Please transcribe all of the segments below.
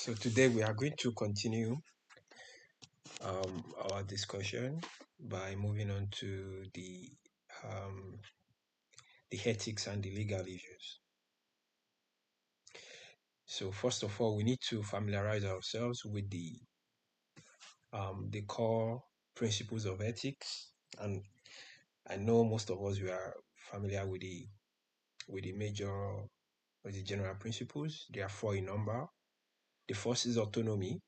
So today we are going to continue our discussion by moving on to the ethics and the legal issues. So first of all, we need to familiarize ourselves with the core principles of ethics, and I know most of us we are familiar with the major or the general principles. There are four in number. The first is autonomy.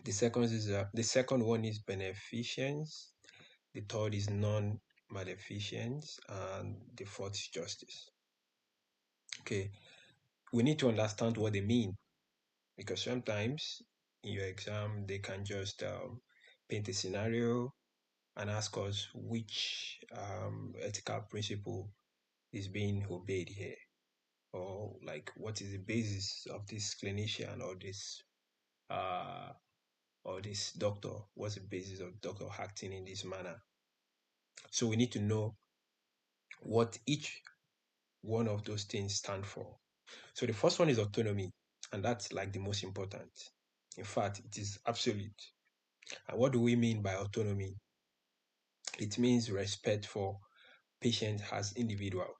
The second one is beneficence. The third is non-maleficence, and the fourth is justice. Okay, we need to understand what they mean, because sometimes in your exam they can just paint a scenario and ask us which ethical principle is being obeyed here, or like what is the basis of this clinician uh, or this doctor. What's the basis of doctor acting in this manner? So we need to know what each one of those things stand for. So the first one is autonomy, and that's like the most important. In fact, it is absolute. And what do we mean by autonomy? It means respect for patients as individuals,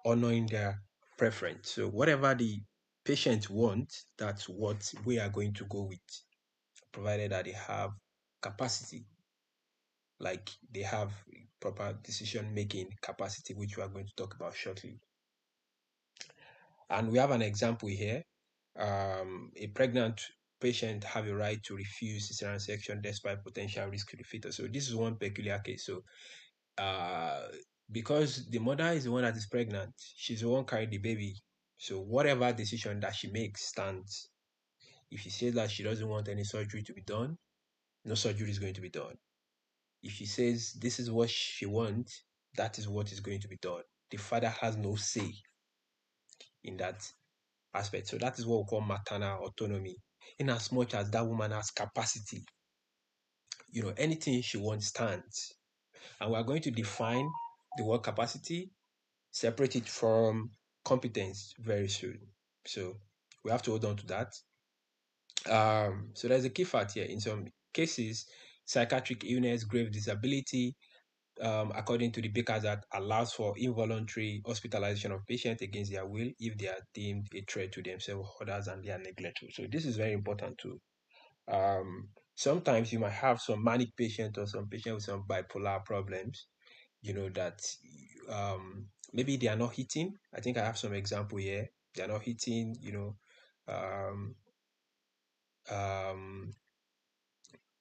honoring their preference. So whatever the patient wants, that's what we are going to go with, provided that they have capacity, like they have proper decision-making capacity, which we are going to talk about shortly. And we have an example here. A pregnant patient have a right to refuse cesarean section despite potential risk to the fetus. So this is one peculiar case. So because the mother is the one that is pregnant, she's the one carrying the baby. So whatever decision that she makes stands. If she says that she doesn't want any surgery to be done, no surgery is going to be done. If she says this is what she wants, that is what is going to be done. The father has no say in that aspect. So that is what we call maternal autonomy. In as much as that woman has capacity, anything she wants stands. And we are going to define the word capacity, separate it from competence very soon. So we have to hold on to that. So there's a key fact here. In some cases, psychiatric illness, grave disability, according to the Bakers Act, allows for involuntary hospitalization of patients against their will if they are deemed a threat to themselves, others, and they are neglectful. So this is very important too. Sometimes you might have some manic patient or some patient with some bipolar problems, that maybe they are not hitting. I think I have some example here. They are not hitting, um, um,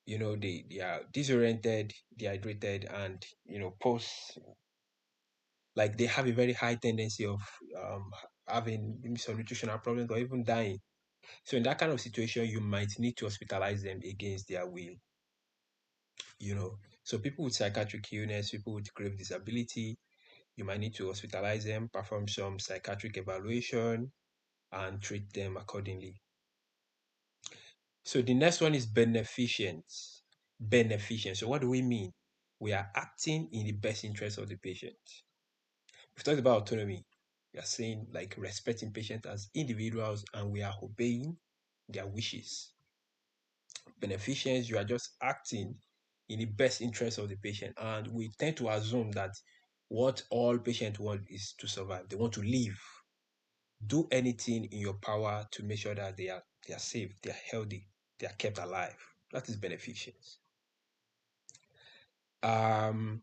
they are disoriented, dehydrated, and, post, like they have a very high tendency of having maybe some nutritional problems or even dying. So in that kind of situation, you might need to hospitalize them against their will. So people with psychiatric illness, people with grave disability, you might need to hospitalize them, perform some psychiatric evaluation, and treat them accordingly. So the next one is beneficence. Beneficence. So what do we mean? We are acting in the best interest of the patient. We've talked about autonomy. We are saying like respecting patients as individuals, and we are obeying their wishes. Beneficence, you are just acting in the best interest of the patient. And we tend to assume that what all patients want is to survive. They want to live. Do anything in your power to make sure that they are safe, they are healthy, they are kept alive. That is beneficence. In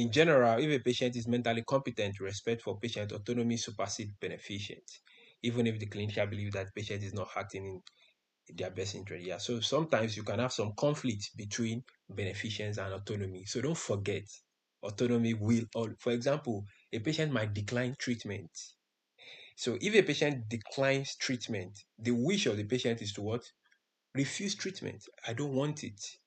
general, if a patient is mentally competent, respect for patient autonomy supersedes beneficence, even if the clinician believes that patient is not acting in their best interest. Yeah. So sometimes you can have some conflict between beneficence and autonomy. So don't forget, autonomy will, for example, a patient might decline treatment. So if a patient declines treatment, the wish of the patient is to what? Refuse treatment. I don't want it.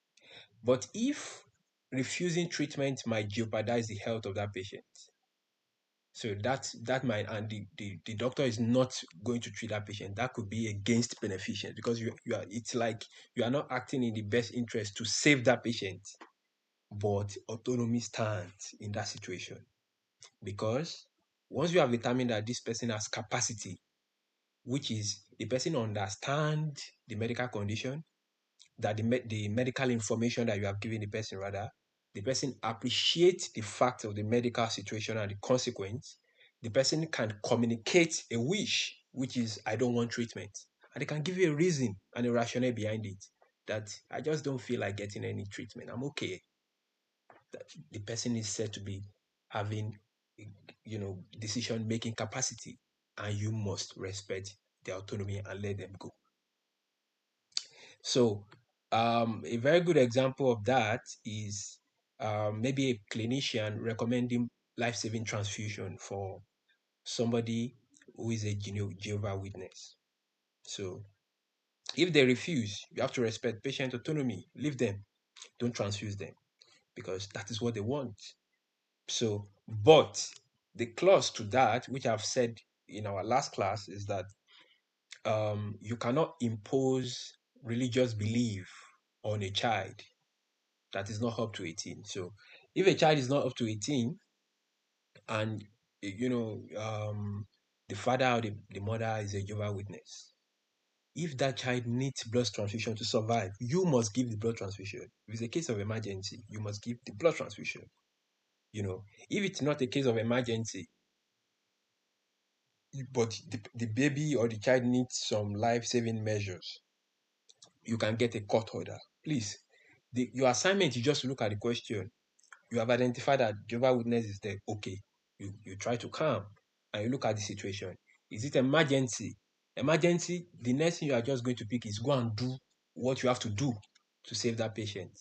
But if refusing treatment might jeopardize the health of that patient, so that might, and the doctor is not going to treat that patient, that could be against beneficence, because it's like you are not acting in the best interest to save that patient, but autonomy stands in that situation, because Once you have determined that this person has capacity, which is the person understand the medical condition, that the medical information that you have given the person, rather, the person appreciates the fact of the medical situation and the consequence, the person can communicate a wish, which is, I don't want treatment. And they can give you a reason and a rationale behind it, that I just don't feel like getting any treatment. I'm okay. That the person is said to be having, decision making capacity, and you must respect their autonomy and let them go. So, a very good example of that is maybe a clinician recommending life-saving transfusion for somebody who is a Jehovah Witness. So, if they refuse, you have to respect patient autonomy. Leave them. Don't transfuse them, because that is what they want. So, but the clause to that, which I've said in our last class, is that you cannot impose religious belief on a child that is not up to 18. So if a child is not up to 18 and the father or the mother is a Jehovah Witness, if that child needs blood transfusion to survive, you must give the blood transfusion. If it's a case of emergency, you must give the blood transfusion. If it's not a case of emergency, but the baby or the child needs some life-saving measures, you can get a court order. Please, your assignment is just to look at the question. You have identified that Jehovah Witness is there. Okay, you try to calm and you look at the situation. Is it emergency? Emergency, the next thing you are just going to pick is go and do what you have to do to save that patient.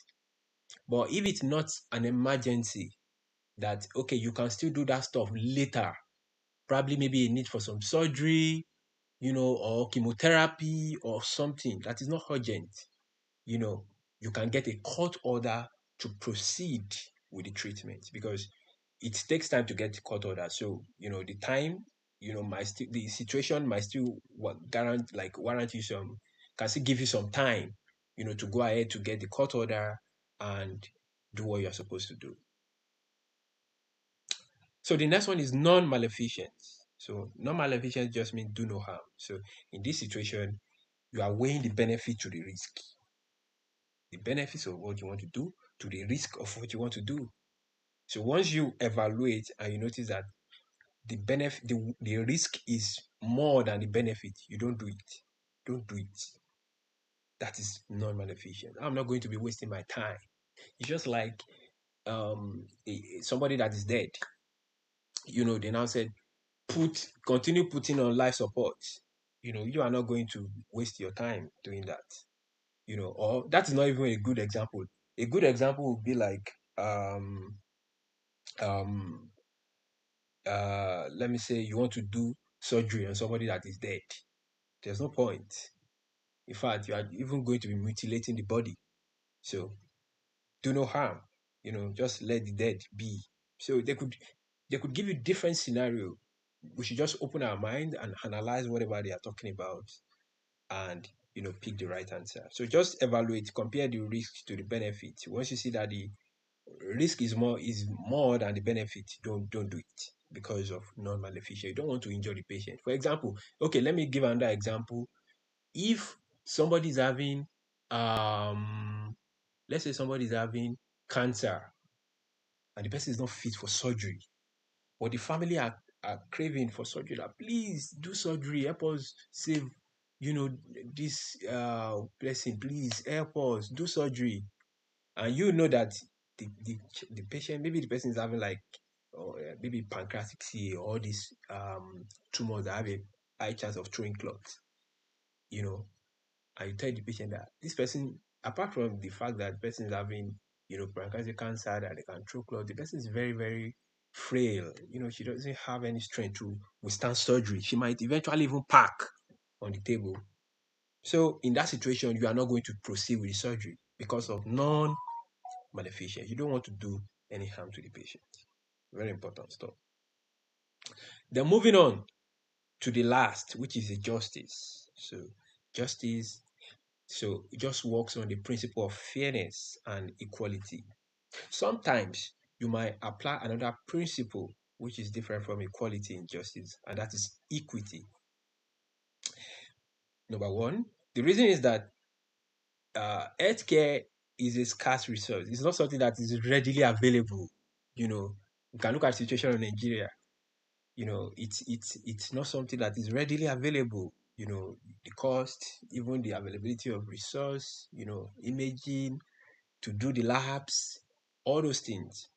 But if it's not an emergency, that okay, you can still do that stuff later. Probably maybe a need for some surgery, or chemotherapy or something that is not urgent. You can get a court order to proceed with the treatment, because it takes time to get the court order. So, the time, the situation might still warrant you can still give you some time, to go ahead to get the court order and do what you're supposed to do. So the next one is non-maleficence. So non-maleficence just means do no harm. So in this situation, you are weighing the benefit to the risk. The benefits of what you want to do to the risk of what you want to do. So once you evaluate and you notice that the benefit, the risk is more than the benefit, you don't do it. Don't do it. That is non-maleficent. I'm not going to be wasting my time. It's just like somebody that is dead. They now said, continue putting on life support. You are not going to waste your time doing that. Or that is not even a good example. A good example would be like let me say you want to do surgery on somebody that is dead. There's no point. In fact, you are even going to be mutilating the body. So do no harm. Just let the dead be. So they could give you different scenario. We should just open our mind and analyze whatever they are talking about, and pick the right answer. So just evaluate, compare the risk to the benefit. Once you see that the risk is more than the benefit, don't do it, because of non-maleficence. You don't want to injure the patient. For example, okay, let me give another example. If somebody is having let's say somebody is having cancer and the person is not fit for surgery, but the family are craving for surgery, that please do surgery, help us save this blessing, please help us do surgery. And that the patient, maybe the person is having like, or maybe pancreatic C, or these tumors that have a high chance of throwing clots, and you tell the patient that this person, apart from the fact that the person is having pancreatic cancer that they can throw clot, the person is very, very frail. She doesn't have any strength to withstand surgery. She might eventually even pack on the table. So in that situation, you are not going to proceed with the surgery because of non-maleficence. You don't want to do any harm to the patient. Very important stuff. Then moving on to the last, which is the justice. So justice, it just works on the principle of fairness and equality. Sometimes you might apply another principle which is different from equality in justice, and that is equity. Number one, the reason is that healthcare is a scarce resource. It's not something that is readily available. You know, you can look at the situation in Nigeria. You know, it's not something that is readily available. You know, the cost, even the availability of resource, you know, imaging, to do the labs, all those things.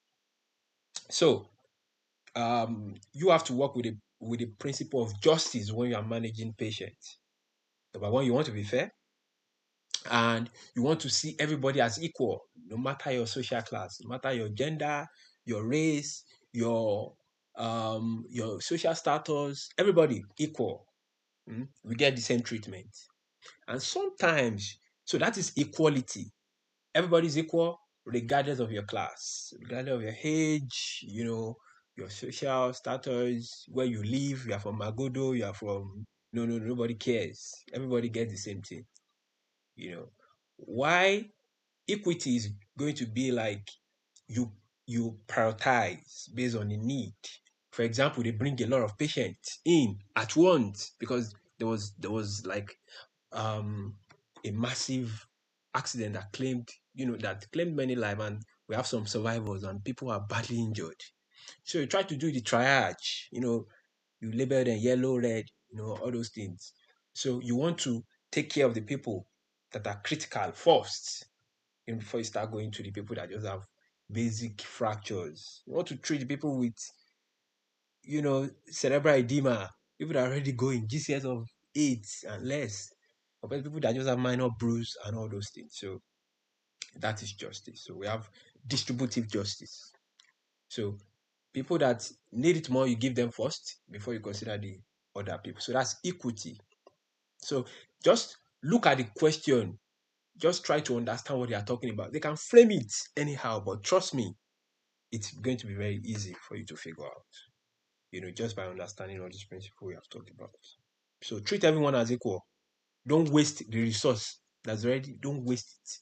So you have to work with the principle of justice when you are managing patients. Number one, you want to be fair, and you want to see everybody as equal, no matter your social class, no matter your gender, your race, your social status, everybody equal. We get the same treatment. And sometimes, so that is equality. Everybody's equal regardless of your class, regardless of your age, you know, your social status, where you live. You are from Magodo, you are from no, no, nobody cares. Everybody gets the same thing. You know, why equity is going to be like you you prioritize based on the need. For example, they bring a lot of patients in at once because there was like um a massive accident that claimed many lives, and we have some survivors and people are badly injured. So you try to do the triage, you label them yellow, red, all those things. So you want to take care of the people that are critical first, before you start going to the people that just have basic fractures. You want to treat the people with, cerebral edema, people that are already going GCS of 8 and less, compared to people that just have minor bruise and all those things. So that is justice. So we have distributive justice. So people that need it more, you give them first before you consider the other people. So that's equity. So just look at the question. Just try to understand what they are talking about. They can frame it anyhow, but trust me, it's going to be very easy for you to figure out, just by understanding all these principles we have talked about. So treat everyone as equal. Don't waste the resource that's already, don't waste it.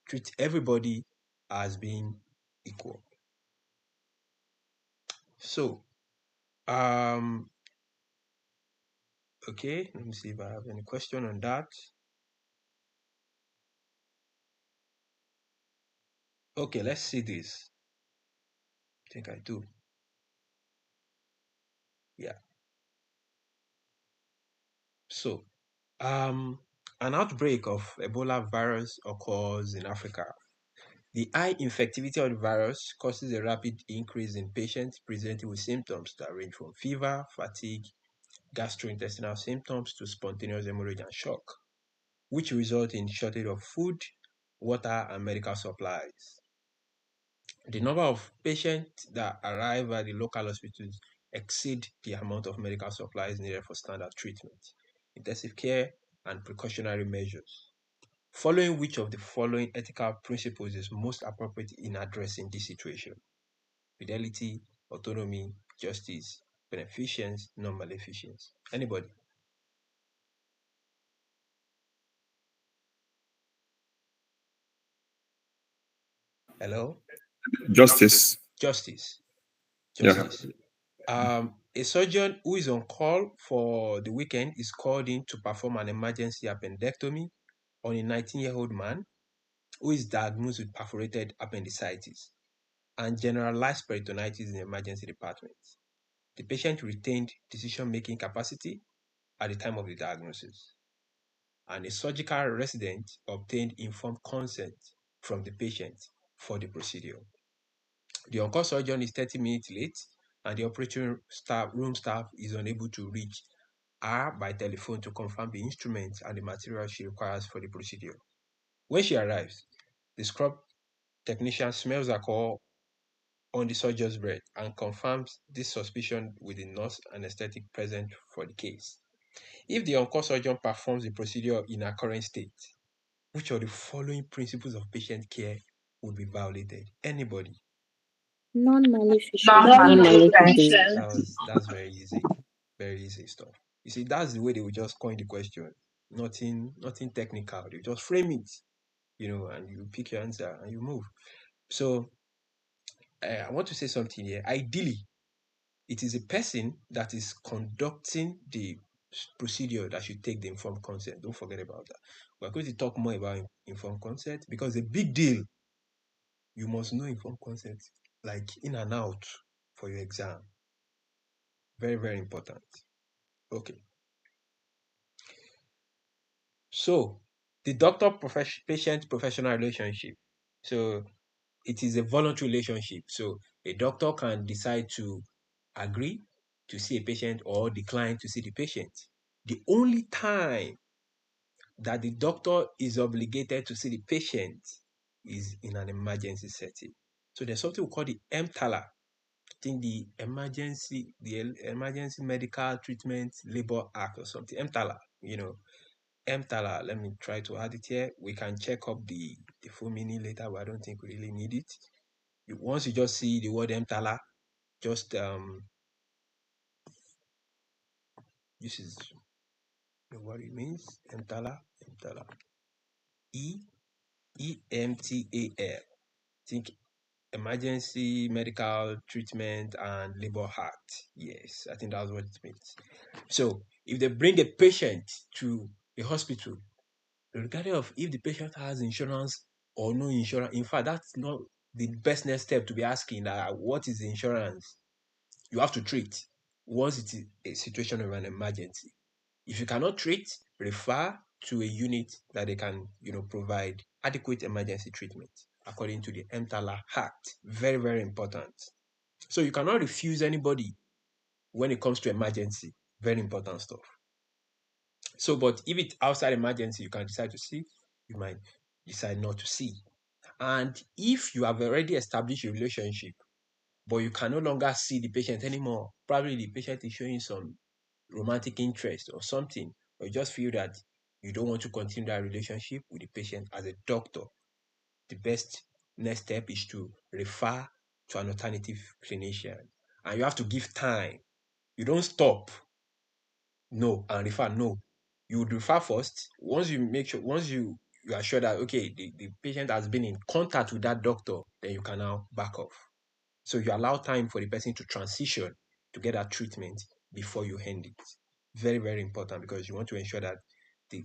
Treat everybody as being equal. So, okay, let me see if I have any question on that. Okay, let's see this. I think I do. Yeah. So, an outbreak of Ebola virus occurs in Africa. The high infectivity of the virus causes a rapid increase in patients presenting with symptoms that range from fever, fatigue, gastrointestinal symptoms to spontaneous hemorrhage and shock, which result in shortage of food, water, and medical supplies. The number of patients that arrive at the local hospitals exceed the amount of medical supplies needed for standard treatment, intensive care, and precautionary measures. Following which of the following ethical principles is most appropriate in addressing this situation? Fidelity, autonomy, justice, beneficence, non-maleficence. Anybody? Hello? Justice. Justice. Yeah. Justice. A surgeon who is on call for the weekend is called in to perform an emergency appendectomy on a 19-year-old man who is diagnosed with perforated appendicitis and generalized peritonitis in the emergency department. The patient retained decision-making capacity at the time of the diagnosis, and a surgical resident obtained informed consent from the patient for the procedure. The on-call surgeon is 30 minutes late, and the operating room staff is unable to reach her by telephone to confirm the instruments and the materials she requires for the procedure. When she arrives, the scrub technician smells alcohol on the surgeon's breath and confirms this suspicion with the nurse anesthetic present for the case. If the on-call surgeon performs the procedure in a current state, which of the following principles of patient care would be violated? Anybody? Non-maleficent. Non-maleficent. That's very easy. Very easy stuff. You see, that's the way they would just coin the question. Nothing technical. They just frame it, and you pick your answer and you move. So I want to say something here. Ideally, it is a person that is conducting the procedure that should take the informed consent. Don't forget about that. We're going to talk more about informed consent because a big deal. You must know informed consent, like in and out for your exam. Very, very important. Okay. So the doctor-patient professional relationship. So it is a voluntary relationship. So a doctor can decide to agree to see a patient or decline to see the patient. The only time that the doctor is obligated to see the patient is in an emergency setting. So there's something we call the EMTALA. I think the Emergency Medical Treatment Labor Act or something. EMTALA, EMTALA. Let me try to add it here. We can check up the full meaning later, but I don't think we really need it. Once you just see the word EMTALA, just this is what it means. EMTALA, EMTALA. EMTAL. Think Emergency Medical Treatment and Labor Act. Yes, I think that's what it means. So if they bring a patient to the hospital, regardless of if the patient has insurance or no insurance, in fact, that's not the best next step to be asking what is the insurance? You have to treat once it is a situation of an emergency. If you cannot treat, refer to a unit that they can, provide adequate emergency treatment according to the EMTALA Act. Very, very important. So you cannot refuse anybody when it comes to emergency. Very important stuff. So, but if it's outside emergency, you can decide to see, you might decide not to see. And if you have already established a relationship, but you can no longer see the patient anymore, probably the patient is showing some romantic interest or something, or you just feel that you don't want to continue that relationship with the patient as a doctor, the best next step is to refer to an alternative clinician. And you have to give time. You don't stop. No, and refer. No. You would refer first. Once you are sure that okay, the patient has been in contact with that doctor, then you can now back off. So you allow time for the person to transition to get that treatment before you end it. Very, very important because you want to ensure that the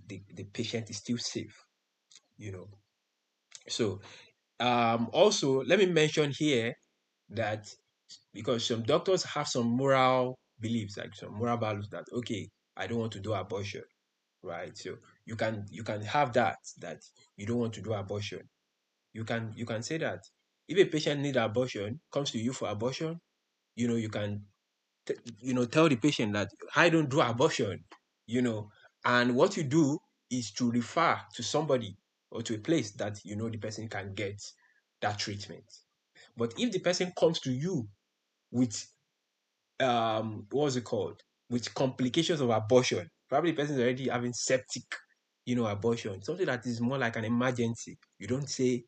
patient is still safe, So also let me mention here that because some doctors have some moral beliefs, like some moral values that okay, I don't want to do abortion, right? So you can have that you don't want to do abortion. You can say that if a patient needs abortion, comes to you for abortion, you can tell the patient that I don't do abortion, and what you do is to refer to somebody or to a place that the person can get that treatment. But if the person comes to you with what's it called? With complications of abortion, probably the person is already having septic, abortion, something that is more like an emergency. You don't say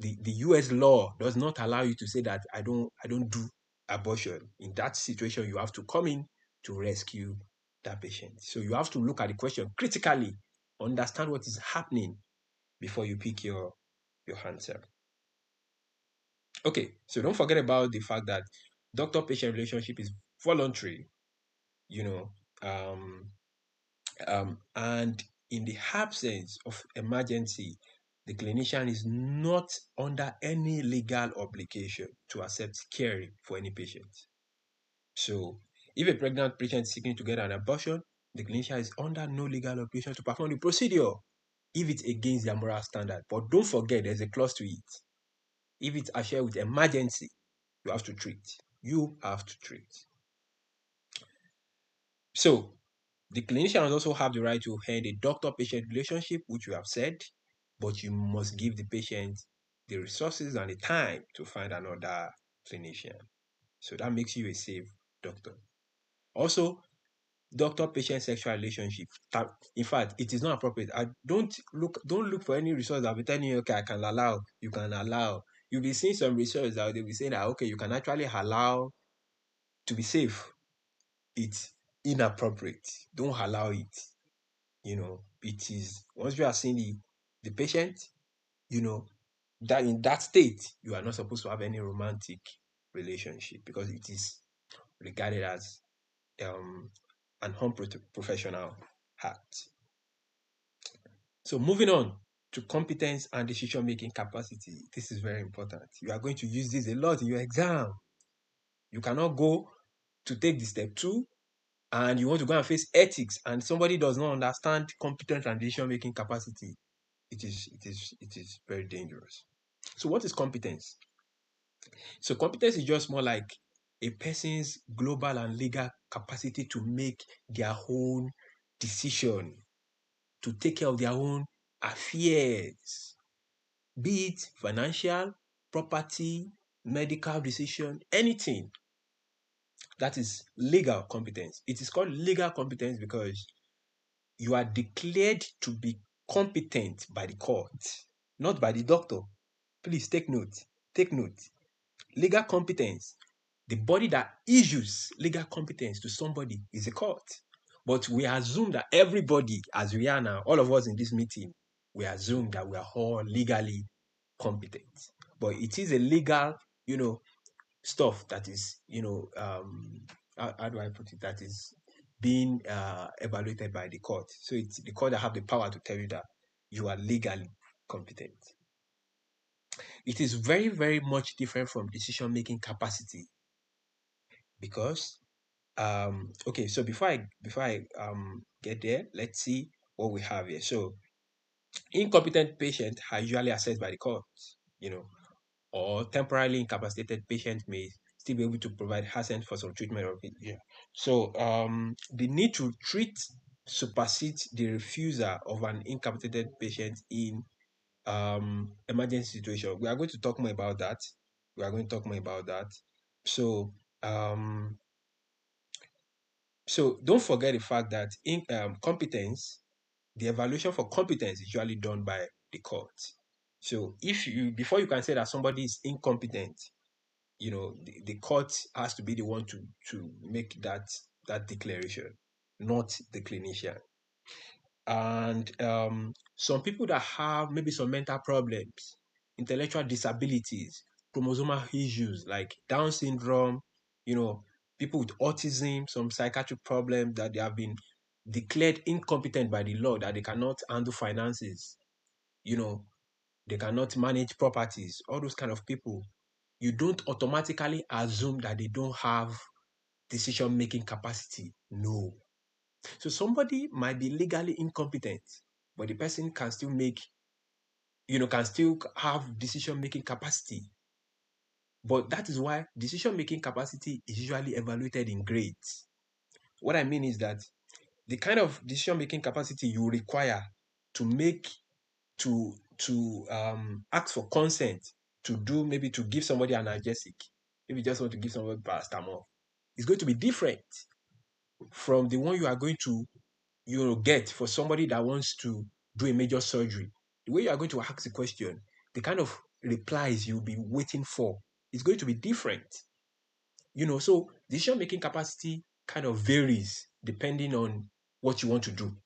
the US law does not allow you to say that I don't do abortion. In that situation, you have to come in to rescue that patient. So you have to look at the question critically, understand what is happening before you pick your answer. Okay, so don't forget about the fact that doctor-patient relationship is voluntary, um, and in the absence of emergency, the clinician is not under any legal obligation to accept care for any patient. So, if a pregnant patient is seeking to get an abortion, the clinician is under no legal obligation to perform the procedure if it's against their moral standard. But don't forget, there's a clause to it. If it's associated with emergency, you have to treat. You have to treat. So, the clinicians also have the right to end a doctor-patient relationship, which you have said, but you must give the patient the resources and the time to find another clinician. So that makes you a safe doctor. Also, doctor-patient sexual relationship. In fact, it is not appropriate. Don't look for any resource that will be telling you, okay, I can allow, you can allow. You'll be seeing some resources that will be saying that okay, you can actually allow to be safe. It's inappropriate. Don't allow it. It is once you are seeing the patient, that in that state you are not supposed to have any romantic relationship because it is regarded as an unprofessional act. So moving on to competence and decision-making capacity. This is very important. You are going to use this a lot in your exam. You cannot go to take the step 2 and you want to go and face ethics and somebody does not understand competence and decision-making capacity. It is very dangerous. So what is competence? So competence is just more like a person's global and legal capacity to make their own decision, to take care of their own affairs, be it financial, property, medical decision, anything. That is legal competence. It is called legal competence because you are declared to be competent by the court, not by the doctor. Please take note. Take note. Legal competence, the body that issues legal competence to somebody is a court. But we assume that everybody, as we are now, all of us in this meeting, we assume that we are all legally competent. But it is a legal, stuff that is, how do I put it? That is being evaluated by the court. So it's the court that have the power to tell you that you are legally competent. It is very, very much different from decision-making capacity because okay, so before I get there, let's see what we have here. So incompetent patients are usually assessed by the court, or temporarily incapacitated patients may still be able to provide assent for some treatment or yeah. So the need to treat supersedes the refusal of an incapacitated patient in emergency situation. We are going to talk more about that. So so don't forget the fact that in competence, the evaluation for competence is usually done by the court. So if you before you can say that somebody is incompetent, the court has to be the one to make that declaration, not the clinician. And some people that have maybe some mental problems, intellectual disabilities, chromosomal issues like Down syndrome, people with autism, some psychiatric problems that they have been declared incompetent by the law, that they cannot handle finances, they cannot manage properties, all those kind of people, you don't automatically assume that they don't have decision-making capacity. No. So somebody might be legally incompetent, but the person can still can still have decision-making capacity. But that is why decision-making capacity is usually evaluated in grades. What I mean is that the kind of decision-making capacity you require to make, to ask for consent, to give somebody an analgesic, maybe just want to give somebody paracetamol, is going to be different from the one you are going to get for somebody that wants to do a major surgery. The way you are going to ask the question, the kind of replies you'll be waiting for is going to be different. So decision-making capacity kind of varies depending on what you want to do.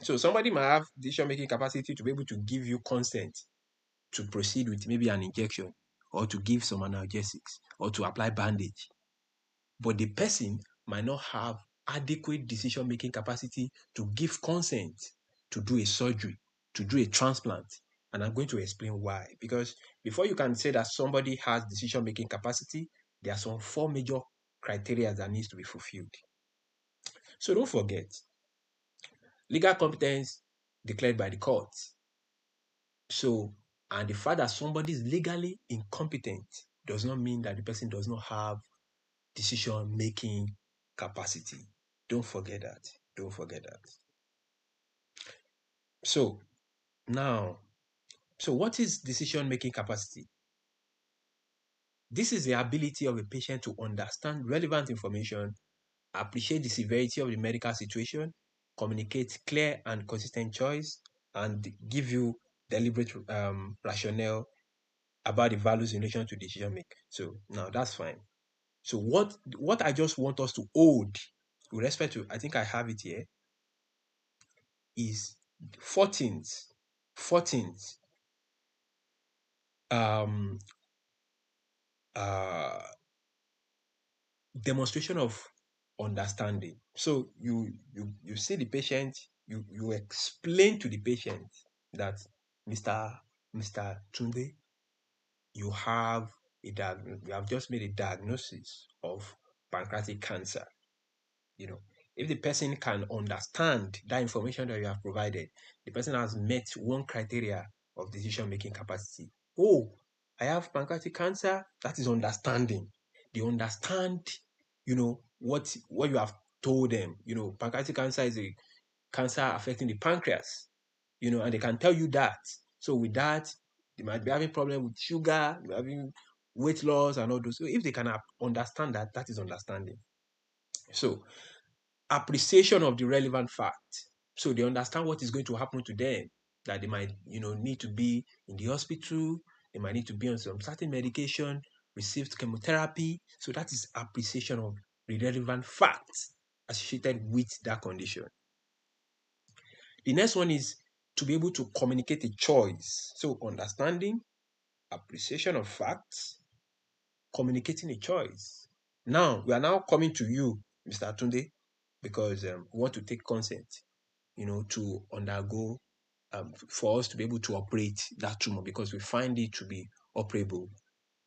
So somebody might have decision-making capacity to be able to give you consent to proceed with maybe an injection, or to give some analgesics, or to apply bandage. But the person might not have adequate decision-making capacity to give consent to do a surgery, to do a transplant. And I'm going to explain why. Because before you can say that somebody has decision-making capacity, there are some 4 major criteria that needs to be fulfilled. So don't forget, legal competence declared by the court. So, and the fact that somebody is legally incompetent does not mean that the person does not have decision-making capacity. Don't forget that. Don't forget that. So, now, what is decision-making capacity? This is the ability of a patient to understand relevant information, appreciate the severity of the medical situation, communicate clear and consistent choice, and give you deliberate rationale about the values in relation to decision making. So now that's fine. So what I just want us to hold with respect to, I think I have it here, is 14th um demonstration of understanding. So you see the patient, you explain to the patient that Mr. Tunde, you have you have just made a diagnosis of pancreatic cancer. If the person can understand that information that you have provided, the person has met one criteria of decision-making capacity. Oh, I have pancreatic cancer. That is understanding. They understand, what you have told them. Pancreatic cancer is a cancer affecting the pancreas, and they can tell you that. So with that, they might be having problem with sugar, they might be having weight loss and all those. So if they can understand that, that is understanding. So appreciation of the relevant fact. So they understand what is going to happen to them, that they might, need to be in the hospital, they might need to be on some certain medication, received chemotherapy. So that is appreciation of the relevant facts associated with that condition. The next one is to be able to communicate a choice. So understanding, appreciation of facts, communicating a choice. Now, we are now coming to you, Mr. Tunde, because we want to take consent, to undergo, for us to be able to operate that tumor, because we find it to be operable.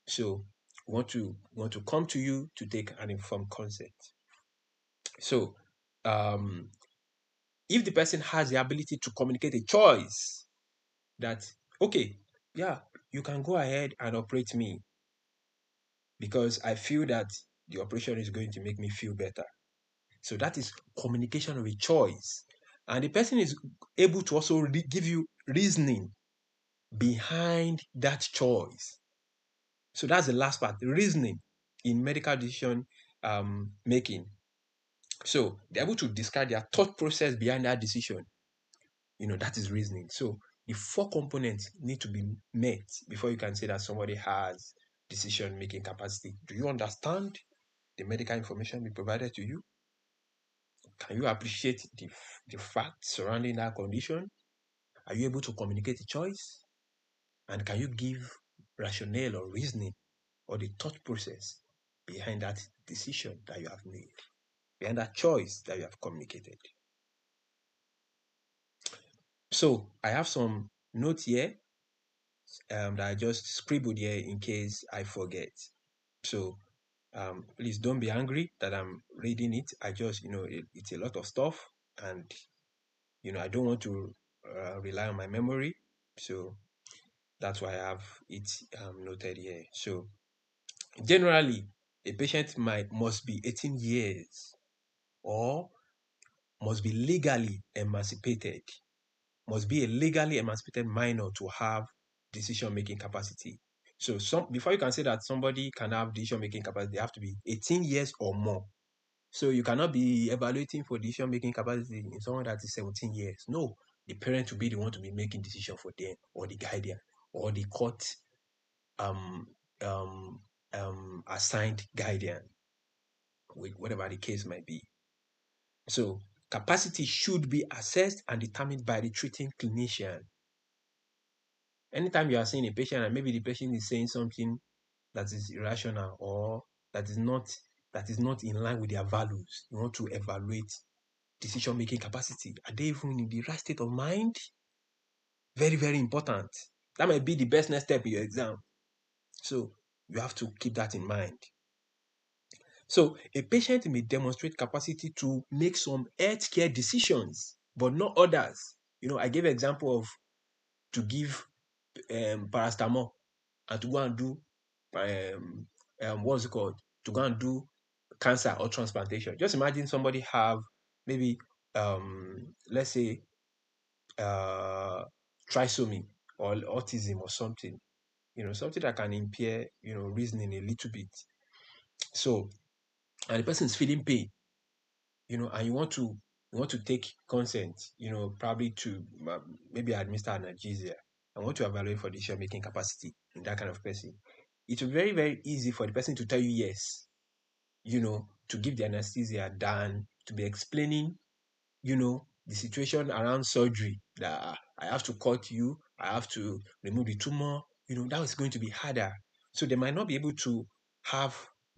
So we want to come to you to take an informed consent. So if the person has the ability to communicate a choice that, okay, yeah, you can go ahead and operate me because I feel that the operation is going to make me feel better. So that is communication of a choice. And the person is able to also give you reasoning behind that choice. So that's the last part, reasoning in medical decision making. So they're able to describe their thought process behind that decision. That is reasoning. So the 4 components need to be met before you can say that somebody has decision-making capacity. Do you understand the medical information we provided to you? Can you appreciate the facts surrounding that condition? Are you able to communicate a choice? And can you give rationale or reasoning or the thought process behind that decision that you have made, behind that choice that you have communicated? So I have some notes here that I just scribbled here in case I forget. So please don't be angry that I'm reading it. I just, it's a lot of stuff, and I don't want to rely on my memory. So that's why I have it noted here. So generally, a patient must be 18 years or must be legally emancipated, must be a legally emancipated minor to have decision-making capacity. So before you can say that somebody can have decision-making capacity, they have to be 18 years or more. So you cannot be evaluating for decision-making capacity in someone that is 17 years. No, the parent will be the one to be making decision for them, or the guardian, or the court assigned guardian, with whatever the case might be. So capacity should be assessed and determined by the treating clinician. Anytime you are seeing a patient and maybe the patient is saying something that is irrational or that is not in line with their values, you want to evaluate decision-making capacity. Are they even in the right state of mind? Very, very important. That might be the best next step in your exam. So you have to keep that in mind. So a patient may demonstrate capacity to make some healthcare decisions, but not others. I gave an example of to give paracetamol and to go and do what's it called? To go and do cancer or transplantation. Just imagine somebody have maybe let's say trisomy or autism or something, something that can impair, reasoning a little bit. So, and the person is feeling pain, and you want to take consent, probably to maybe administer analgesia. I want to evaluate for decision-making capacity in that kind of person. It's very, very easy for the person to tell you yes, to give the anesthesia than to be explaining, the situation around surgery, that I have to cut you, I have to remove the tumor, that is going to be harder. So they might not be able to have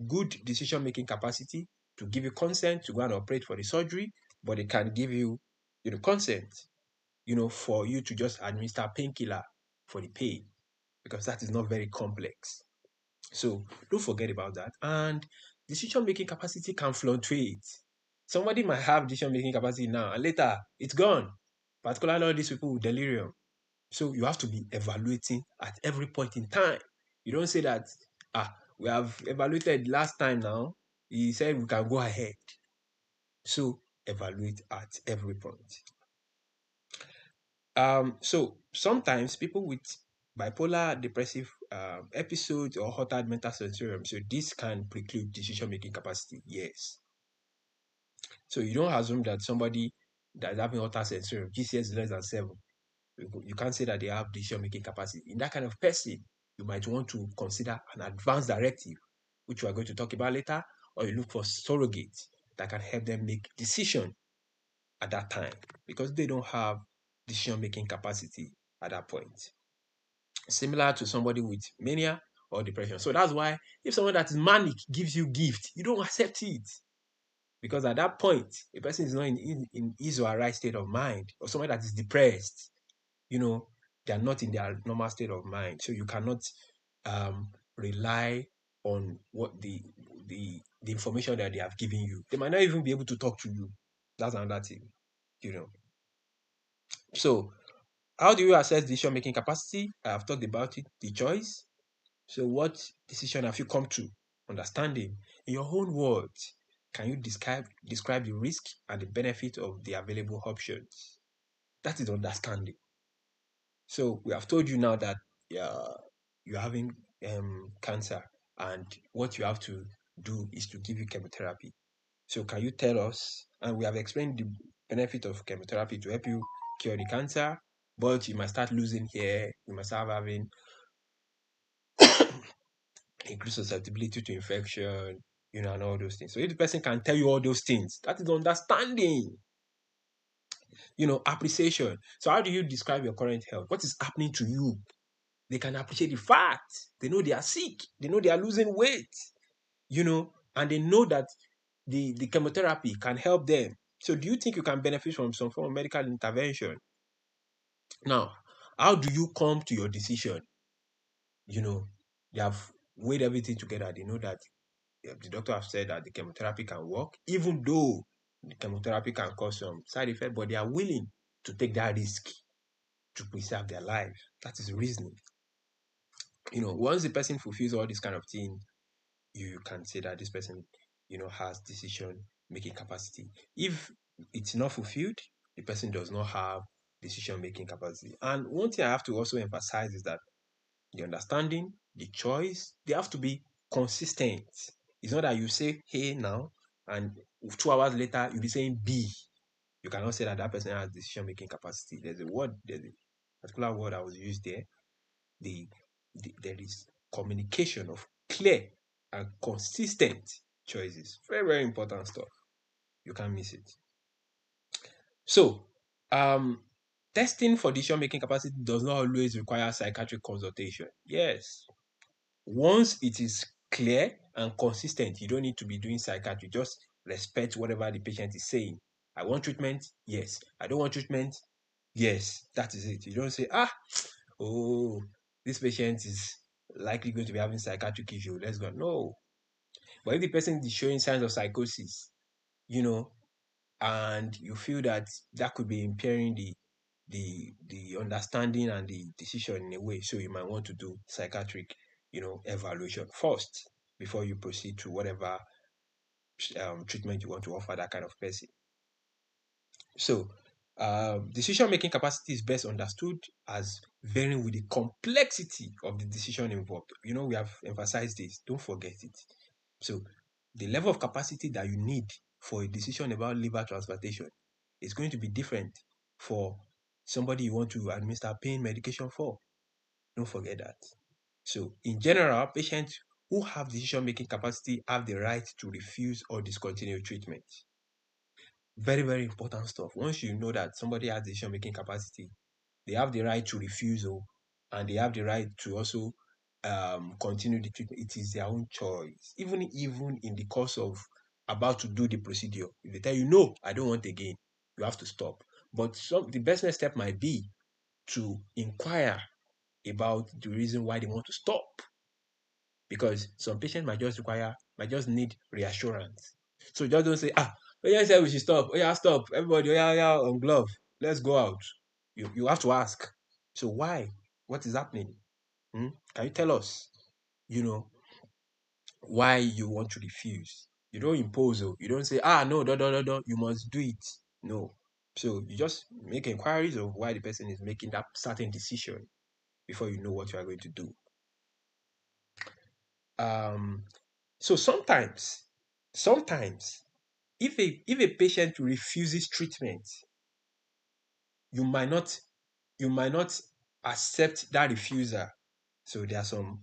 good decision-making capacity to give you consent to go and operate for the surgery, but they can give you, consent, for you to just administer painkiller for the pain, because that is not very complex. So don't forget about that. And decision-making capacity can fluctuate. Somebody might have decision-making capacity now, and later it's gone. Particularly all these people with delirium. So you have to be evaluating at every point in time. You don't say that, we have evaluated last time now. He said we can go ahead. So evaluate at every point. So sometimes people with bipolar depressive episodes or altered mental sensorium, so this can preclude decision-making capacity. Yes. So you don't assume that somebody that is having altered sensorium, GCS is less than 7, you can't say that they have decision-making capacity. In that kind of person, you might want to consider an advanced directive, which we are going to talk about later, or you look for surrogates that can help them make decision at that time, because they don't have decision-making capacity at that point. Similar to somebody with mania or depression. So that's why if someone that is manic gives you gift, you don't accept it. Because at that point, a person is not in his or her right state of mind, or someone that is depressed, they are not in their normal state of mind. So you cannot rely on what the information that they have given you. They might not even be able to talk to you. That's another thing, So how do you assess decision-making capacity? I have talked about it, the choice. So what decision have you come to? Understanding. In your own words, can you describe the risk and the benefit of the available options? That is understanding. So we have told you now that you're having cancer, and what you have to do is to give you chemotherapy. So can you tell us, and we have explained the benefit of chemotherapy to help you cure the cancer, but you might start losing hair, you might start having increased susceptibility to infection, and all those things. So if the person can tell you all those things, that is understanding. Appreciation. So how do you describe your current health? What is happening to you? They can appreciate the fact. They know they are sick. They know they are losing weight, and they know that the chemotherapy can help them. So do you think you can benefit from some form of medical intervention? Now, how do you come to your decision? They have weighed everything together. They know that the doctor have said that the chemotherapy can work, even though the chemotherapy can cause some side effects, but they are willing to take that risk to preserve their life. That is reasoning. Once the person fulfills all this kind of thing, you can say that this person, has decision-making capacity. If it's not fulfilled, the person does not have decision-making capacity. And one thing I have to also emphasize is that the understanding, the choice, they have to be consistent. It's not that you say A now, and 2 hours later, you'll be saying B. You cannot say that that person has decision-making capacity. There's a particular word that was used there. There is communication of clear and consistent choices. Very, very important stuff. You can't miss it. So, testing for decision-making capacity does not always require psychiatric consultation. Yes. Once it is clear and consistent, you don't need to be doing psychiatry. Just respect whatever the patient is saying. I want treatment. Yes. I don't want treatment. Yes. That is it. You don't say, this patient is likely going to be having psychiatric issue. Let's go. No. But if the person is showing signs of psychosis, and you feel that could be impairing the understanding and the decision in a way, so you might want to do psychiatric, evaluation first before you proceed to whatever treatment you want to offer that kind of person. So, decision-making capacity is best understood as varying with the complexity of the decision involved. We have emphasized this. Don't forget it. So, the level of capacity that you need for a decision about liver transplantation is going to be different for somebody you want to administer pain medication for. Don't forget that. So, in general, patients who have decision-making capacity have the right to refuse or discontinue treatment. Very, very important stuff. Once you know that somebody has decision-making capacity, they have the right to refuse, and they have the right to also continue the treatment. It is their own choice. Even in the course of about to do the procedure, if they tell you no, I don't want again, you have to stop. But the best next step might be to inquire about the reason why they want to stop, because some patients might just need reassurance. So just don't say, oh yeah, said we should stop. Oh yeah, stop. Everybody, oh yeah, on glove. Let's go out. You have to ask. So why? What is happening? Can you tell us? Why you want to refuse? You don't impose. You don't say, no, no, you must do it. No. So you just make inquiries of why the person is making that certain decision before you know what you are going to do. So sometimes, if a patient refuses treatment, you might not accept that refusal. So there are some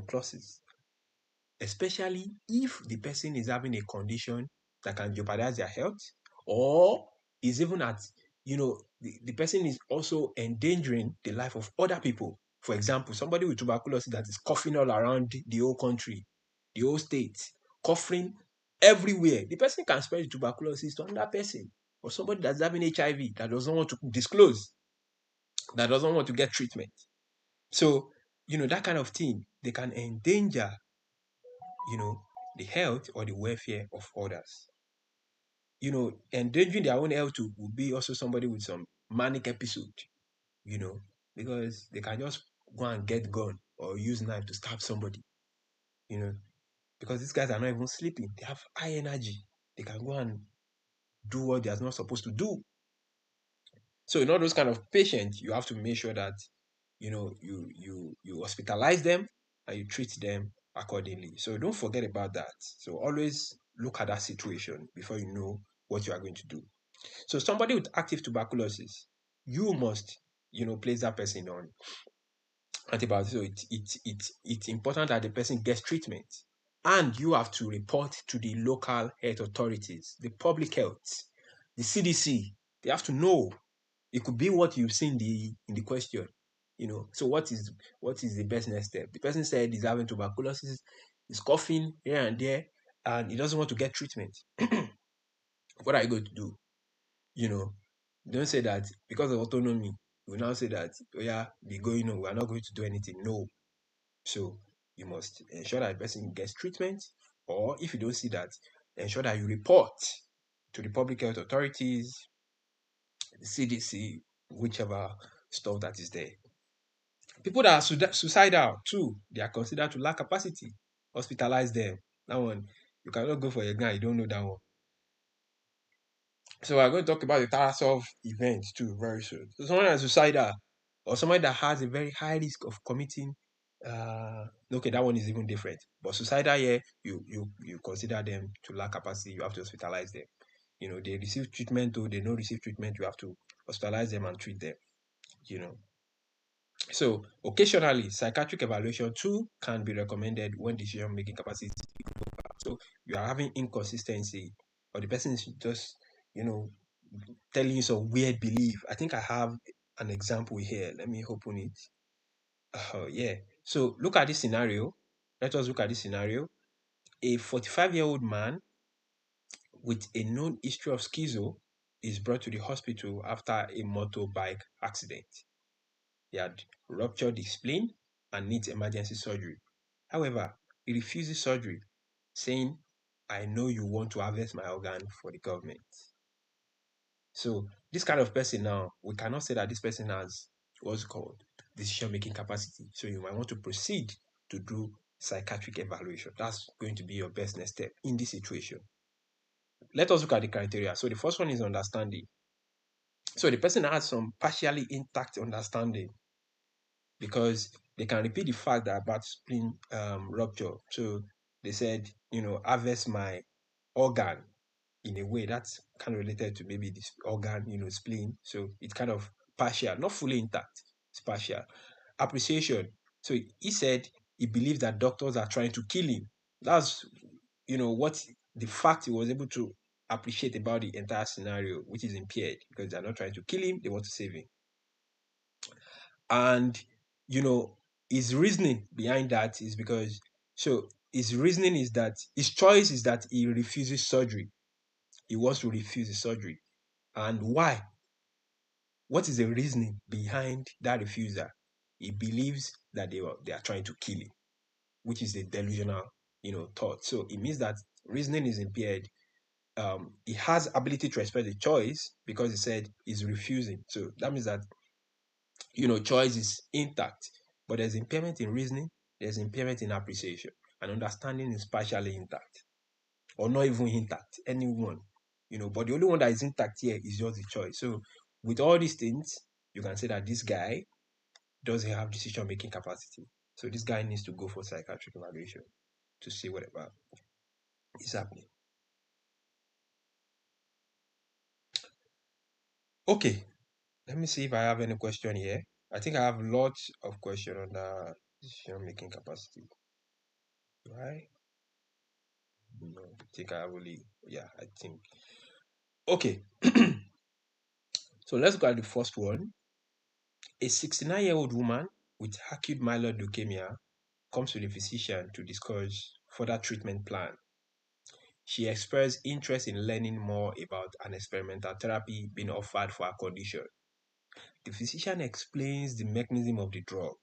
clauses, especially if the person is having a condition that can jeopardize their health, or is even the person is also endangering the life of other people. For example, somebody with tuberculosis that is coughing all around the whole country, the whole state, coughing everywhere. The person can spread the tuberculosis to another person, or somebody that's having HIV that doesn't want to disclose, that doesn't want to get treatment. So, that kind of thing, they can endanger, the health or the welfare of others. Endangering their own health would be also somebody with some manic episode, because they can just go and get gun or use knife to stab somebody, because these guys are not even sleeping. They have high energy. They can go and do what they are not supposed to do. So in all those kind of patients, you have to make sure that, you hospitalize them and you treat them accordingly. So don't forget about that. So always look at that situation before you know what you are going to do. So somebody with active tuberculosis, you must, place that person on antibiotics. So it's important that the person gets treatment. And you have to report to the local health authorities, the public health, the CDC. They have to know. It could be what you've seen in the question. So what is the best next step? The person said he's having tuberculosis, he's coughing here and there, and he doesn't want to get treatment. What are you going to do? Don't say that because of autonomy. You now say that, oh yeah, be going on, we are not going to do anything. No. So you must ensure that the person gets treatment, or if you don't see that, ensure that you report to the public health authorities, the CDC, whichever stuff that is there. People that are suicidal too, they are considered to lack capacity. Hospitalize them. That one, you cannot go for a gun, you don't know that one. So we're going to talk about the Tarasov event too very soon. So someone that's suicidal, or someone that has a very high risk of committing, okay, that one is even different. But suicidal here, you consider them to lack capacity, you have to hospitalize them. They receive treatment or they don't receive treatment, you have to hospitalize them and treat them. So occasionally, psychiatric evaluation too can be recommended when decision-making capacity. So you are having inconsistency, or the person is just, telling you some weird belief. I think I have an example here. Let me open it. Yeah. So look at this scenario. Let us look at this scenario. A 45-year-old man with a known history of schizo is brought to the hospital after a motorbike accident. He had ruptured the spleen and needs emergency surgery. However, he refuses surgery, saying, I know you want to harvest my organ for the government. So this kind of person now, we cannot say that this person has what's called decision-making capacity. So you might want to proceed to do psychiatric evaluation. That's going to be your best next step in this situation. Let us look at the criteria. So the first one is understanding. So the person has some partially intact understanding, because they can repeat the fact that about spleen rupture. So they said, harvest my organ, in a way that's kind of related to maybe this organ, spleen. So it's kind of partial, not fully intact. It's partial. Appreciation. So he said he believes that doctors are trying to kill him. That's, what the fact he was able to appreciate about the entire scenario, which is impaired, because they're not trying to kill him, they want to save him. And, his reasoning behind that is because, so his reasoning is that his choice is that he refuses surgery. He wants to refuse the surgery. And why? What is the reasoning behind that refusal? He believes that they are trying to kill him, which is a delusional, thought. So it means that reasoning is impaired. He has ability to express the choice because he said he's refusing. So that means that choice is intact, but there's impairment in reasoning, there's impairment in appreciation, and understanding is partially intact, or not even intact. Anyone, but the only one that is intact here is just the choice. So with all these things, you can say that this guy doesn't have decision-making capacity. So this guy needs to go for psychiatric evaluation to see whatever is happening. Okay, let me see if I have any question here. I think I have lots of questions on the decision-making capacity. Right? No, I think I have only, yeah, I think. Okay. So let's go at the first one. A 69-year-old woman with acute myeloid leukemia comes to the physician to discuss further treatment plan. She expressed interest in learning more about an experimental therapy being offered for her condition. The physician explains the mechanism of the drug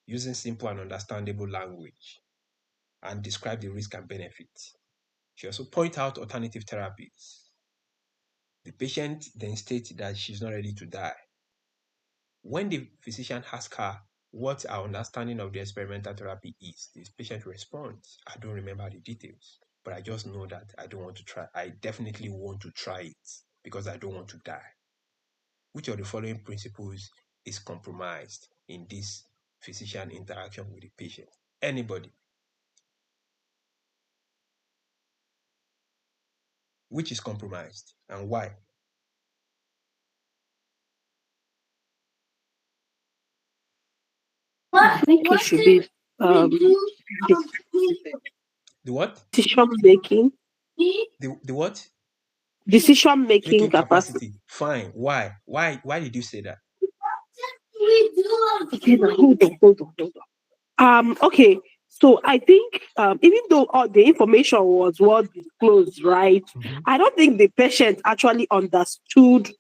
using simple and understandable language and describes the risk and benefits. She also points out alternative therapies. The patient then states that she's not ready to die. When the physician asks her what her understanding of the experimental therapy is, the patient responds, I don't remember the details, but I just know that I don't want to try. I definitely want to try it because I don't want to die. Which of the following principles is compromised in this physician interaction with the patient? Anybody? Which is compromised and why? I think it should be The what? decision making. The what? Decision making Making capacity. capacity. Fine. Why? Why did you say that? Okay, now hold on. Okay. So I think even though all the information was well disclosed, right? Mm-hmm. I don't think the patient actually understood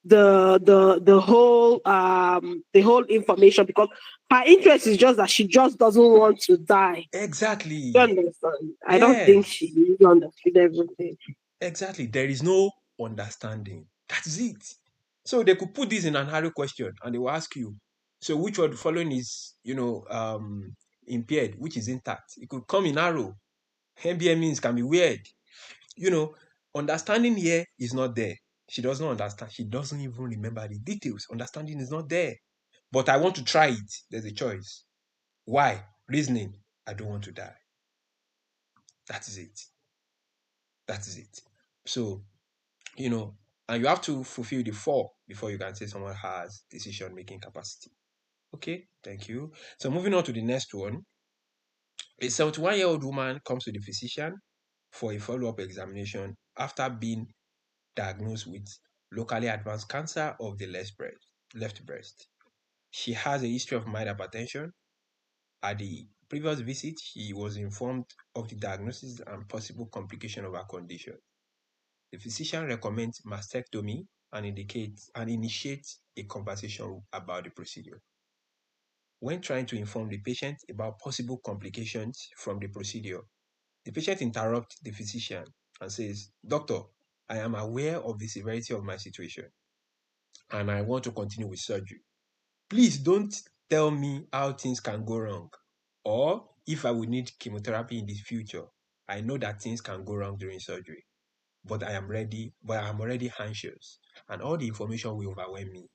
the whole information, because her interest is just that she just doesn't want to die. Exactly. You understand? I don't think she really understood everything. Exactly. There is no understanding. That's it. So they could put this in an arrow question and they will ask you, so which one of the following is, impaired, which is intact? It could come in arrow. MBM means can be weird. Understanding here is not there. She does not understand. She doesn't even remember the details. Understanding is not there. But I want to try it. There's a choice. Why? Reasoning. I don't want to die. That is it. That is it. So, and you have to fulfill the 4 before you can say someone has decision-making capacity. Okay, thank you. So moving on to the next one. A 71-year-old woman comes to the physician for a follow-up examination after being diagnosed with locally advanced cancer of the left breast. She has a history of mild hypertension. At the previous visit, she was informed of the diagnosis and possible complication of her condition. The physician recommends mastectomy and initiates a conversation about the procedure. When trying to inform the patient about possible complications from the procedure, the patient interrupts the physician and says, Doctor, I am aware of the severity of my situation and I want to continue with surgery. Please don't tell me how things can go wrong or if I will need chemotherapy in the future. I know that things can go wrong during surgery, but I am already anxious and all the information will overwhelm me.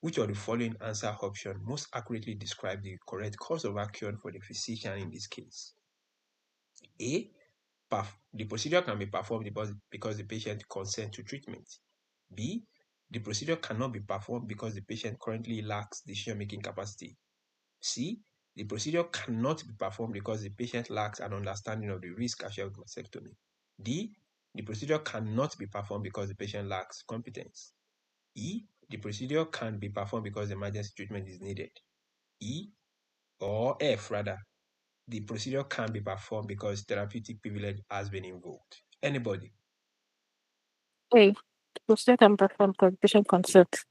Which of the following answer option most accurately describe the correct course of action for the physician in this case? A. The procedure can be performed because the patient consents to treatment. B. The procedure cannot be performed because the patient currently lacks decision-making capacity. C. The procedure cannot be performed because the patient lacks an understanding of the risk associated with mastectomy. D. The procedure cannot be performed because the patient lacks competence. E. The procedure can be performed because emergency treatment is needed. E. or F rather, the procedure can be performed because therapeutic privilege has been invoked. Anybody? A. Procedure can perform because patient consent.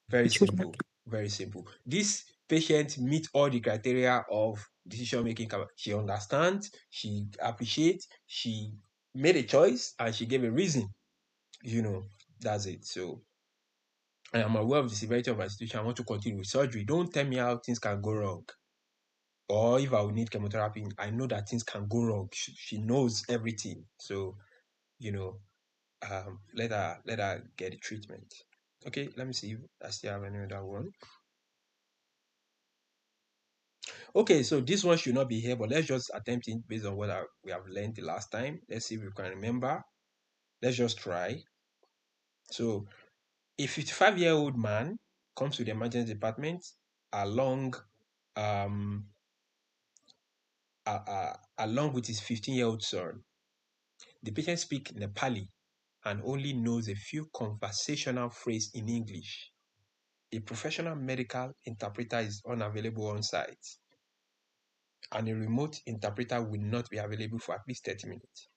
Very Treatment. simple. Very simple. This patient meets all the criteria of decision making. She understands, she appreciates, she made a choice, and she gave a reason. That's it. So I am aware of the severity of my situation. I want to continue with surgery. Don't tell me how things can go wrong. Or if I will need chemotherapy, I know that things can go wrong. She knows everything. So, let her get the treatment. Okay, let me see if I still have any other one. Okay, so this one should not be here, but let's just attempt it based on what we have learned the last time. Let's see if we can remember. Let's just try. So, a 55-year-old man comes to the emergency department along with his 15-year-old son. The patient speaks Nepali and only knows a few conversational phrases in English. A professional medical interpreter is unavailable on site, and a remote interpreter will not be available for at least 30 minutes.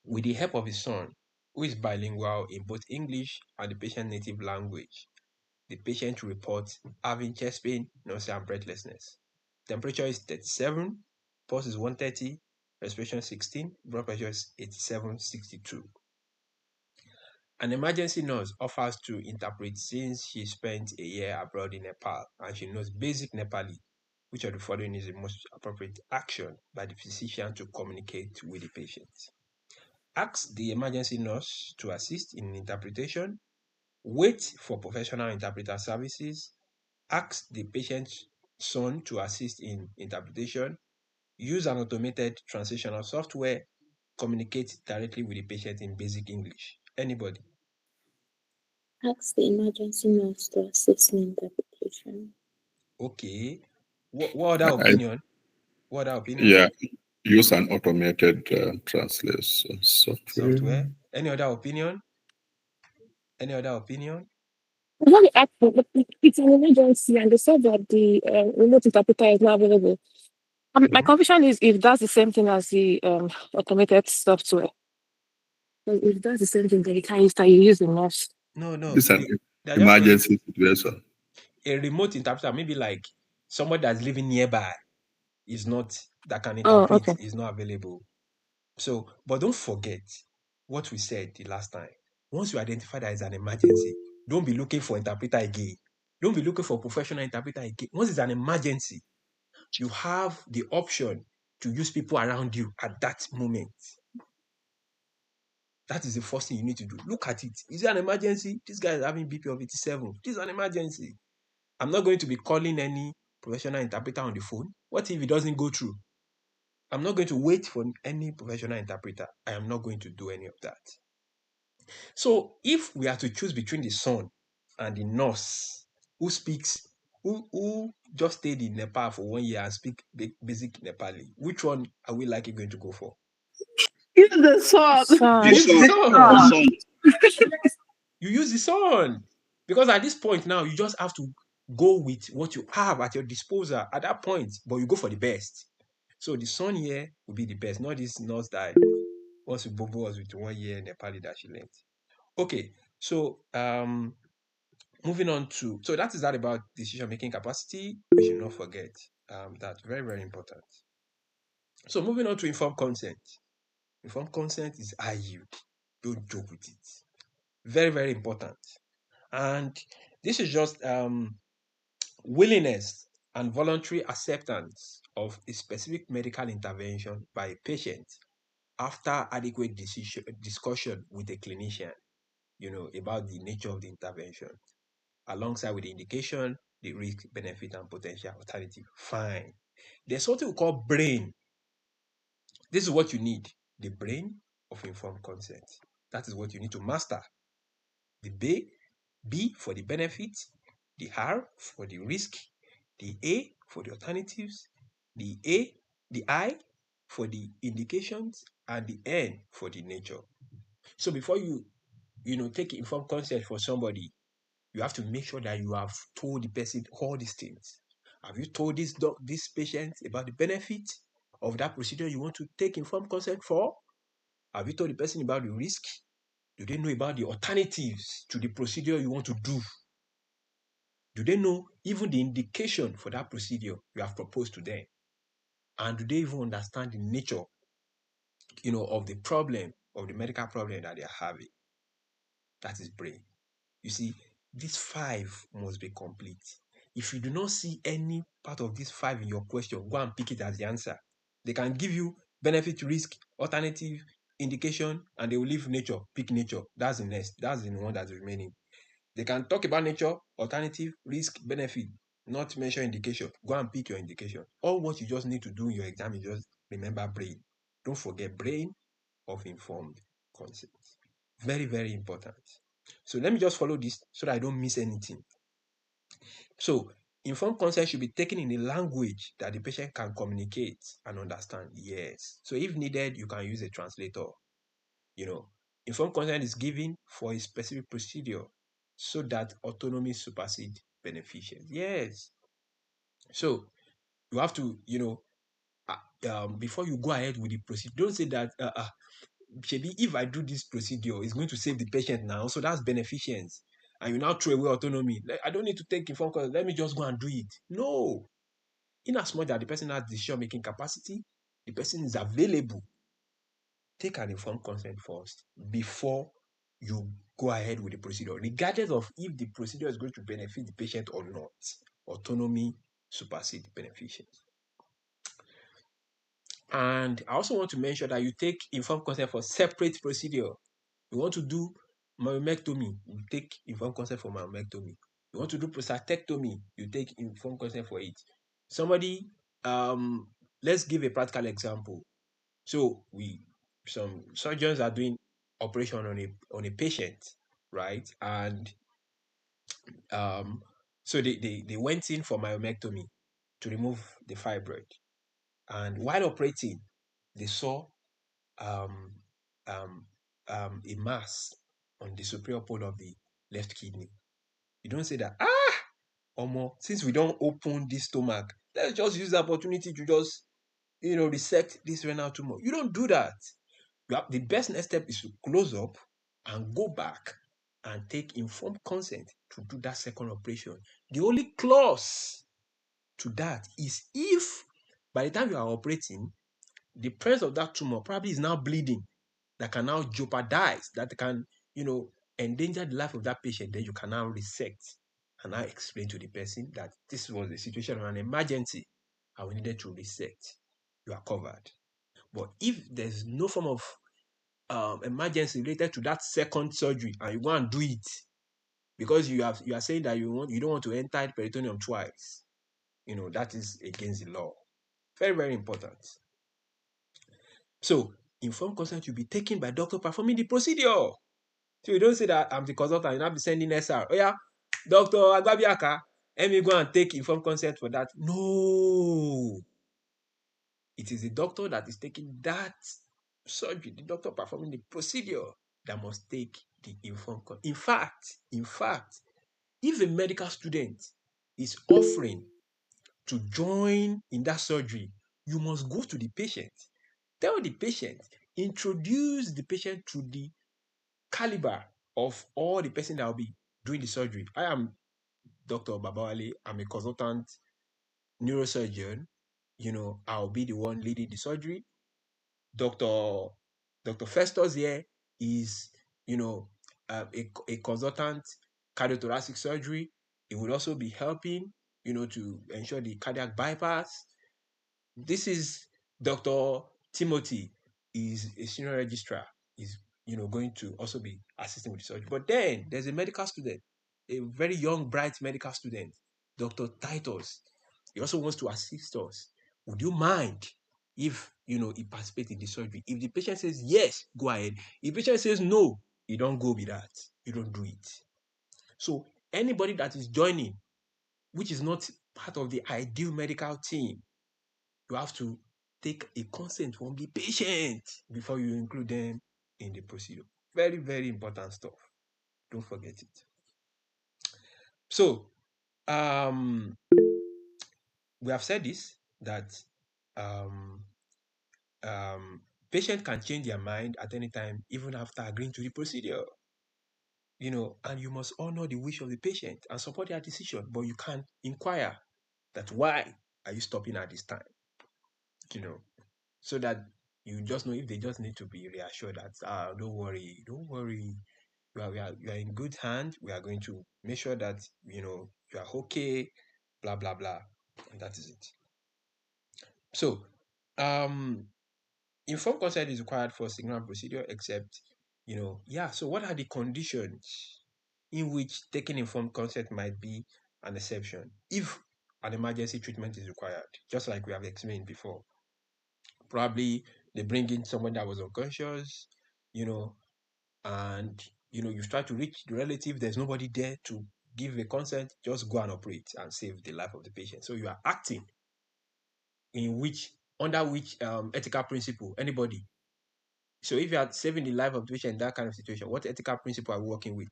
With the help of his son, who is bilingual in both English and the patient's native language, the patient reports having chest pain, nausea, and breathlessness. Temperature is 37, pulse is 130, respiration 16, blood pressure is 87/62. An emergency nurse offers to interpret since she spent a year abroad in Nepal and she knows basic Nepali. Which of the following is the most appropriate action by the physician to communicate with the patient? Ask the emergency nurse to assist in interpretation. Wait for professional interpreter services. Ask the patient's son to assist in interpretation. Use an automated translational software. Communicate directly with the patient in basic English. Anybody? Ask the emergency nurse to assist in interpretation. Okay. What other opinion? What other opinion? Yeah, use an automated translation Software. Any other opinion? Any other opinion? When we asked for, it's an emergency, and they said that the remote interpreter is not available. My confusion is if that's the same thing as the automated software. So if that's the same thing, then you can't use that. You use the nurse. No. It's an They're just saying emergency situation. a remote interpreter, maybe like somebody that's living nearby, is not that can Oh, interpret, okay. is not available. So, but don't forget what we said the last time. Once you identify that it's an emergency, don't be looking for interpreter again. Don't be looking for professional interpreter again. Once it's an emergency, you have the option to use people around you at that moment. That is the first thing you need to do. Look at it. Is it an emergency? This guy is having BP of 87. This is an emergency. I'm not going to be calling any professional interpreter on the phone. What if it doesn't go through? I'm not going to wait for any professional interpreter. I am not going to do any of that. So if we are to choose between the son and the nurse who just stayed in Nepal for 1 year and speak basic Nepali, which one are we likely going to go for? Use the son. Use the son. Son. You use the son. Because at this point now, you just have to go with what you have at your disposal at that point, but you go for the best. So the son here will be the best, not this nurse that wants to bobo us with 1 year Nepali that she learned. Okay, so moving on to, so that is that about decision-making capacity. We should not forget that's very, very important. So moving on to informed consent. Informed consent is high yield. Don't joke with it. Very, very important. And this is just willingness and voluntary acceptance of a specific medical intervention by a patient after adequate discussion with a clinician, about the nature of the intervention, alongside with the indication, the risk, benefit, and potential alternative. Fine. There's something we call brain. This is what you need. The brain of informed consent. That is what you need to master. The B for the benefit, the R for the risk, the A for the alternatives, the I for the indications, and the N for the nature. So before you take informed consent for somebody, you have to make sure that you have told the person all these things. Have you told this patient about the benefit of that procedure you want to take informed consent for? Have you told the person about the risk? Do they know about the alternatives to the procedure you want to do? Do they know even the indication for that procedure you have proposed to them? And do they even understand the nature, of the problem, of the medical problem that they are having? That is brain. You see, these 5 must be complete. If you do not see any part of these 5 in your question, go and pick it as the answer. They can give you benefit, risk, alternative, indication, and they will leave nature. Pick nature. That's the next. That's the one that's remaining. They can talk about nature, alternative, risk, benefit, not mention indication. Go and pick your indication. All what you just need to do in your exam is just remember brain. Don't forget brain of informed consent. Very, very important. So let me just follow this so that I don't miss anything. So informed consent should be taken in a language that the patient can communicate and understand. Yes. So if needed, you can use a translator. Informed consent is given for a specific procedure so that autonomy supersedes beneficence. Yes. So you have to, before you go ahead with the procedure, don't say that maybe if I do this procedure, it's going to save the patient now. So that's beneficence. And you now throw away autonomy. I don't need to take informed consent. Let me just go and do it. No. In as much that the person has decision-making capacity, the person is available. Take an informed consent first before you go ahead with the procedure, regardless of if the procedure is going to benefit the patient or not. Autonomy supersedes beneficence. And I also want to mention that you take informed consent for separate procedure. You want to do myomectomy, you take informed consent for myomectomy. You want to do prostatectomy, you take informed consent for it. Somebody, let's give a practical example. So some surgeons are doing operation on a patient, right? And so they went in for myomectomy to remove the fibroid. And while operating, they saw a mass on the superior pole of the left kidney. You don't say that, since we don't open this stomach, let's just use the opportunity to just, resect this renal tumor. You don't do that. The best next step is to close up and go back and take informed consent to do that second operation. The only clause to that is if by the time you are operating, the presence of that tumor probably is now bleeding, that can now jeopardize, that can, endanger the life of that patient, then you can now resect and now explain to the person that this was the situation of an emergency and we needed to resect. You are covered. But if there's no form of emergency related to that second surgery and you go and do it because you are saying that you don't want to enter the peritoneum twice, that is against the law. Very, very important. So informed consent will be taken by doctor performing the procedure. So you don't say that I'm the consultant, you'll not be sending SR. Oh yeah, Dr. Agbabiaka, let me go and take informed consent for that. No. It is the doctor that is taking that surgery, the doctor performing the procedure that must take the informed consent. In fact, if a medical student is offering to join in that surgery, you must go to the patient. Tell the patient, introduce the patient to the caliber of all the person that will be doing the surgery. I am Dr. Babawale. I'm a consultant neurosurgeon. I'll be the one leading the surgery. Dr. Festus here is, a consultant cardiothoracic surgery. He will also be helping, to ensure the cardiac bypass. This is Dr. Timothy, is a senior registrar, is going to also be assisting with the surgery. But then there's a medical student, a very young, bright medical student, Dr. Titus. He also wants to assist us. Would you mind if he participates in the surgery? If the patient says yes, go ahead. If the patient says no, you don't go with that. You don't do it. So anybody that is joining, which is not part of the ideal medical team, you have to take a consent from the patient before you include them in the procedure. Very, very important stuff. Don't forget it. So, we have said this, that um, patient can change their mind at any time, even after agreeing to the procedure. And you must honor the wish of the patient and support their decision, but you can inquire that why are you stopping at this time, so that you just know if they just need to be reassured that, don't worry, you are in good hands. We are going to make sure that, you are okay, blah, blah, blah. And that is it. So, informed consent is required for signal procedure, except, so what are the conditions in which taking informed consent might be an exception if an emergency treatment is required, just like we have explained before? Probably they bring in someone that was unconscious, and you try to reach the relative, there's nobody there to give a consent, just go and operate and save the life of the patient. So you are acting under which ethical principle? Anybody. So if you are saving the life of the patient in that kind of situation, what ethical principle are we working with?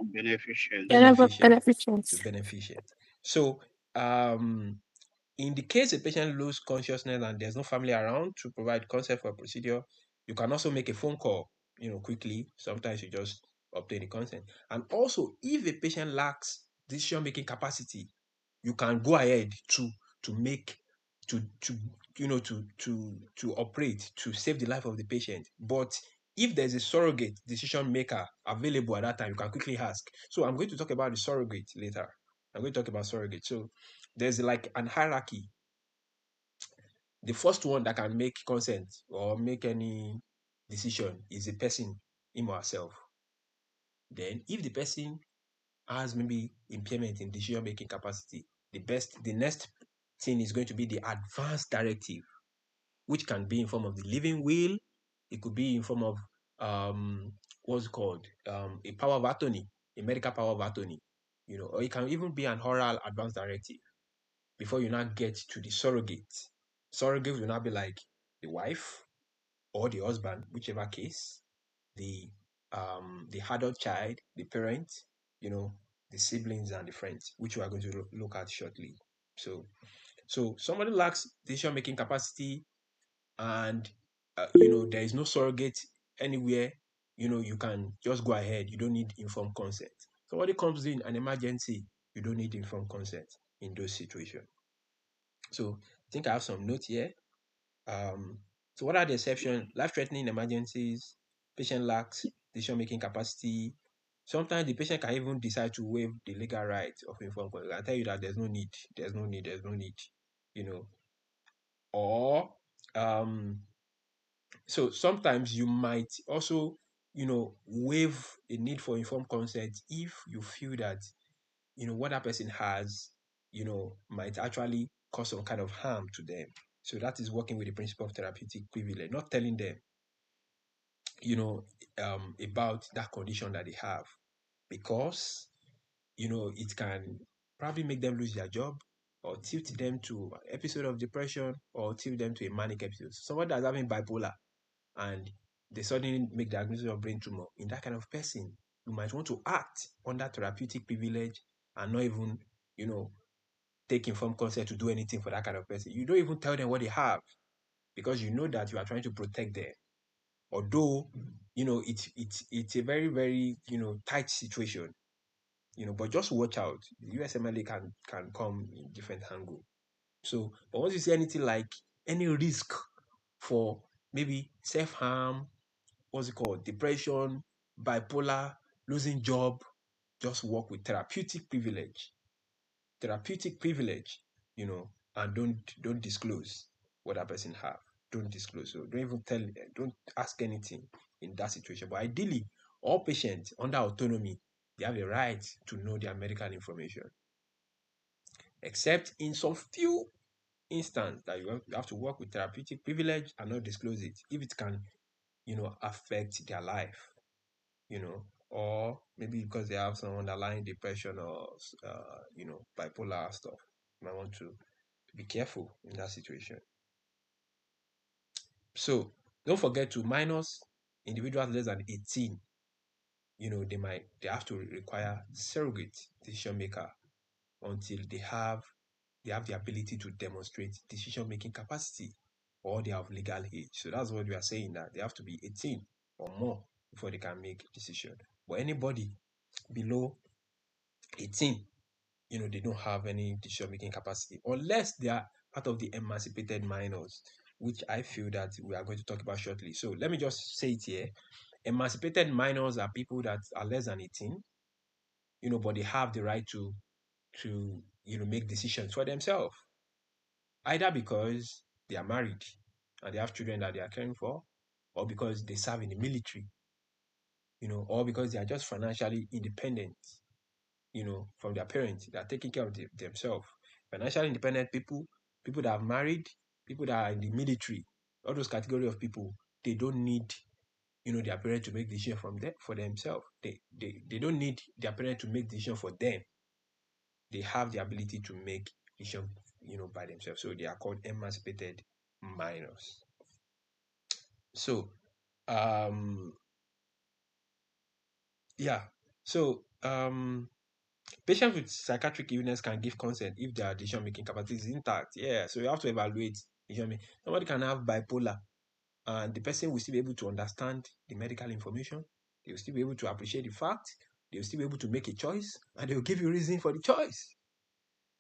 Beneficial. Beneficent. Beneficence. To beneficent. So in the case a patient loses consciousness and there's no family around to provide consent for a procedure, you can also make a phone call, quickly. Sometimes you just obtain the consent. And also, if a patient lacks decision-making capacity, you can go ahead to make to operate to save the life of the patient. But if there's a surrogate decision maker available at that time, you can quickly ask. So I'm going to talk about the surrogate later. I'm going to talk about surrogate. So there's like an hierarchy. The first one that can make consent or make any decision is a person, him or herself. Then if the person has maybe impairment in decision making capacity, the next thing is going to be the advanced directive, which can be in form of the living will. It could be in form of what's called a power of attorney, a medical power of attorney, or it can even be an oral advanced directive before you now get to the surrogate. Surrogate will now be like the wife or the husband, whichever case, the adult child, the parent, the siblings and the friends, which we are going to look at shortly. So somebody lacks decision making capacity, and there is no surrogate anywhere. You can just go ahead. You don't need informed consent. Somebody comes in an emergency, you don't need informed consent in those situations. So I think I have some notes here. So what are the exceptions? Life-threatening emergencies, patient lacks decision-making capacity. Sometimes the patient can even decide to waive the legal right of informed consent. I tell you that there's no need, Or so sometimes you might also, waive a need for informed consent if you feel that, what that person has, might actually cause some kind of harm to them. So that is working with the principle of therapeutic privilege, not telling them, about that condition that they have, because, it can probably make them lose their job or tilt them to an episode of depression or tilt them to a manic episode. Someone that's having bipolar and they suddenly make diagnosis of brain tumor, in that kind of person, you might want to act under therapeutic privilege and not even, take informed consent to do anything for that kind of person. You don't even tell them what they have, because you know that you are trying to protect them. Although, it's a very, very, tight situation, but just watch out. The USMLA can come in different angle. So, but once you see anything like any risk for maybe self-harm, what's it called, depression, bipolar, losing job, just work with therapeutic privilege. Therapeutic privilege, and don't disclose what that person have. Don't disclose. So don't even don't ask anything in that situation. But ideally, all patients under autonomy, they have a right to know their medical information. Except in some few instances that you have to work with therapeutic privilege and not disclose it if it can, affect their life, or maybe because they have some underlying depression or bipolar stuff. You might want to be careful in that situation. So don't forget to minors, individuals less than 18, they have to require surrogate decision maker until they have they have the ability to demonstrate decision-making capacity, or they have legal age. So that's what we are saying, that they have to be 18 or more before they can make decision. But anybody below 18, they don't have any decision-making capacity unless they are part of the emancipated minors, which I feel that we are going to talk about shortly. So let me just say it here. Emancipated minors are people that are less than 18, but they have the right to make decisions for themselves, either because they are married and they have children that they are caring for, or because they serve in the military, or because they are just financially independent, from their parents. They are taking care of themselves. Financially independent people that are married, people that are in the military, all those category of people, they don't need, their parents to make decision for themselves. They don't need their parents to make decision for them. They have the ability to make decision, by themselves. So they are called emancipated minors. So, yeah. So, patients with psychiatric illness can give consent if their decision-making capacity is intact. Yeah, so you have to evaluate decision-making. Somebody can have bipolar, and the person will still be able to understand the medical information. They will still be able to appreciate the fact. They will still be able to make a choice, and they will give you reason for the choice.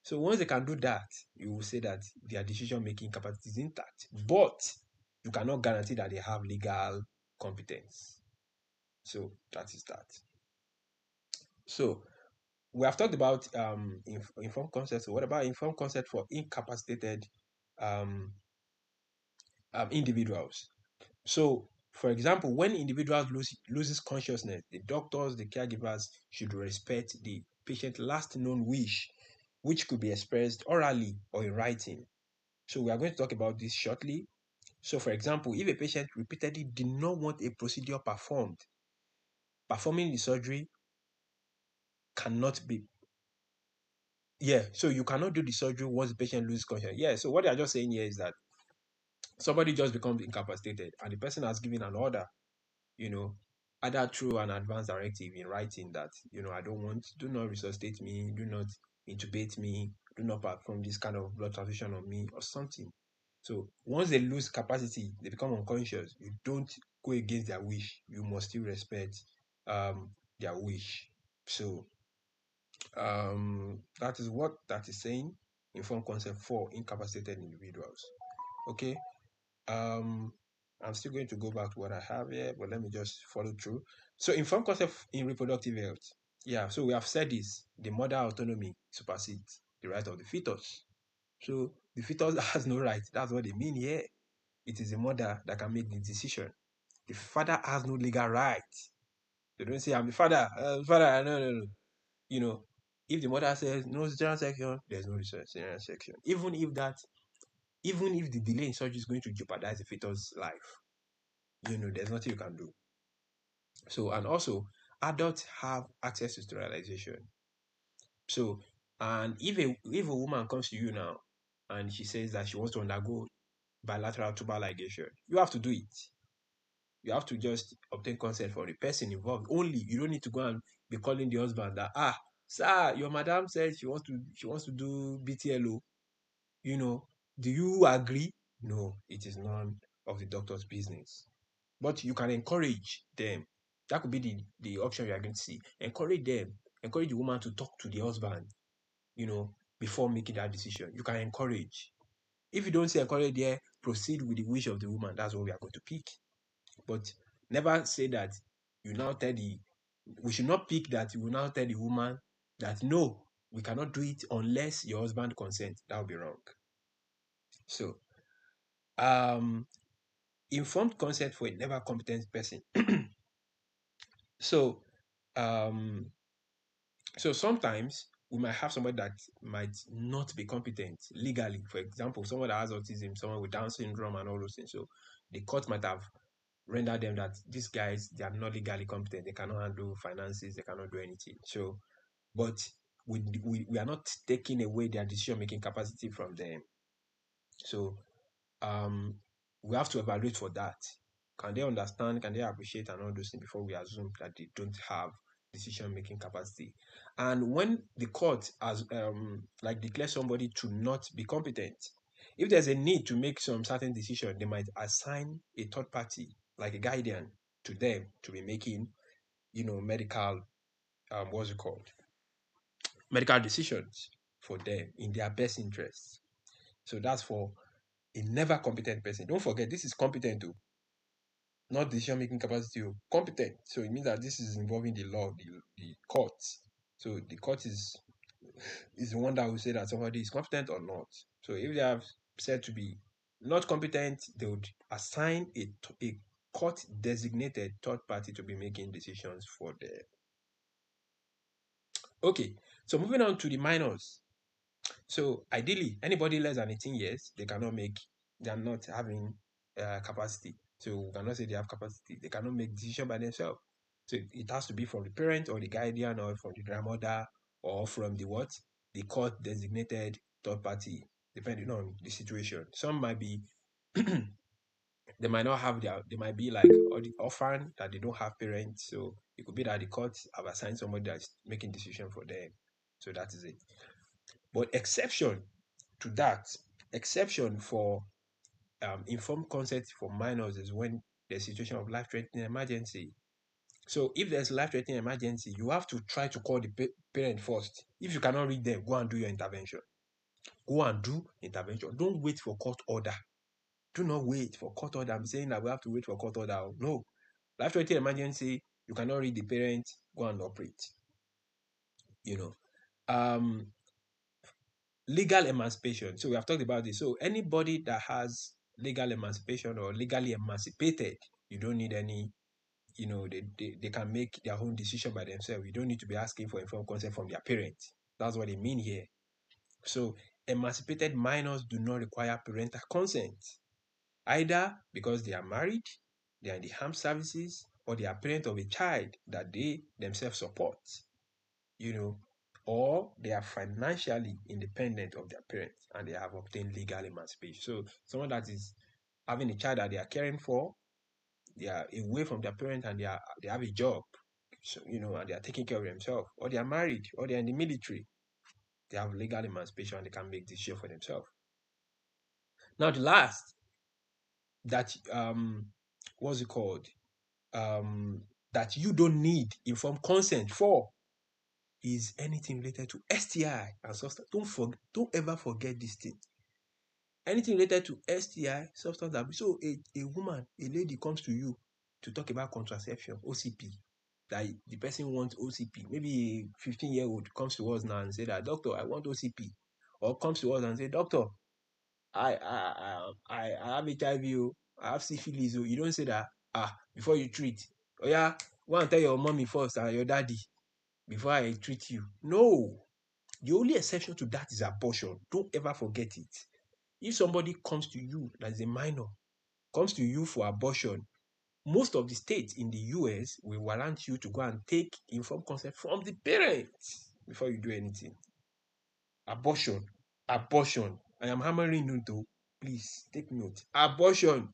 So once they can do that, you will say that their decision-making capacity is intact. But you cannot guarantee that they have legal competence. So that is that. So we have talked about informed consent. So what about informed consent for incapacitated individuals? So, for example, when individuals loses consciousness, the doctors, the caregivers should respect the patient's last known wish, which could be expressed orally or in writing. So we are going to talk about this shortly. So, for example, if a patient repeatedly did not want a procedure performed, performing the surgery cannot be. Yeah, so you cannot do the surgery once the patient loses consciousness. Yeah, so what they are just saying here is that somebody just becomes incapacitated and the person has given an order, either through an advance directive in writing that, do not resuscitate me, do not intubate me, do not perform this kind of blood transfusion on me or something. So once they lose capacity, they become unconscious. You don't go against their wish. You must still respect their wish. So that is what that is saying. Informed consent for incapacitated individuals. Okay. I'm still going to go back to what I have here, but let me just follow through. So informed consent in reproductive health. Yeah, so we have said this. The mother autonomy supersedes the right of the fetus. So the fetus has no right. That's what they mean here. It is the mother that can make the decision. The father has no legal right. They don't say, I'm the father. Father, no. If the mother says no cesarean section, there's no cesarean section. Even if the delay in surgery is going to jeopardize the fetus' life, there's nothing you can do. So, and also, adults have access to sterilization. So, and if a woman comes to you now and she says that she wants to undergo bilateral tubal ligation, you have to do it. You have to just obtain consent from the person involved. Only you don't need to go and be calling the husband that, sir, your madam said she wants to do BTLO. Do you agree? No, it is none of the doctor's business. But you can encourage them. That could be the option you are going to see. Encourage them. Encourage the woman to talk to the husband, before making that decision. You can encourage. If you don't say encourage there, proceed with the wish of the woman. That's what we are going to pick. But never say that we should not pick that you will now tell the woman that no, we cannot do it unless your husband consents. That would be wrong. So, informed consent for a never competent person. So, so sometimes we might have somebody that might not be competent legally. For example, someone that has autism, someone with Down syndrome and all those things. So the court might have rendered them that these guys, they are not legally competent. They cannot handle finances. They cannot do anything. So, but we are not taking away their decision-making capacity from them. So we have to evaluate for that. Can they understand? Can they appreciate and all those things before we assume that they don't have decision-making capacity. And when the court has declare somebody to not be competent, if there's a need to make some certain decision, they might assign a third party, like a guardian, to them to be making, medical, medical decisions for them in their best interests. So that's for a never competent person. Don't forget, this is competent too, not decision-making capacity, competent. So it means that this is involving the law, the courts. So the court is the one that will say that somebody is competent or not. So if they have said to be not competent, they would assign a court designated third party to be making decisions for them. Okay, so moving on to the minors. So ideally, anybody less than 18 years, they are not having capacity. So we cannot say they have capacity. They cannot make decision by themselves. So it has to be from the parent or the guardian or from the grandmother or from the court designated third party, depending on the situation. Some might be they might not have they might be like the orphan, that they don't have parents. So it could be that the courts have assigned somebody that's making decision for them. So that is it. But exception for informed consent for minors is when there's a situation of life-threatening emergency. So if there's life-threatening emergency, you have to try to call the parent first. If you cannot read them, go and do your intervention. Go and do intervention. Don't wait for court order. Do not wait for court order. I'm saying that we have to wait for court order. No. Life-threatening emergency, you cannot read the parent, go and operate. Legal emancipation. So we have talked about this. So anybody that has legal emancipation or legally emancipated, you don't need any, they can make their own decision by themselves. You don't need to be asking for informed consent from their parents. That's what they mean here. So emancipated minors do not require parental consent, either because they are married, they are in the armed services, or they are parent of a child that they themselves support, or they are financially independent of their parents and they have obtained legal emancipation. So someone that is having a child that they are caring for, they are away from their parents and they have a job, so, and they are taking care of themselves, or they are married, or they are in the military, they have legal emancipation and they can make decisions for themselves. Now the last that what's it called? That you don't need informed consent for is anything related to STI and substance. Don't ever forget this thing. Anything related to STI, substance abuse. So a woman, a lady comes to you to talk about contraception, OCP, that the person wants OCP. Maybe a 15-year-old comes to us now and say that, doctor, I want OCP. Or comes to us and say, doctor, I have HIV, I have syphilis. You don't say that, before you treat. Oh yeah, go and tell your mommy first and your daddy before I treat you. No. The only exception to that is abortion. Don't ever forget it. If somebody comes to you that is a minor, comes to you for abortion, most of the states in the US will warrant you to go and take informed consent from the parents before you do anything. Abortion. I am hammering you though. Please take note. Abortion.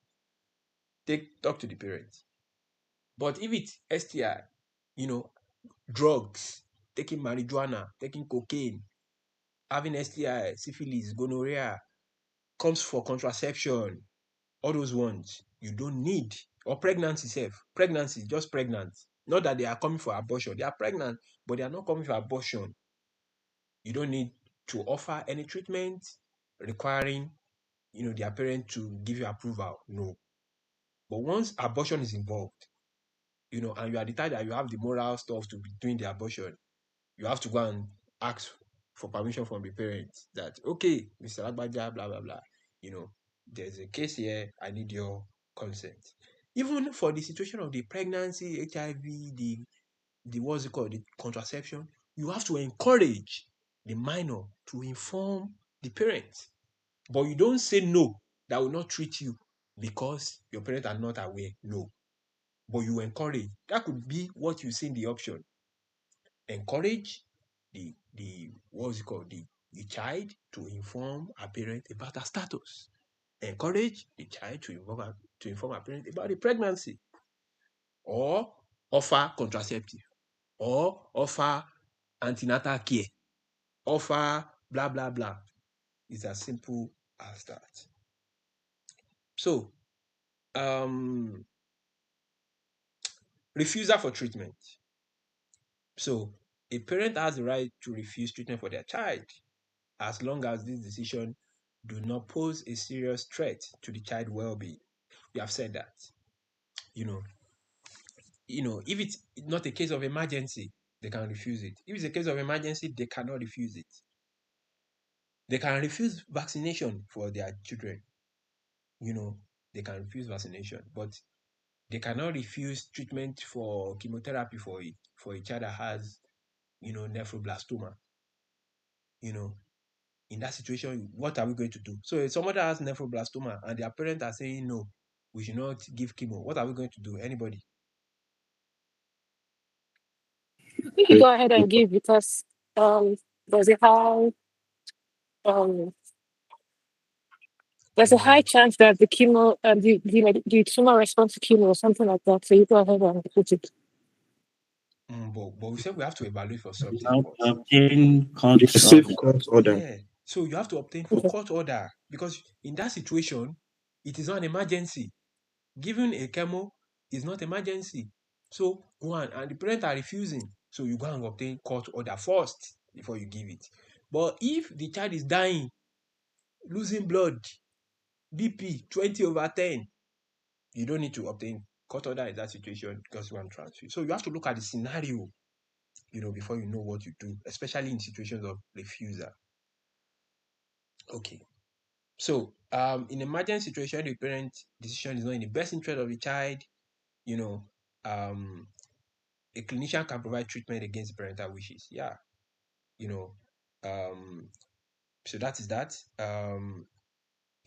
Talk to the parents. But if it's STI, drugs, taking marijuana, taking cocaine, having STI, syphilis, gonorrhea, comes for contraception, all those ones, you don't need. Or pregnancy self. Pregnancy, just pregnant. Not that they are coming for abortion. They are pregnant, but they are not coming for abortion. You don't need to offer any treatment requiring, their parent to give you approval. No. But once abortion is involved, and you are the type that you have the moral stuff to be doing the abortion, you have to go and ask for permission from the parents that, okay, Mr. Agbaja, blah, blah, blah, there's a case here, I need your consent. Even for the situation of the pregnancy, HIV, the what's it called, the contraception, you have to encourage the minor to inform the parents. But you don't say no, that will not treat you because your parents are not aware. No. But you encourage. That could be what you see in the option. Encourage the what's it called, the child to inform her parent about her status. Encourage the child to inform her parent about the pregnancy, or offer contraceptive. or offer antenatal care, offer blah, blah, blah. It's as simple as that. So, refusal for treatment. So, a parent has the right to refuse treatment for their child as long as this decision do not pose a serious threat to the child well-being. We have said that. If it's not a case of emergency, they can refuse it. If it's a case of emergency, they cannot refuse it. They can refuse vaccination for their children. They can refuse vaccination, but they cannot refuse treatment for chemotherapy for a child that has, nephroblastoma. In that situation, what are we going to do? So if somebody has nephroblastoma and their parents are saying no, we should not give chemo, what are we going to do? Anybody? I think you go ahead and give because um there's a high um there's a high chance that the chemo the tumor responds to chemo or something like that. So you go ahead and put it. But we said we have to evaluate for something Now first. obtain court Safe order. court order. Yeah. So you have to obtain for Okay. court order because in that situation, it is not an emergency. Giving a chemo is not emergency. So go on, and the parents are refusing. So you go and obtain court order first before you give it. But if the child is dying, losing blood, BP 20/10, you don't need to obtain court order in that situation because you want transfer. So you have to look at the scenario, before you know what you do, especially in situations of refusal. Okay. So, in emergency situation, the parent decision is not in the best interest of the child. A clinician can provide treatment against parental wishes. Yeah. So that is that.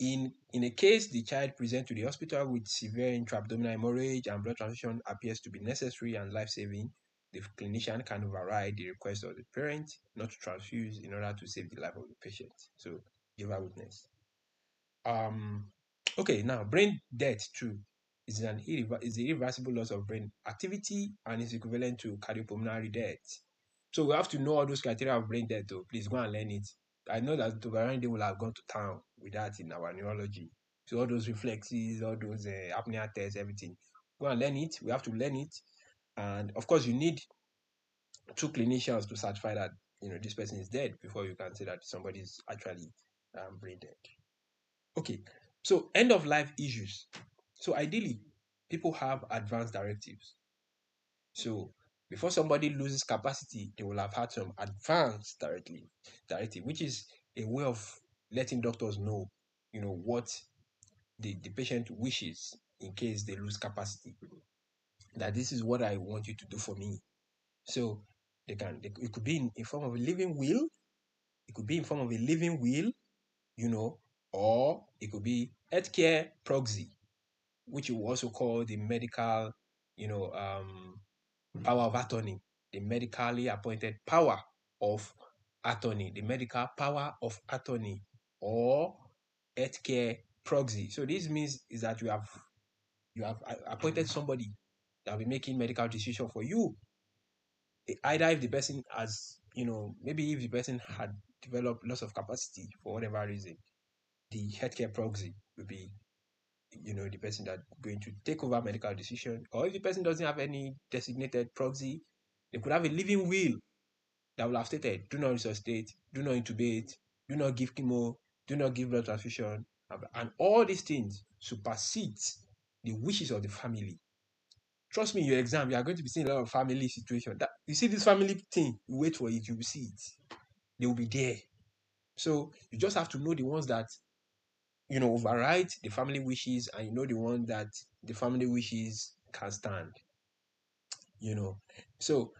In a case the child presents to the hospital with severe intra-abdominal hemorrhage and blood transfusion appears to be necessary and life-saving, the clinician can override the request of the parent not to transfuse in order to save the life of the patient. So, Jehovah's Witness. Okay, now brain death too is an irreversible loss of brain activity and is equivalent to cardiopulmonary death. So we have to know all those criteria of brain death though. Please go and learn it. I know that Tobarande will have gone to town with that in our neurology. So all those reflexes, all those apnea tests, everything. Go and learn it. We have to learn it. And of course, you need 2 clinicians to certify that this person is dead before you can say that somebody is actually brain dead. Okay, so end of life issues. So ideally, people have advanced directives. So before somebody loses capacity, they will have had some advanced directive, which is a way of letting doctors know, what the patient wishes in case they lose capacity. That this is what I want you to do for me. So it could be in form of a living will. It could be in form of a living will, or it could be healthcare proxy, which you also call the medical, power of attorney, the medically appointed power of attorney, the medical power of attorney, or healthcare proxy. So this means is that you have appointed somebody that will be making medical decision for you. Either if the person has, maybe if the person had developed loss of capacity for whatever reason, the healthcare proxy will be, the person that's going to take over medical decision. Or if the person doesn't have any designated proxy, they could have a living will that will have stated, do not resuscitate, do not intubate, do not give chemo, do not give blood transfusion. And all these things supersede the wishes of the family. Trust me, your exam, you are going to be seeing a lot of family situation. That you see this family thing, you wait for it, you will see it. They will be there. So you just have to know the ones that override the family wishes, and the one that the family wishes can stand. So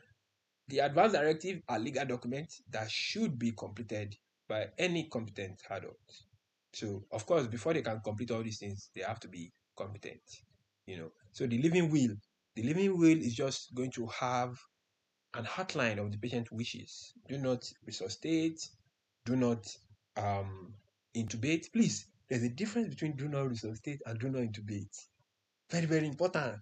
the advance directive are legal documents that should be completed by any competent adult. So of course, before they can complete all these things, they have to be competent. So the living will is just going to have an outline of the patient's wishes. Do not resuscitate, do not intubate. Please, there's a difference between do not resuscitate and do not intubate. Very, very important.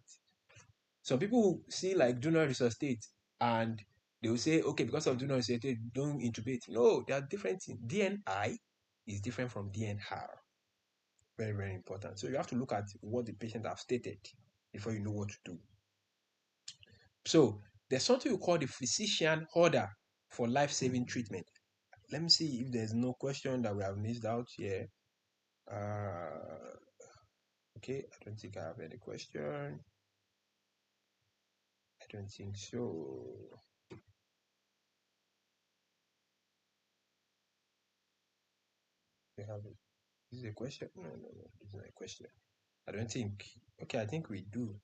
Some people see like do not resuscitate And they will say, okay, because of do not resuscitate, don't intubate. No, there are different things. DNI is different from DNR. Very, very important. So you have to look at what the patient have stated before you know what to do. So there's something we call the physician order for life-saving treatment. Let me see if there's no question that we have missed out here. Okay, I don't think I have any question. I don't think so. We have it. Is this a question? No, this is not a question. I don't think. Okay, I think we do.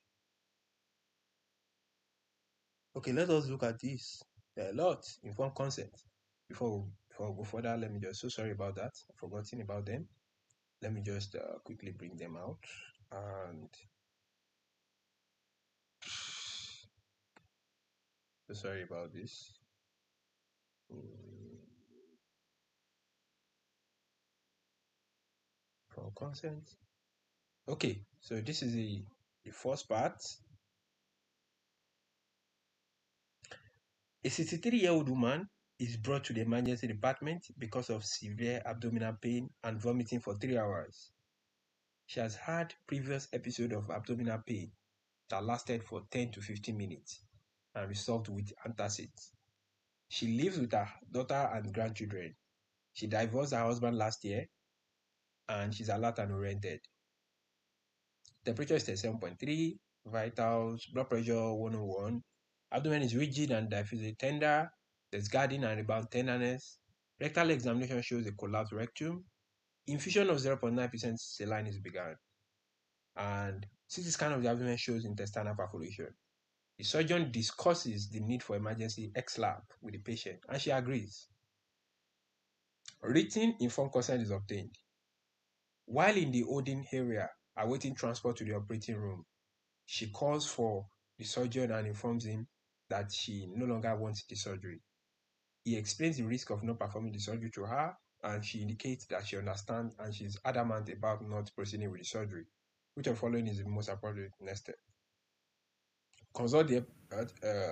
Okay, let us look at this. There are a lot. Informed consent. Before we go further, let me just, so sorry about that. I've forgotten about them. Let me just quickly bring them out. And so sorry about this. From consent. Okay, so this is the first part. A 63-year-old woman is brought to the emergency department because of severe abdominal pain and vomiting for 3 hours. She has had previous episode of abdominal pain that lasted for 10 to 15 minutes and resolved with antacid. She lives with her daughter and grandchildren. She divorced her husband last year and she's alert and oriented. Temperature is 37.3, vitals, blood pressure 101, abdomen is rigid and diffusely tender, there's guarding and rebound tenderness, rectal examination shows a collapsed rectum, infusion of 0.9% saline is begun, and CT scan of the abdomen shows intestinal perforation. The surgeon discusses the need for emergency XLAP with the patient and she agrees. Written informed consent is obtained. While in the holding area, awaiting transport to the operating room, she calls for the surgeon and informs him that she no longer wants the surgery. He explains the risk of not performing the surgery to her, and she indicates that she understands and she's adamant about not proceeding with the surgery. Which of following is the most appropriate next step? Consult the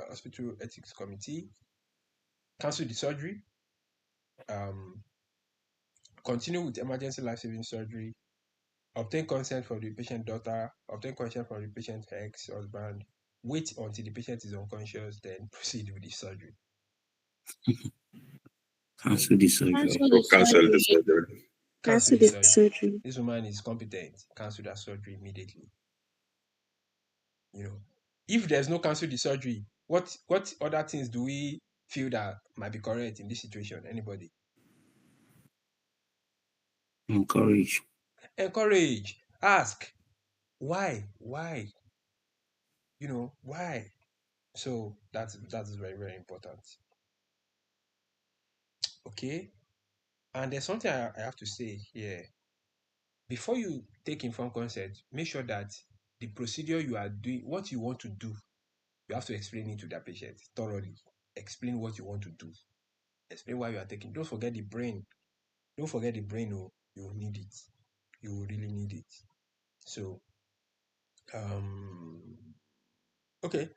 hospital ethics committee, cancel the surgery, continue with emergency life-saving surgery, obtain consent from the patient daughter, obtain consent from the patient ex-husband, wait until the patient is unconscious, then proceed with the surgery. Cancel the surgery. Cancel the Cancel the surgery. surgery. Cancel the surgery. This woman is competent. Cancel that surgery immediately. You know, if there's no cancel the surgery, what other things do we feel that might be correct in this situation? Anybody? Encourage. Encourage. Ask. Why? You know, why? So that is very, very important. Okay. And there's something I have to say here. Before you take informed consent, make sure that the procedure you are doing, what you want to do, you have to explain it to the patient thoroughly. Explain what you want to do. Explain why you are taking. Don't forget the brain. Don't forget the brain. Oh, you will need it. You will really need it. So, okay.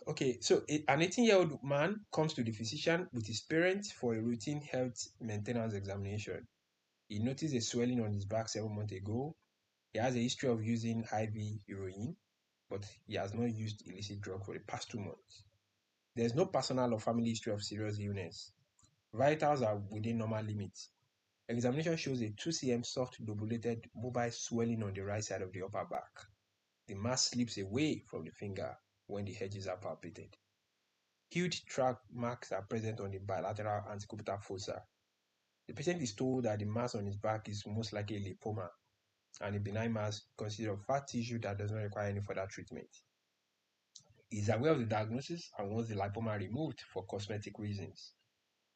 Okay. So, an 18-year-old man comes to the physician with his parents for a routine health maintenance examination. He noticed a swelling on his back 7 months ago. He has a history of using IV heroin, but he has not used illicit drug for the past 2 months. There's no personal or family history of serious illness. Vitals are within normal limits. Examination shows a 2 cm soft lobulated mobile swelling on the right side of the upper back. The mass slips away from the finger when the edges are palpated. Huge track marks are present on the bilateral antecubital fossa. The patient is told that the mass on his back is most likely lipoma, and a benign mass consists of fat tissue that does not require any further treatment. He is aware of the diagnosis and wants the lipoma removed for cosmetic reasons.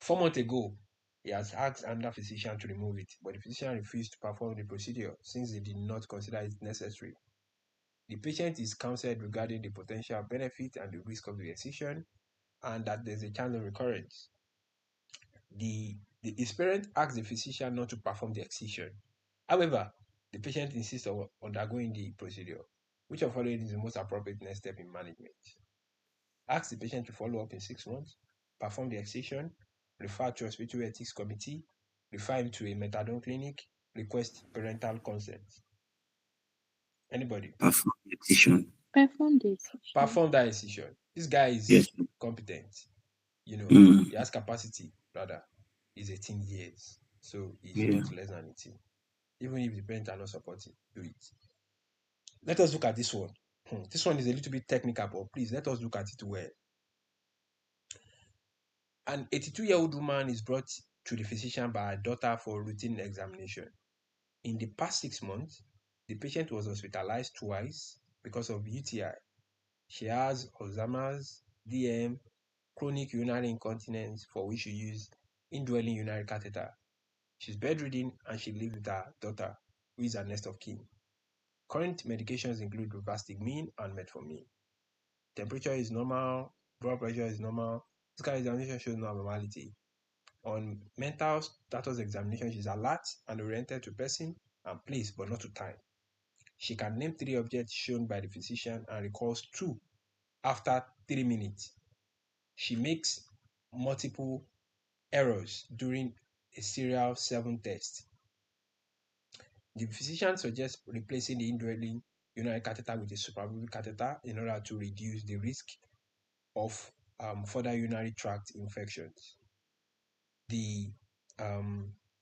4 months ago, he has asked another physician to remove it, but the physician refused to perform the procedure since they did not consider it necessary. The patient is counseled regarding the potential benefit and the risk of the excision, and that there's a chance of recurrence. His parent asked the physician not to perform the excision. However, the patient insists on undergoing the procedure. Which of following is the most appropriate next step in management? Ask the patient to follow up in 6 months, perform the excision, refer to hospital ethics committee, refer him to a methadone clinic, request parental consent. Anybody? Perform the decision. Perform this. Perform that incision. This guy is Yes. competent. You know, Mm. he has capacity, rather. He's 18 years. So he's Yeah. not less than 18. Even if the parents are not supporting, do it. Let us look at this one. This one is a little bit technical, but please let us look at it well. An 82-year-old woman is brought to the physician by her daughter for routine examination. In the past 6 months, the patient was hospitalized twice because of UTI. She has Alzheimer's, DM, chronic urinary incontinence, for which she used indwelling urinary catheter. She's bedridden and she lives with her daughter, who is her next of kin. Current medications include rivastigmine and metformin. Temperature is normal, blood pressure is normal. Physical examination shows no abnormality. On mental status examination, she's alert and oriented to person and place, but not to time. She can name 3 objects shown by the physician and recalls 2 after 3 minutes. She makes multiple errors during a serial 7 test. The physician suggests replacing the indwelling urinary catheter with a suprapubic catheter in order to reduce the risk of further urinary tract infections. The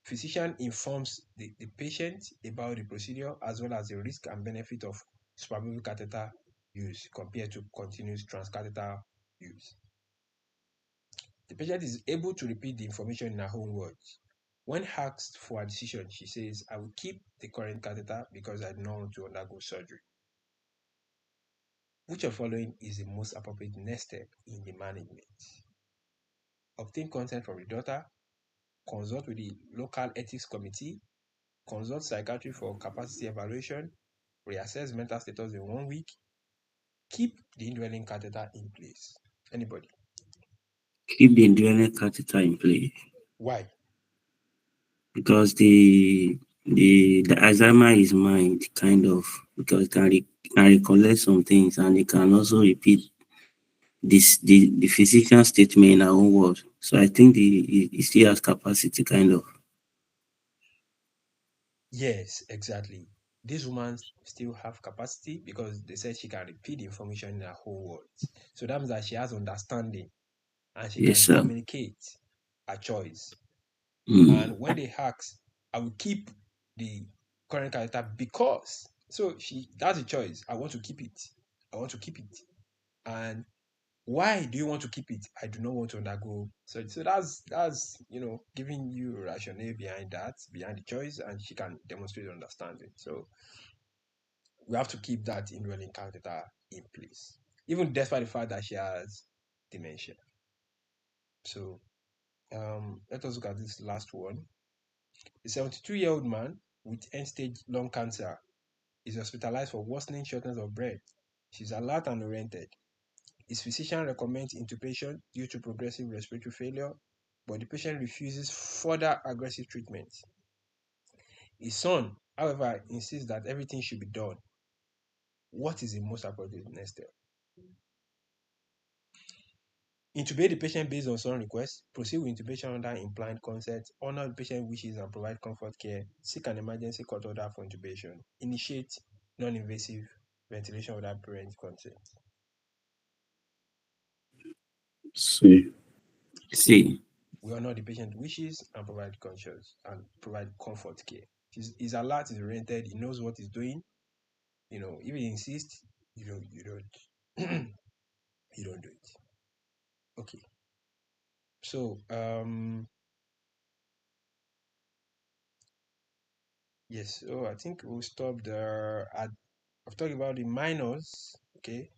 physician informs the patient about the procedure as well as the risk and benefit of suprapubic catheter use compared to continuous transcatheter use. The patient is able to repeat the information in her own words. When asked for a decision, she says, I will keep the current catheter because I do not want to undergo surgery. Which of the following is the most appropriate next step in the management? Obtain consent from the daughter, consult with the local ethics committee, consult psychiatry for capacity evaluation, reassess mental status in 1 week, keep the indwelling catheter in place. Anybody? Keep the indwelling catheter in place. Why? Because the Alzheimer is mind, kind of, because it can recollect some things and it can also repeat the physician statement in our own words. So I think it still has capacity, kind of. Yes, exactly. This woman still have capacity because they said she can repeat the information in her whole words. So that means that she has understanding and she Yes, can sir. communicate her choice. Mm. And when they ask, I will keep the current catheter because, so that's a choice. I want to keep it. I want to keep it. And why do you want to keep it? I do not want to undergo. So that's giving you rationale behind that, behind the choice, and she can demonstrate understanding. So we have to keep that indwelling catheter in place, even despite the fact that she has dementia. So let us look at this last one. A 72-year-old man with end-stage lung cancer is hospitalized for worsening shortness of breath. She's alert and oriented. His physician recommends intubation due to progressive respiratory failure, but the patient refuses further aggressive treatment. His son, however, insists that everything should be done. What is the most appropriate next step? Intubate the patient based on son request, proceed with intubation under implied consent, honor the patient wishes and provide comfort care, seek an emergency court order for intubation, initiate non-invasive ventilation without parent consent. See. We honor the patient wishes and provide conscious and provide comfort care. He's alert, he's oriented, he knows what he's doing. If he insists, you don't you don't do it. Okay. So yes, so I think we'll stop there. I've talked about the minors, okay,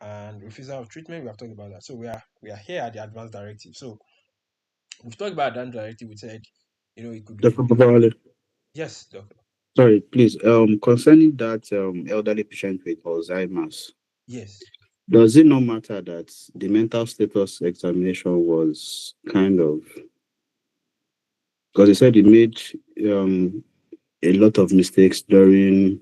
and refusal of treatment. We have talked about that. So we are here at the advanced directive. So we've talked about advanced directive. We said, it could be Dr. Babawale, yes, doctor. sorry, please. Concerning that elderly patient with Alzheimer's, Yes. does it not matter that the mental status examination was kind of, because they said he made a lot of mistakes during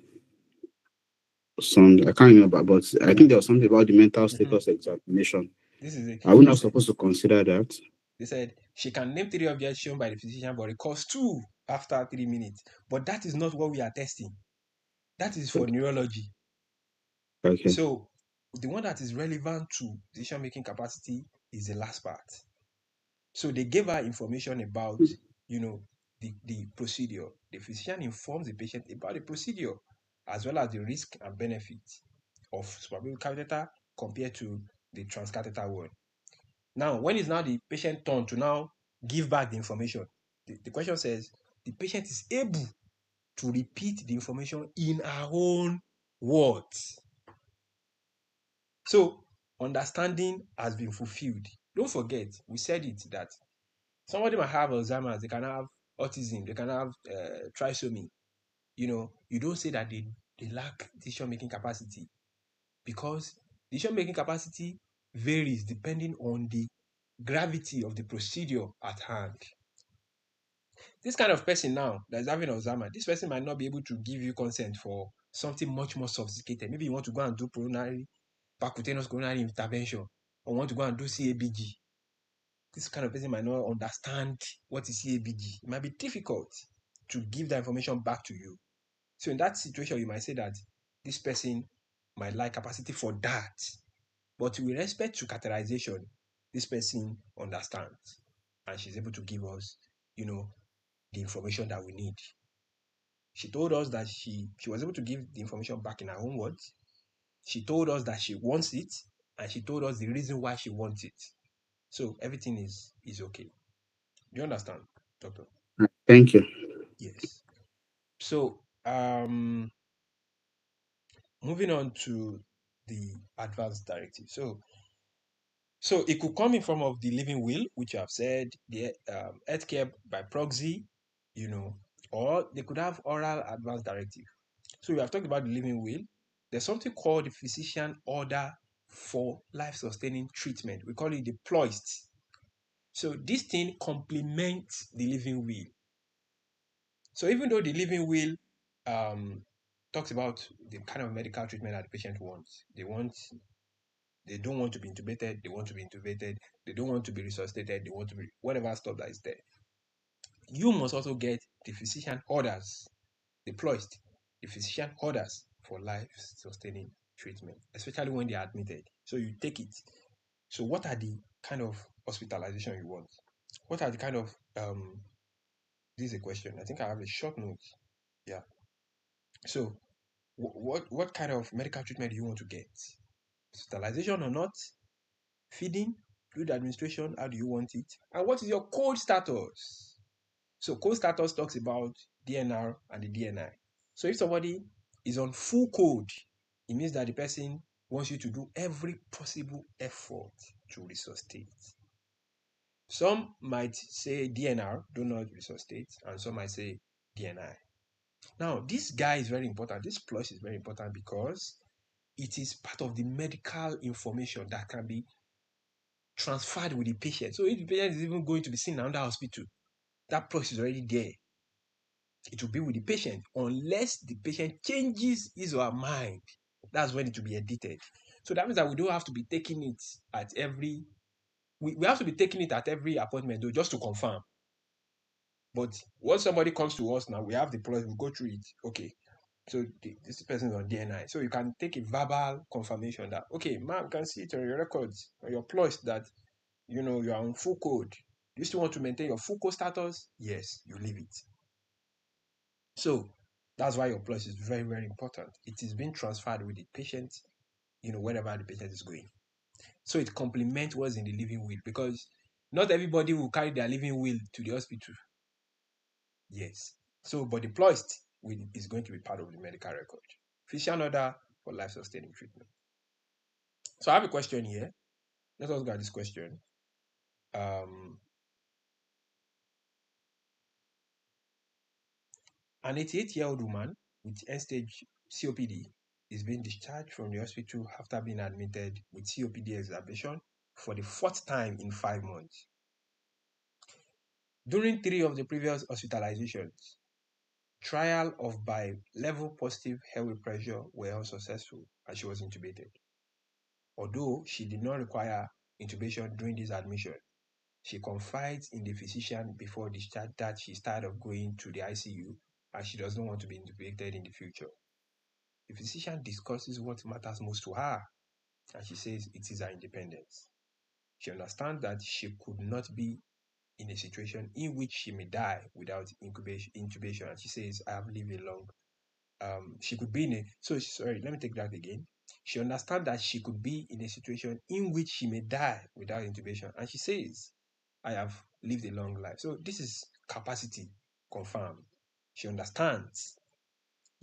some, I can't remember, but I think there was something about the mental status examination. This is it. Are we not supposed to consider that? They said she can name 3 objects shown by the physician, but recalls 2 after 3 minutes. But that is not what we are testing. That is for neurology. Okay. So the one that is relevant to decision-making capacity is the last part. So they gave her information about, the procedure. The physician informs the patient about the procedure, as well as the risk and benefits of suprapubic catheter compared to the transcatheter one. Now, when is now the patient turn to now give back the information? The question says the patient is able to repeat the information in her own words. So, understanding has been fulfilled. Don't forget, we said it that somebody might have Alzheimer's, they can have autism, they can have trisomy. You don't say that they lack decision-making capacity, because decision-making capacity varies depending on the gravity of the procedure at hand. This kind of person now that is having Alzheimer's, this person might not be able to give you consent for something much more sophisticated. Maybe you want to go and do percutaneous coronary intervention, or want to go and do CABG. This kind of person might not understand what is CABG. It might be difficult to give that information back to you. So in that situation, you might say that this person might lack capacity for that. But with respect to catheterization, this person understands, and she's able to give us, the information that we need. She told us that she was able to give the information back in her own words. She told us that she wants it, and she told us the reason why she wants it. So everything is okay. Do you understand, doctor? Thank you. Yes. So moving on to the advanced directive. So it could come in form of the living will, which you have said, the healthcare by proxy, or they could have oral advanced directive. So we have talked about the living will. There's something called the physician order for life-sustaining treatment. We call it the PLOIST. So this thing complements the living will. So even though the living will talks about the kind of medical treatment that the patient wants, they don't want to be intubated, they want to be intubated, they don't want to be resuscitated, they want to be whatever stuff that is there. You must also get the physician orders, the PLOIST, the physician orders for life-sustaining treatment, especially when they are admitted. So you take it. So what are the kind of hospitalization you want? What are the kind of this is a question. I think I have a short note. Yeah. So what kind of medical treatment do you want to get? Hospitalization or not? Feeding? Fluid administration? How do you want it? And what is your code status? So code status talks about DNR and the DNI. So if somebody is on full code, it means that the person wants you to do every possible effort to resuscitate. Some might say DNR, do not resuscitate, and some might say DNI. Now, this guy is very important. This plus is very important because it is part of the medical information that can be transferred with the patient. So if the patient is even going to be seen in another hospital, that plus is already there. It will be with the patient unless the patient changes his or her mind. That's when it will be edited. So that means that we don't have to be taking it at every... We have to be taking it at every appointment though, just to confirm. But once somebody comes to us now, we have the plus, we go through it. Okay, so this person is on DNI. So you can take a verbal confirmation that, okay, ma'am, can see it on your records, or your plus that, you are on full code. Do you still want to maintain your full code status? Yes, you leave it. So that's why your plus is very, very important. It is being transferred with the patient, wherever the patient is going. So it complements what's in the living will, because not everybody will carry their living will to the hospital. Yes. So, but the PLOIST is going to be part of the medical record. Physician order for life-sustaining treatment. So I have a question here. Let us look at this question. An 88-year-old woman with end-stage COPD is being discharged from the hospital after being admitted with COPD exacerbation for the 4th time in 5 months. During 3 of the previous hospitalizations, Trial of bi-level positive airway pressure were unsuccessful and she was intubated. Although she did not require intubation during this admission, she confides in the physician before discharge that she's tired of going to the ICU and she does not want to be intubated in the future. The physician discusses what matters most to her and she says it is her independence. She understands that she could not be in a situation in which she may die without intubation. And she says, I have lived a long. She could be in a. So, sorry, let me take that again. She understands that she could be in a situation in which she may die without intubation. And she says, I have lived a long life. So, this is capacity confirmed. She understands,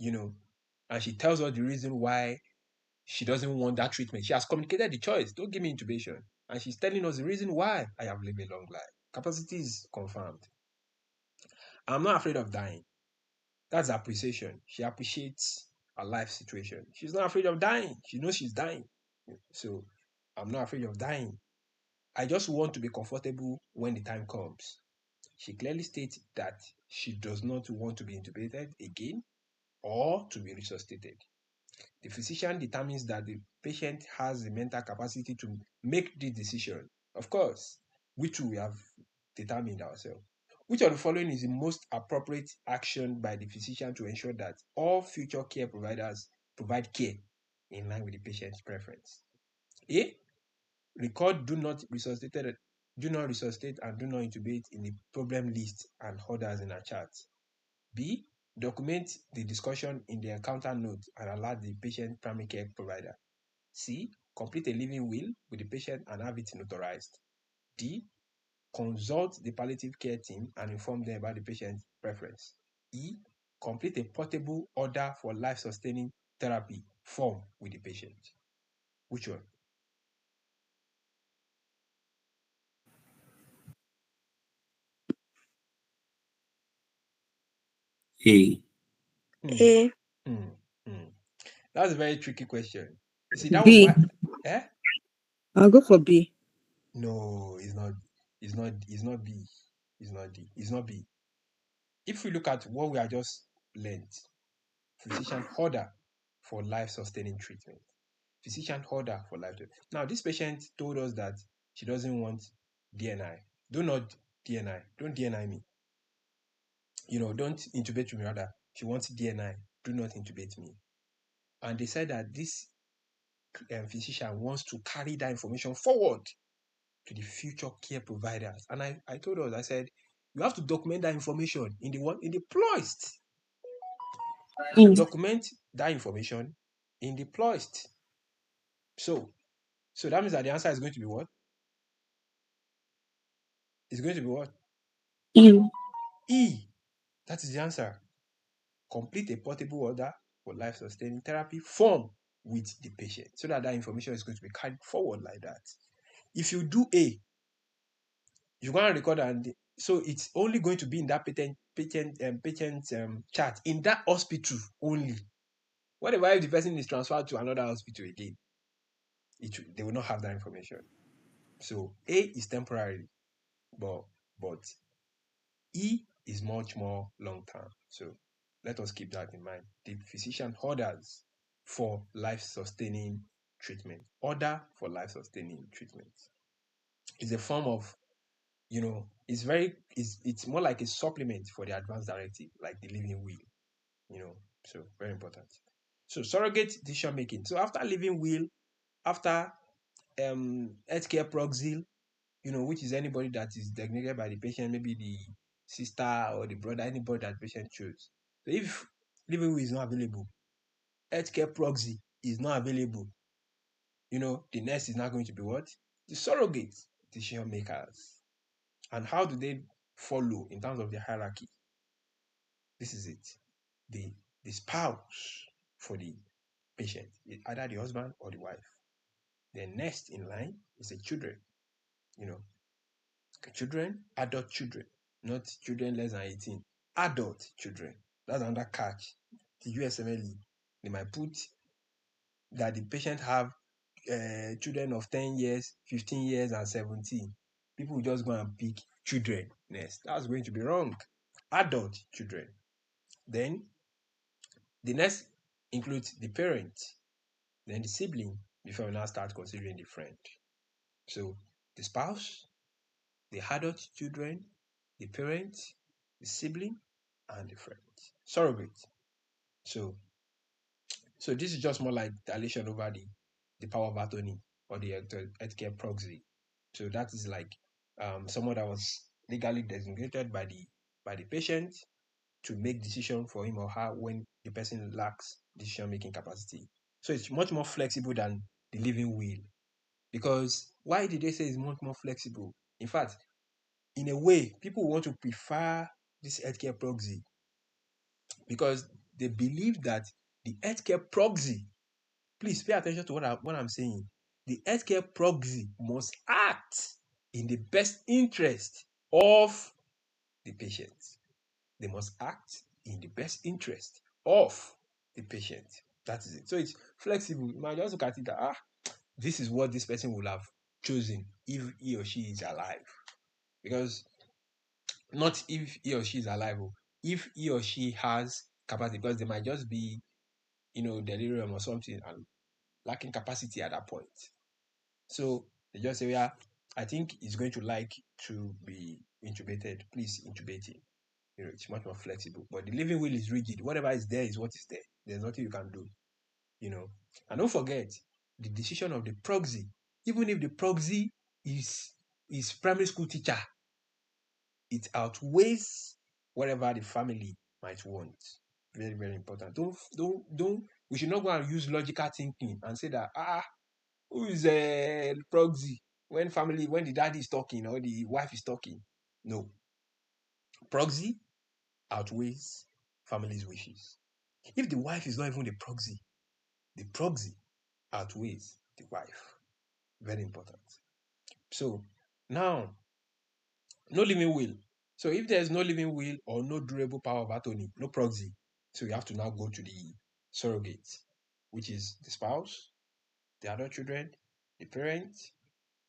and she tells us the reason why she doesn't want that treatment. She has communicated the choice. Don't give me intubation. And she's telling us the reason why I have lived a long life. Capacity is confirmed. I'm not afraid of dying. That's appreciation. She appreciates her life situation. She's not afraid of dying. She knows she's dying. So I'm not afraid of dying. I just want to be comfortable when the time comes. She clearly states that she does not want to be intubated again or to be resuscitated. The physician determines that the patient has the mental capacity to make the decision. Of course, which we have determined ourselves. Which of the following is the most appropriate action by the physician to ensure that all future care providers provide care in line with the patient's preference? A. Record do not resuscitate and do not intubate in the problem list and orders in a chart. B. Document the discussion in the encounter note and alert the patient primary care provider. C. Complete a living will with the patient and have it notarized. D. Consult the palliative care team and inform them about the patient's preference. E. Complete a portable order for life-sustaining therapy form with the patient. Which one? A. A. Hmm. Hmm. That's a very tricky question. You see, that was B. why. Eh? I'll go for B. No, it's not. It's not. It's not B. It's not D. It's not B. If we look at what we are just learned, physician order for life-sustaining treatment. Physician order for life. Now, this patient told us that she doesn't want DNI. Do not DNI. Don't DNI me. Don't intubate me rather. She wants DNI. Do not intubate me. And they said that this physician wants to carry that information forward to the future care providers. And I told us, I said, you have to document that information in the PLOIST. Document that information in the PLOIST. So that means that the answer is going to be what? It's going to be what? E. E. That is the answer. Complete a portable order for life-sustaining therapy form with the patient so that information is going to be carried forward like that. If you do A, you're going to record and so it's only going to be in that patient chart in that hospital only. Whatever if the person is transferred to another hospital again, they will not have that information. So A is temporary, but E is much more long term. So let us keep that in mind. The physician orders for life-sustaining treatment. Order for life-sustaining treatment is a form of, it's more like a supplement for the advance directive, like the living will, so very important. So surrogate decision making. So after living will, after healthcare proxy, which is anybody that is designated by the patient, maybe the sister or the brother, anybody that the patient chooses. So if living will is not available, healthcare proxy is not available, the next is not going to be what? The surrogate decision makers. And how do they follow in terms of the hierarchy? This is it. The spouse for the patient, either the husband or the wife. The next in line is the children. Children, adult children, not children less than 18. Adult children. That's another catch. The USMLE, they might put that the patient have children of 10 years, 15 years, and 17. People will just go and pick children next. That's going to be wrong. Adult children. Then the next includes the parent, then the sibling, before we now start considering the friend. So the spouse, the adult children, the parent, the sibling, and the friend. Surrogate. So this is just more like dilation over the power of attorney or the healthcare proxy. So that is like someone that was legally designated by the patient to make decision for him or her when the person lacks decision-making capacity. So it's much more flexible than the living will. Because why did they say it's much more flexible? In fact, in a way, people want to prefer this healthcare proxy because they believe that the healthcare proxy, please pay attention to what I'm saying. The healthcare proxy must act in the best interest of the patient. They must act in the best interest of the patient. That is it. So it's flexible. You might just look at it that this is what this person will have chosen if he or she is alive. Because not if he or she is alive, if he or she has capacity, because they might just be, delirium or something and lacking capacity at that point. So they just say, yeah, I think he's going to like to be intubated. Please intubate him. It's much more flexible. But the living will is rigid. Whatever is there is what is there. There's nothing you can do. And don't forget the decision of the proxy. Even if the proxy is primary school teacher, it outweighs whatever the family might want. Very, very important. Don't. We should not go and use logical thinking and say that who is a proxy when the daddy is talking or the wife is talking. No, proxy outweighs family's wishes. If the wife is not even the proxy outweighs the wife. Very important. So now, no living will. So if there's no living will or no durable power of attorney, no proxy, so you have to now go to the surrogate, which is the spouse, the adult children, the parent,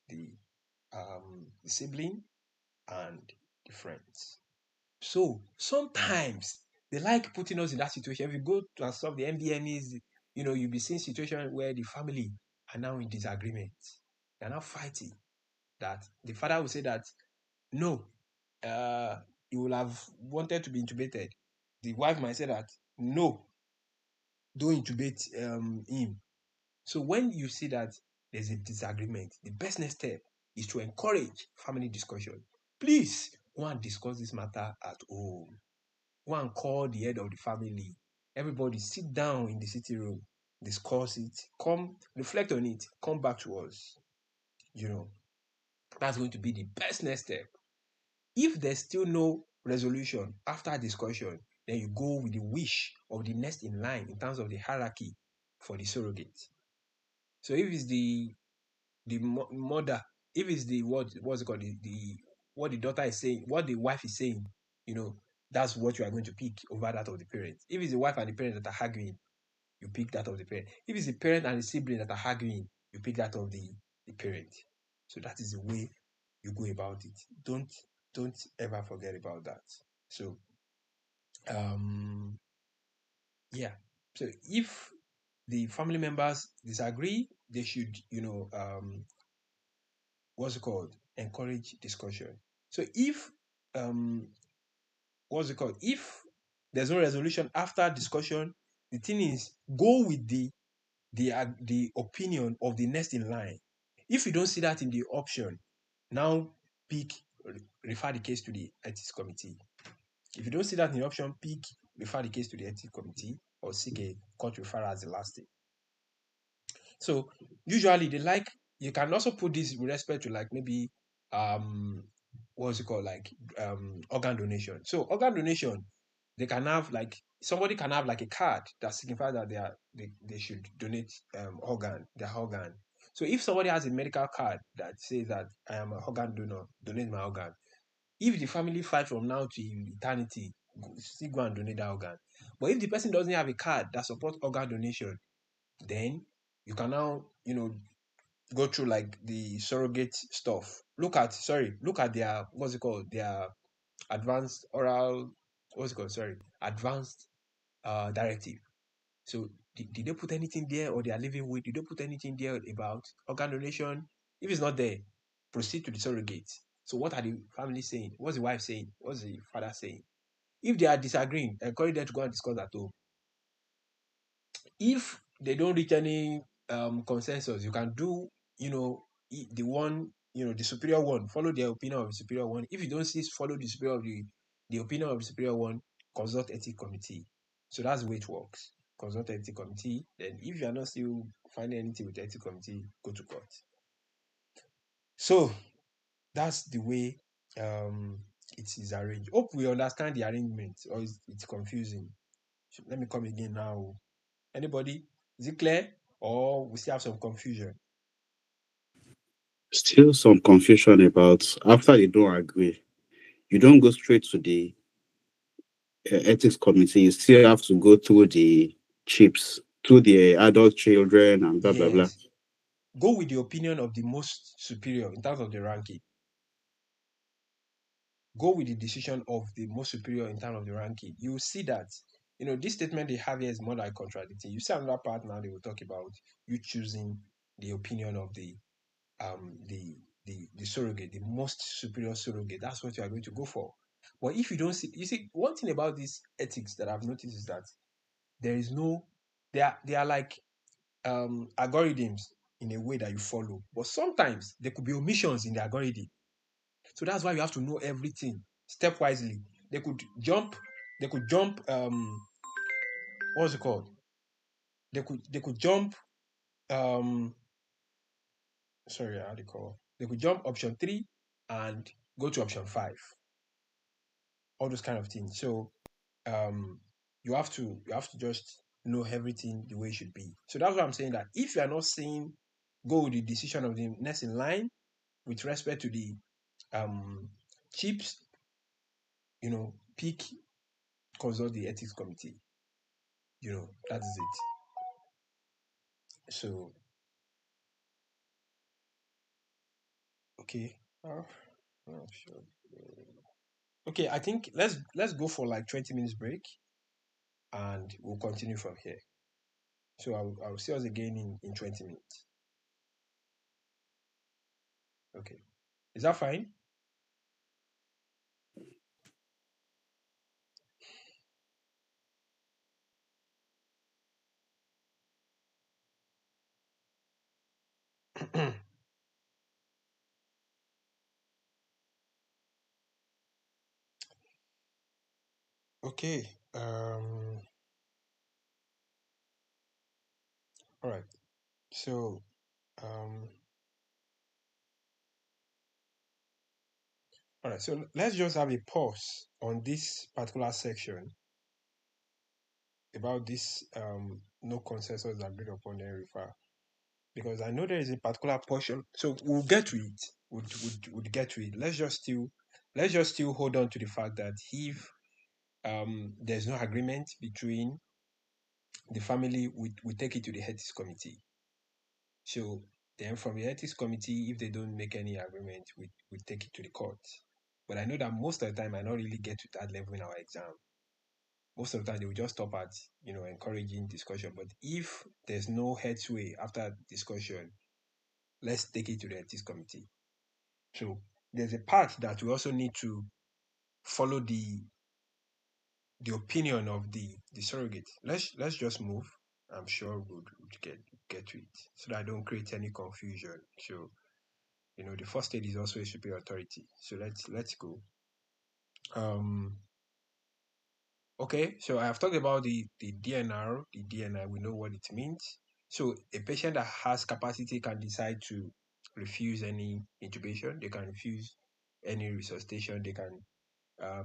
the sibling, and the friends. So sometimes they like putting us in that situation. If you go to and solve the MDMEs, you'll be seeing situations where the family are now in disagreement. They're now fighting. That the father will say that no, he will have wanted to be intubated. The wife might say that no, don't intubate him. So when you see that there's a disagreement, the best next step is to encourage family discussion. Please go and discuss this matter at home. Go and call the head of the family. Everybody sit down in the sitting room, discuss it, come reflect on it, come back to us. That's going to be the best next step. If there's still no resolution after discussion, then you go with the wish of the next in line in terms of the hierarchy for the surrogate. So if it's the mother, if it's the what's it called, the what the daughter is saying, what the wife is saying, that's what you are going to pick over that of the parent. If it's the wife and the parent that are arguing, you pick that of the parent. If it's the parent and the sibling that are arguing, you pick that of the parent. So that is the way you go about it. Don't ever forget about that. So yeah. So if the family members disagree, they should, encourage discussion. So if if there's no resolution after discussion, the thing is go with the opinion of the next in line. If you don't see that in the option, now refer the case to the ethics committee. If you don't see that in the option, refer the case to the ethics committee or seek a court referral as the last thing. So usually you can also put this with respect to like maybe organ donation. So organ donation, they can have somebody can have a card that signifies that they should donate their organ. So if somebody has a medical card that says that I am an organ donor, donate my organ. If the family fight from now to eternity, still go and donate that organ. But if the person doesn't have a card that supports organ donation, then you can now, go through the surrogate stuff. Look at their, their advanced oral, advanced directive. So did they put anything there, or they are living with? Did they put anything there about organ donation? If it's not there, proceed to the surrogate. So what are the family saying? What's the wife saying? What's the father saying? If they are disagreeing, encourage them to go and discuss at home. If they don't reach any consensus, you can do, the one, the superior one, follow the opinion of the superior one. If you don't see, follow the superior of the opinion of the superior one, consult ethics committee. So that's the way it works. Consult ethics committee. Then if you are not still finding anything with the ethics committee, go to court. So that's the way it is arranged. Hope we understand the arrangement, or it's confusing. So let me come again now. Anybody? Is it clear, or we still have some confusion? Still some confusion about after they don't agree, you don't go straight to the ethics committee. You still have to go through the chips, through the adult children and blah blah blah. Yes. Go with the opinion of the most superior in terms of the ranking. Go with the decision of the most superior in terms of the ranking. You will see that, this statement they have here is more like contradicting. You see another part now, they will talk about you choosing the opinion of the surrogate, the most superior surrogate. That's what you are going to go for. But if you don't see, you see, one thing about this ethics that I've noticed is that there is no, they are like algorithms in a way that you follow. But sometimes there could be omissions in the algorithm. So that's why you have to know everything stepwisely. They could jump, what's it called? They could jump sorry, how do you call? They could jump option 3 and go to option 5. All those kind of things. So you have to just know everything the way it should be. So that's why I'm saying that if you are not saying go with the decision of the next in line with respect to the chips, pick, consult the ethics committee. That is it. So okay. Sure. Okay, I think let's go for like 20 minutes break, and we'll continue from here. So I'll see us again in 20 minutes. Okay. Is that fine? Okay. All right. So all right. So let's just have a pause on this particular section about this no consensus agreed upon, then refer, because I know there is a particular portion. So we'll get to it. We'll get to it. Let's just still hold on to the fact that if there's no agreement between the family, we take it to the ethics committee. So then from the ethics committee, if they don't make any agreement, we take it to the court. But I know that most of the time I not really get to that level in our exam. Most of the time they will just stop at encouraging discussion. But if there's no headway after discussion, let's take it to the ethics committee. So there's a part that we also need to follow the opinion of the surrogate. Let's just move. I'm sure we'll get to it, so that I don't create any confusion. So the first aid is also a superior authority. So let's go. Okay, so I have talked about the DNR. The DNR, we know what it means. So a patient that has capacity can decide to refuse any intubation. They can refuse any resuscitation. They can,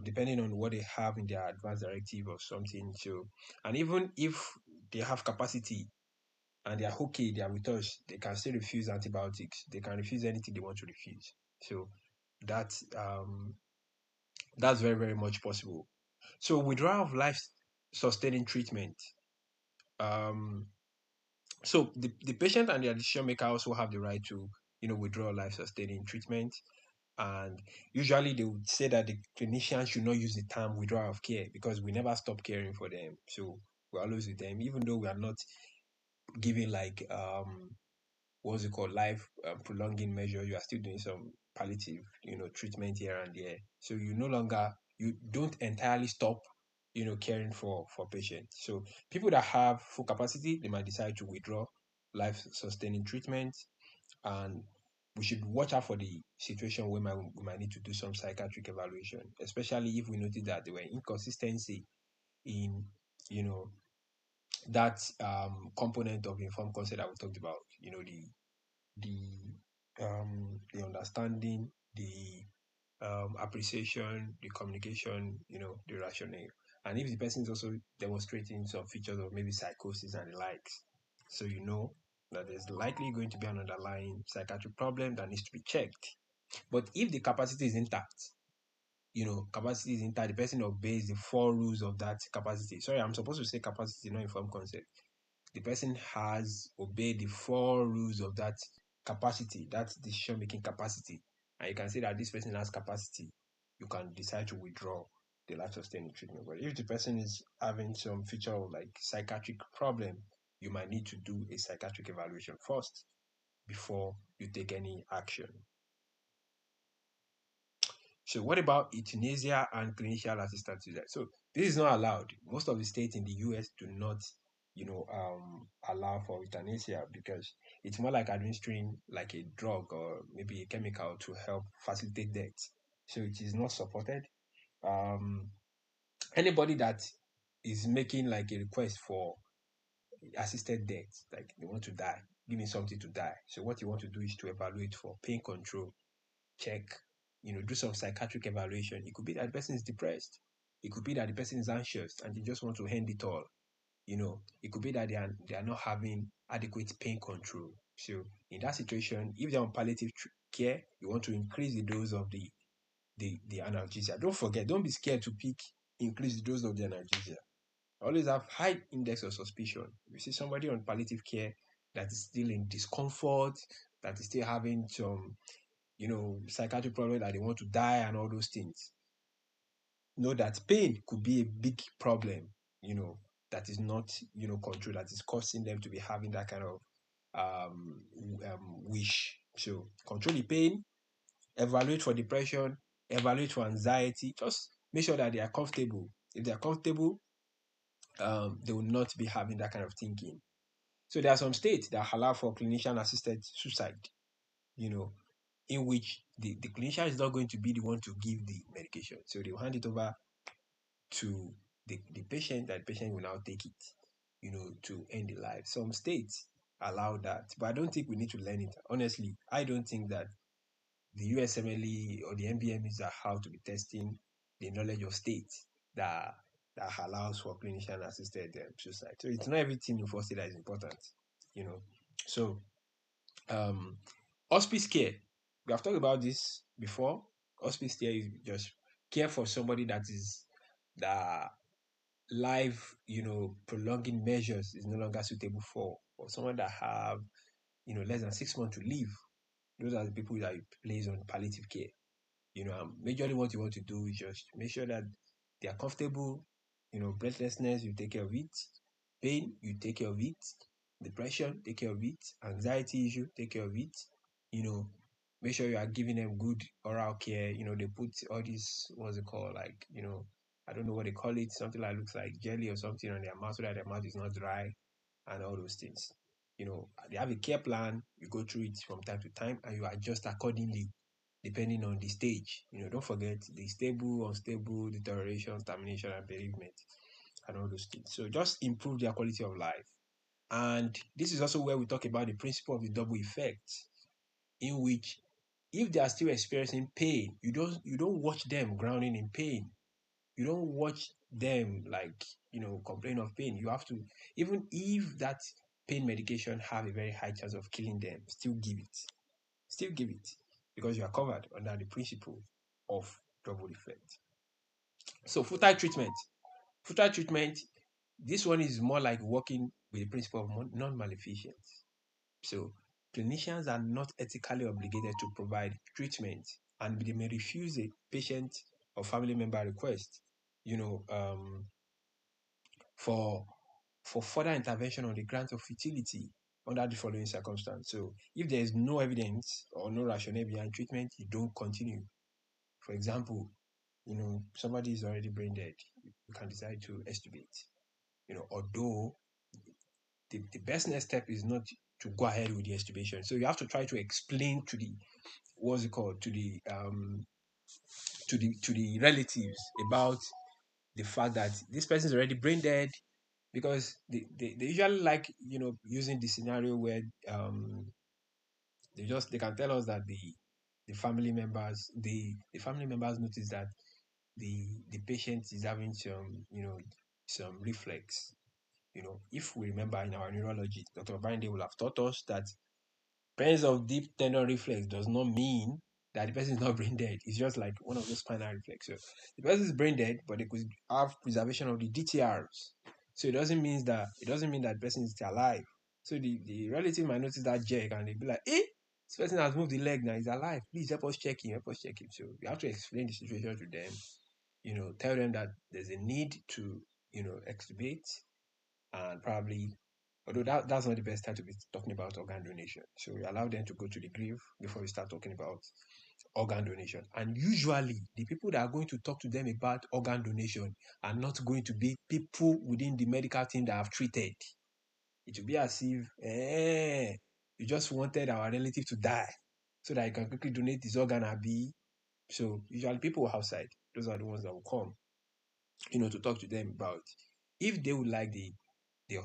depending on what they have in their advanced directive or something. So, and even if they have capacity and they are okay, they are with us, they can still refuse antibiotics. They can refuse anything they want to refuse. So that's very, very much possible. So withdrawal of life-sustaining treatment. So the patient and the decision maker also have the right to, withdraw life-sustaining treatment. And usually they would say that the clinician should not use the term withdrawal of care because we never stop caring for them. So we're always with them, even though we are not giving like what's it called, life prolonging measure. You are still doing some palliative, treatment here and there. So you don't entirely stop, caring for patients. So people that have full capacity, they might decide to withdraw life sustaining treatment, and we should watch out for the situation where we might need to do some psychiatric evaluation, especially if we notice that there were inconsistency in, you know, that component of informed consent that we talked about. The understanding, the appreciation, the communication, the rationale. And if the person is also demonstrating some features of maybe psychosis and the likes, so you know that there's likely going to be an underlying psychiatric problem that needs to be checked. But if the capacity is intact, the person obeys the 4 rules of that capacity. Sorry, I'm supposed to say capacity, not informed consent. The person has obeyed the 4 rules of that capacity, that decision-making capacity, and you can say that this person has capacity, you can decide to withdraw the life-sustaining treatment. But if the person is having some feature of like psychiatric problem, you might need to do a psychiatric evaluation first before you take any action. So what about euthanasia and clinician assisted suicide? So this is not allowed. Most of the states in the US do not, allow for euthanasia because it's more like administering like a drug or maybe a chemical to help facilitate death. So it is not supported. Anybody that is making like a request for assisted death, like they want to die, give me something to die. So what you want to do is to evaluate for pain control, check, do some psychiatric evaluation. It could be that the person is depressed. It could be that the person is anxious and they just want to end it all. It could be that they are not having adequate pain control. So in that situation, if they're on palliative care, you want to increase the dose of the analgesia. Don't be scared to increase the dose of the analgesia. Always have high index of suspicion. If you see somebody on palliative care that is still in discomfort, that is still having some psychiatric problem, that they want to die and all those things, know that pain could be a big problem, that is not, controlled, that is causing them to be having that kind of wish. So control the pain, evaluate for depression, evaluate for anxiety. Just make sure that they are comfortable. If they are comfortable, they will not be having that kind of thinking. So there are some states that allow for clinician assisted suicide, in which the clinician is not going to be the one to give the medication. So they will hand it over to the patient, that the patient will now take it, to end the life. Some states allow that, but I don't think we need to learn it. Honestly, I don't think that the USMLE or the NBMs are how to be testing the knowledge of states that allows for clinician assisted suicide. So it's not everything in first aid that is important, So hospice care, we have talked about this before. Hospice care is just care for somebody that life, prolonging measures is no longer suitable for, or someone that have, less than 6 months to live. Those are the people that you place on palliative care. Majorly what you want to do is just make sure that they are comfortable. Breathlessness, you take care of it. Pain, you take care of it. Depression, take care of it. Anxiety issue, take care of it. Make sure you are giving them good oral care. They put all these, what's it called, like, I don't know what they call it, something that looks like jelly or something on their mouth so that their mouth is not dry and all those things. They have a care plan. You go through it from time to time and you adjust accordingly depending on the stage. Don't forget the stable, unstable, deterioration, termination, and bereavement, and all those things. So just improve their quality of life. And this is also where we talk about the principle of the double effect, in which if they are still experiencing pain, you don't watch them drowning in pain. You don't watch them like, complain of pain. You have to, even if that pain medication have a very high chance of killing them, still give it, because you are covered under the principle of double effect. So futile treatment, this one is more like working with the principle of non-maleficence. So clinicians are not ethically obligated to provide treatment and they may refuse a patient or family member request, for further intervention on the grounds of futility under the following circumstance. So if there is no evidence or no rationale behind treatment, you don't continue. For example, somebody is already brain dead, you can decide to extubate. Although the best next step is not to go ahead with the extubation. So you have to try to explain to the to the relatives about the fact that this person is already brain dead, because they usually like using the scenario where they can tell us that the family members notice that the patient is having some reflex. If we remember in our neurology, Dr. Binde will have taught us that presence of deep tendon reflex does not mean that the person is not brain dead. It's just like one of those spinal reflex. So the person is brain dead, but they could have preservation of the DTRs. So it doesn't mean that the person is still alive. So the relative might notice that jerk and they'll be like, this person has moved the leg now, he's alive. Please help us check him. So you have to explain the situation to them. Tell them that there's a need to, extubate, and probably, although that's not the best time to be talking about organ donation. So we allow them to go to the grave before we start talking about organ donation. And usually the people that are going to talk to them about organ donation are not going to be people within the medical team that have treated. It will be as if you just wanted our relative to die so that you can quickly donate this organ, Abi. So usually people outside, those are the ones that will come, to talk to them about if they would like the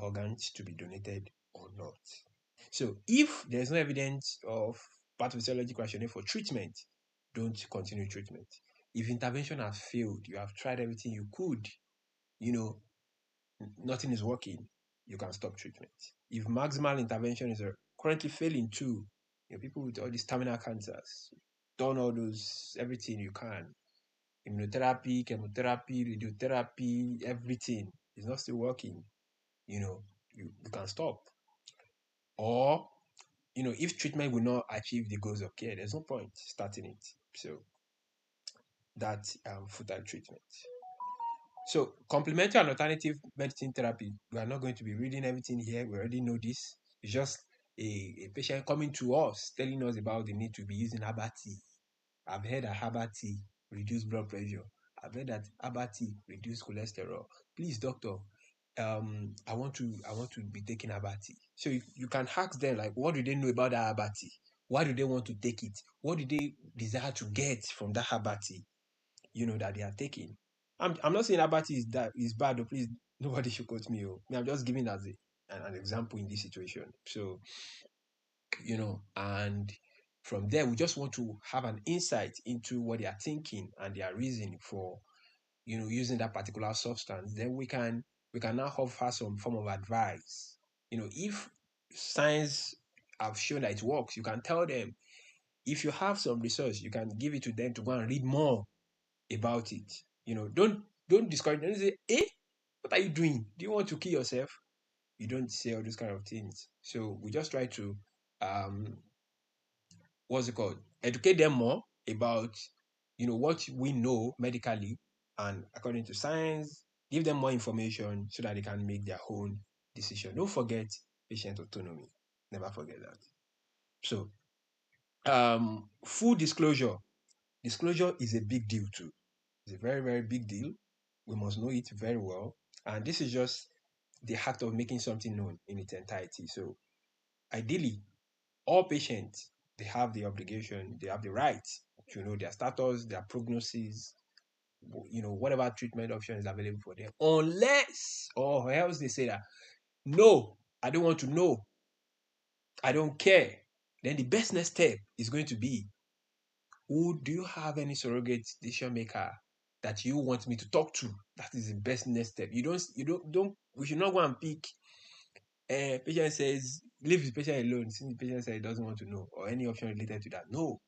organs to be donated or not. So if there's no evidence of pathophysiological rationale for treatment, don't continue treatment. If intervention has failed, you have tried everything you could, nothing is working, you can stop treatment. If maximal intervention is currently failing too, people with all these terminal cancers, done all those, everything you can, immunotherapy, chemotherapy, radiotherapy, everything is not still working, you can stop. Or, if treatment will not achieve the goals of care, there's no point starting it. So that's futile treatment. So complementary and alternative medicine therapy, we are not going to be reading everything here. We already know this. It's just a patient coming to us, telling us about the need to be using herbal tea. I've heard that herbal tea reduce blood pressure. I've heard that herbal tea reduce cholesterol. Please, doctor, I want to be taking herbal tea. So you can ask them, like, what do they know about that herbal tea? Why do they want to take it? What do they desire to get from that herbal tea, that they are taking? I'm not saying herbal tea is bad, or please, nobody should quote me. I'm just giving as an example in this situation. So, and from there, we just want to have an insight into what they are thinking and their reasoning for, using that particular substance. Then we can now offer some form of advice. If science have shown that it works, you can tell them. If you have some research, you can give it to them to go and read more about it. Don't discourage them. Don't say, what are you doing? Do you want to kill yourself? You don't say all those kind of things. So we just try to educate them more about what we know medically and according to science, give them more information so that they can make their own decision. Don't forget patient autonomy. Never forget that. So full disclosure is a big deal too. It's a very, very big deal. We must know it very well, and this is just the act of making something known in its entirety. So ideally, all patients, they have the obligation, they have the right to know their status, their prognosis, whatever treatment option is available for them, unless or else they say that, no, I don't want to know, I don't care. Then the best next step is going to be, do you have any surrogate decision maker that you want me to talk to? That is the best next step. We should not go and pick. Patient says, leave the patient alone since the patient says he doesn't want to know, or any option related to that. No.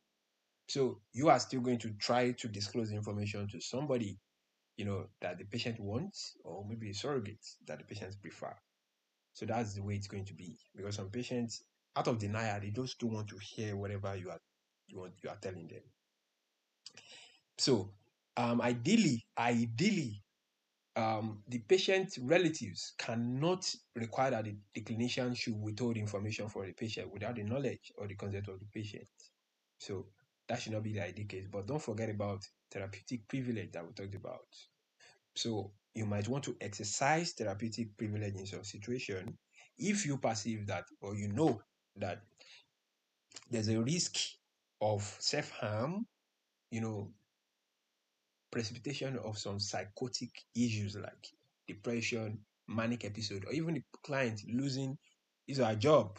So you are still going to try to disclose the information to somebody, that the patient wants, or maybe a surrogate that the patients prefer. So that's the way it's going to be. Because some patients, out of denial, they just don't want to hear whatever you are telling them. So, ideally, the patient relatives cannot require that the clinician should withhold information from the patient without the knowledge or the consent of the patient. So that should not be the ideal case. But don't forget about therapeutic privilege that we talked about. So you might want to exercise therapeutic privilege in some situation if you perceive that or you know that there's a risk of self-harm, you know, precipitation of some psychotic issues like depression, manic episode, or even the client losing his or her job,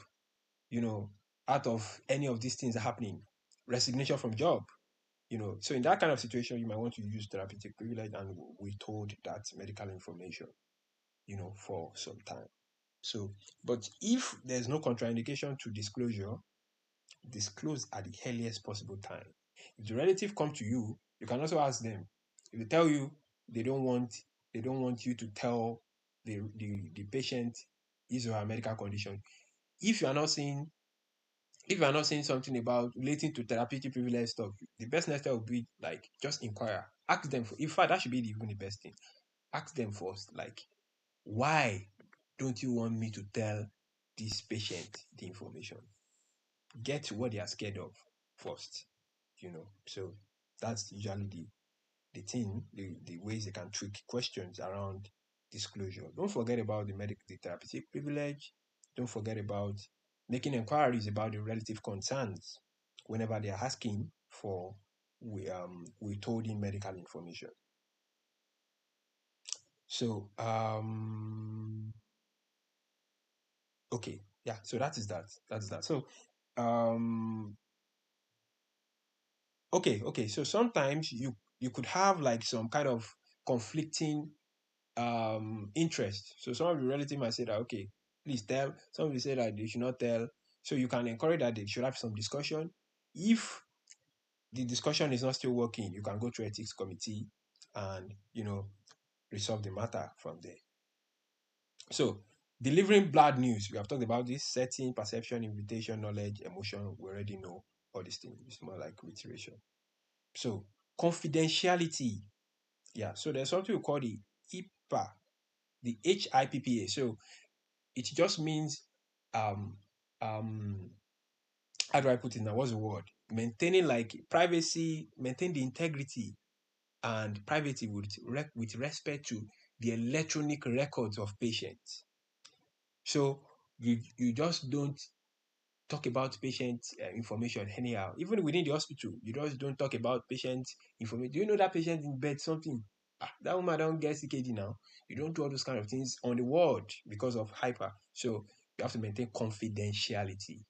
you know, out of any of these things happening, resignation from job, you know. So in that kind of situation, you might want to use therapeutic privilege and withhold that medical information, you know, for some time. So, but if there's no contraindication to disclosure, disclose at the earliest possible time. If the relative come to you, you can also ask them. If they tell you they don't want you to tell the patient his or her medical condition. If you are not saying something about relating to therapeutic privilege stuff, the best next step would be like just inquire. Ask them for, in fact, that should be even the best thing. Ask them first, like, why don't you want me to tell this patient the information? Get what they are scared of first, you know. So that's usually the thing, the ways they can trick questions around disclosure. Don't forget about the therapeutic privilege. Don't forget about making inquiries about the relative concerns whenever they are asking for withholding medical information. So okay, yeah, so that is that. So okay, so sometimes you could have like some kind of conflicting interest. So some of the relatives might say that, okay, please tell. Some will say that they should not tell. So you can encourage that they should have some discussion. If the discussion is not still working, you can go to ethics committee and, you know, resolve the matter from there. So delivering bad news, we have talked about this: setting, perception, invitation, knowledge, emotion. We already know all these things. It's more like reiteration. So confidentiality, yeah. So there's something we call the HIPAA, the HIPPA. So it just means um how do I put it now? What's the word? Maintaining like privacy, maintain the integrity and privacy with respect to the electronic records of patients. So you just don't talk about patient information anyhow. Even within the hospital, you just don't talk about patient information. Do you know that patient in bed something? That woman don't get CKD now. You don't do all those kind of things on the ward because of hyper. So you have to maintain confidentiality.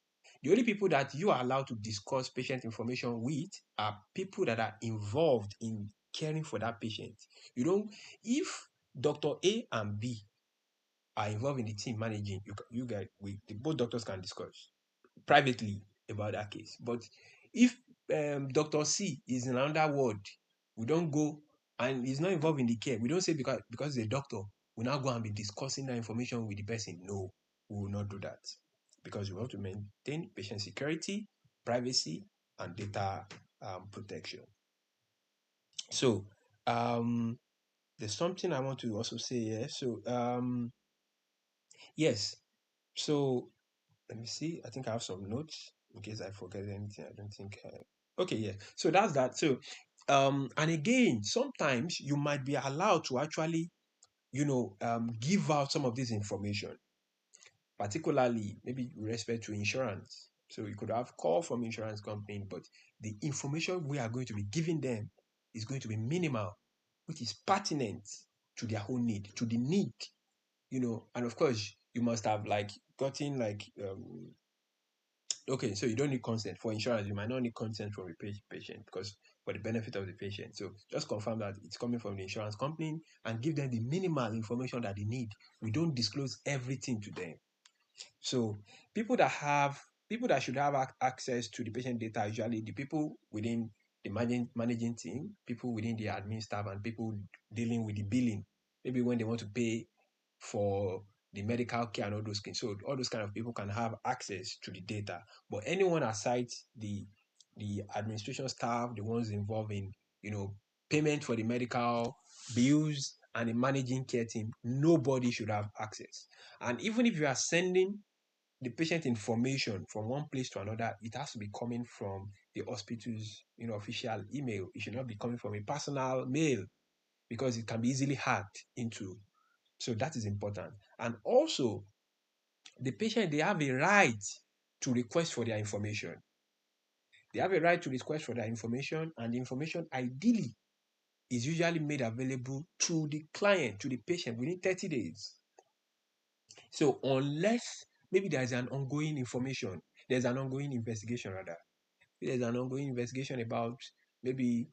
The only people that you are allowed to discuss patient information with are people that are involved in caring for that patient. You don't, if Dr. A and B are involved in the team managing, you guys, the both doctors can discuss privately about that case. But if Dr. C is in another ward, we don't go and he's not involved in the care. We don't say because he's a doctor, we now go and be discussing that information with the person. No, we will not do that because we want to maintain patient security, privacy, and data protection. So there's something I want to also say here. So yes, so let me see. I think I have some notes in case I forget anything. I don't think. Okay, yeah. So that's that. So, and again, sometimes you might be allowed to actually, give out some of this information, particularly maybe with respect to insurance. So you could have call from insurance company, but the information we are going to be giving them is going to be minimal, which is pertinent to their own need, to the need, and of course you must have like gotten like okay, so you don't need consent for insurance. You might not need consent from the patient because for the benefit of the patient. So just confirm that it's coming from the insurance company and give them the minimal information that they need. We don't disclose everything to them. So people that should have access to the patient data are usually the people within the managing team, people within the admin staff, and people dealing with the billing. Maybe when they want to pay for the medical care and all those things. So all those kind of people can have access to the data. But anyone aside the administration staff, the ones involved in payment for the medical bills and the managing care team, nobody should have access. And even if you are sending the patient information from one place to another, it has to be coming from the hospital's official email. It should not be coming from a personal mail because it can be easily hacked into. So that is important. And also, the patient, they have a right to request for their information. They have a right to request for their information, and the information ideally is usually made available to the client, to the patient within 30 days. So unless maybe there's an ongoing information, there's an ongoing investigation rather. There's an ongoing investigation about maybe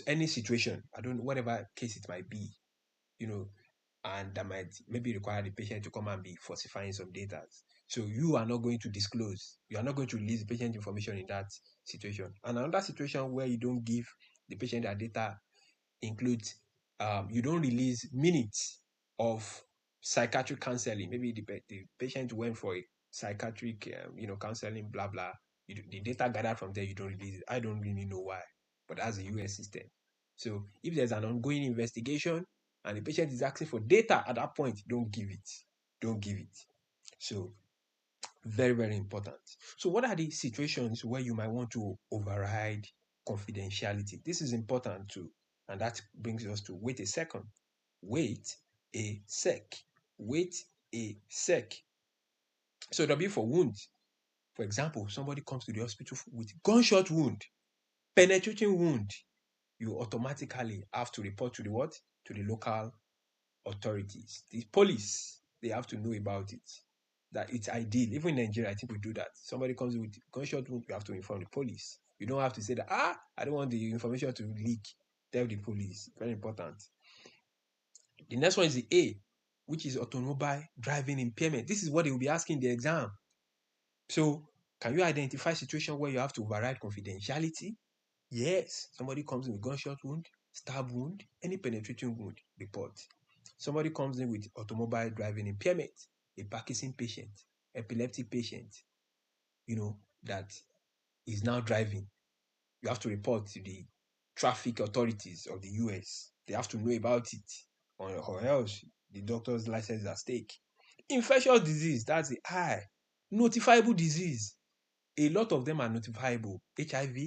any situation, I don't know, whatever case it might be, and that might maybe require the patient to come and be falsifying some data. So you are not going to disclose, you are not going to release the patient information in that situation. And another situation where you don't give the patient their data includes you don't release minutes of psychiatric counseling. Maybe the patient went for a psychiatric counseling, blah blah. The data gathered from there, you don't release it. I don't really know why, but that's the US system. So if there's an ongoing investigation and the patient is asking for data at that point, don't give it. Don't give it. So very, very important. So what are the situations where you might want to override confidentiality? This is important too. And that brings us to wait a second. Wait a sec. Wait a sec. So W for wound. For example, somebody comes to the hospital with gunshot wound, penetrating wound. You automatically have to report to the what? To the local authorities. The police, they have to know about it. That it's ideal. Even in Nigeria, I think we do that. Somebody comes with gunshot wound, you have to inform the police. You don't have to say that, I don't want the information to leak. Tell the police. Very important. The next one is the A, which is automobile driving impairment. This is what they will be asking in the exam. So, can you identify a situation where you have to override confidentiality? Yes. Somebody comes in with gunshot wound, stab wound, any penetrating wound, report. Somebody comes in with automobile driving impairment, a Parkinson patient, epileptic patient, that is now driving. You have to report to the traffic authorities of the US. They have to know about it, or else the doctor's license is at stake. Infectious disease, that's the I. Notifiable disease. A lot of them are notifiable. HIV,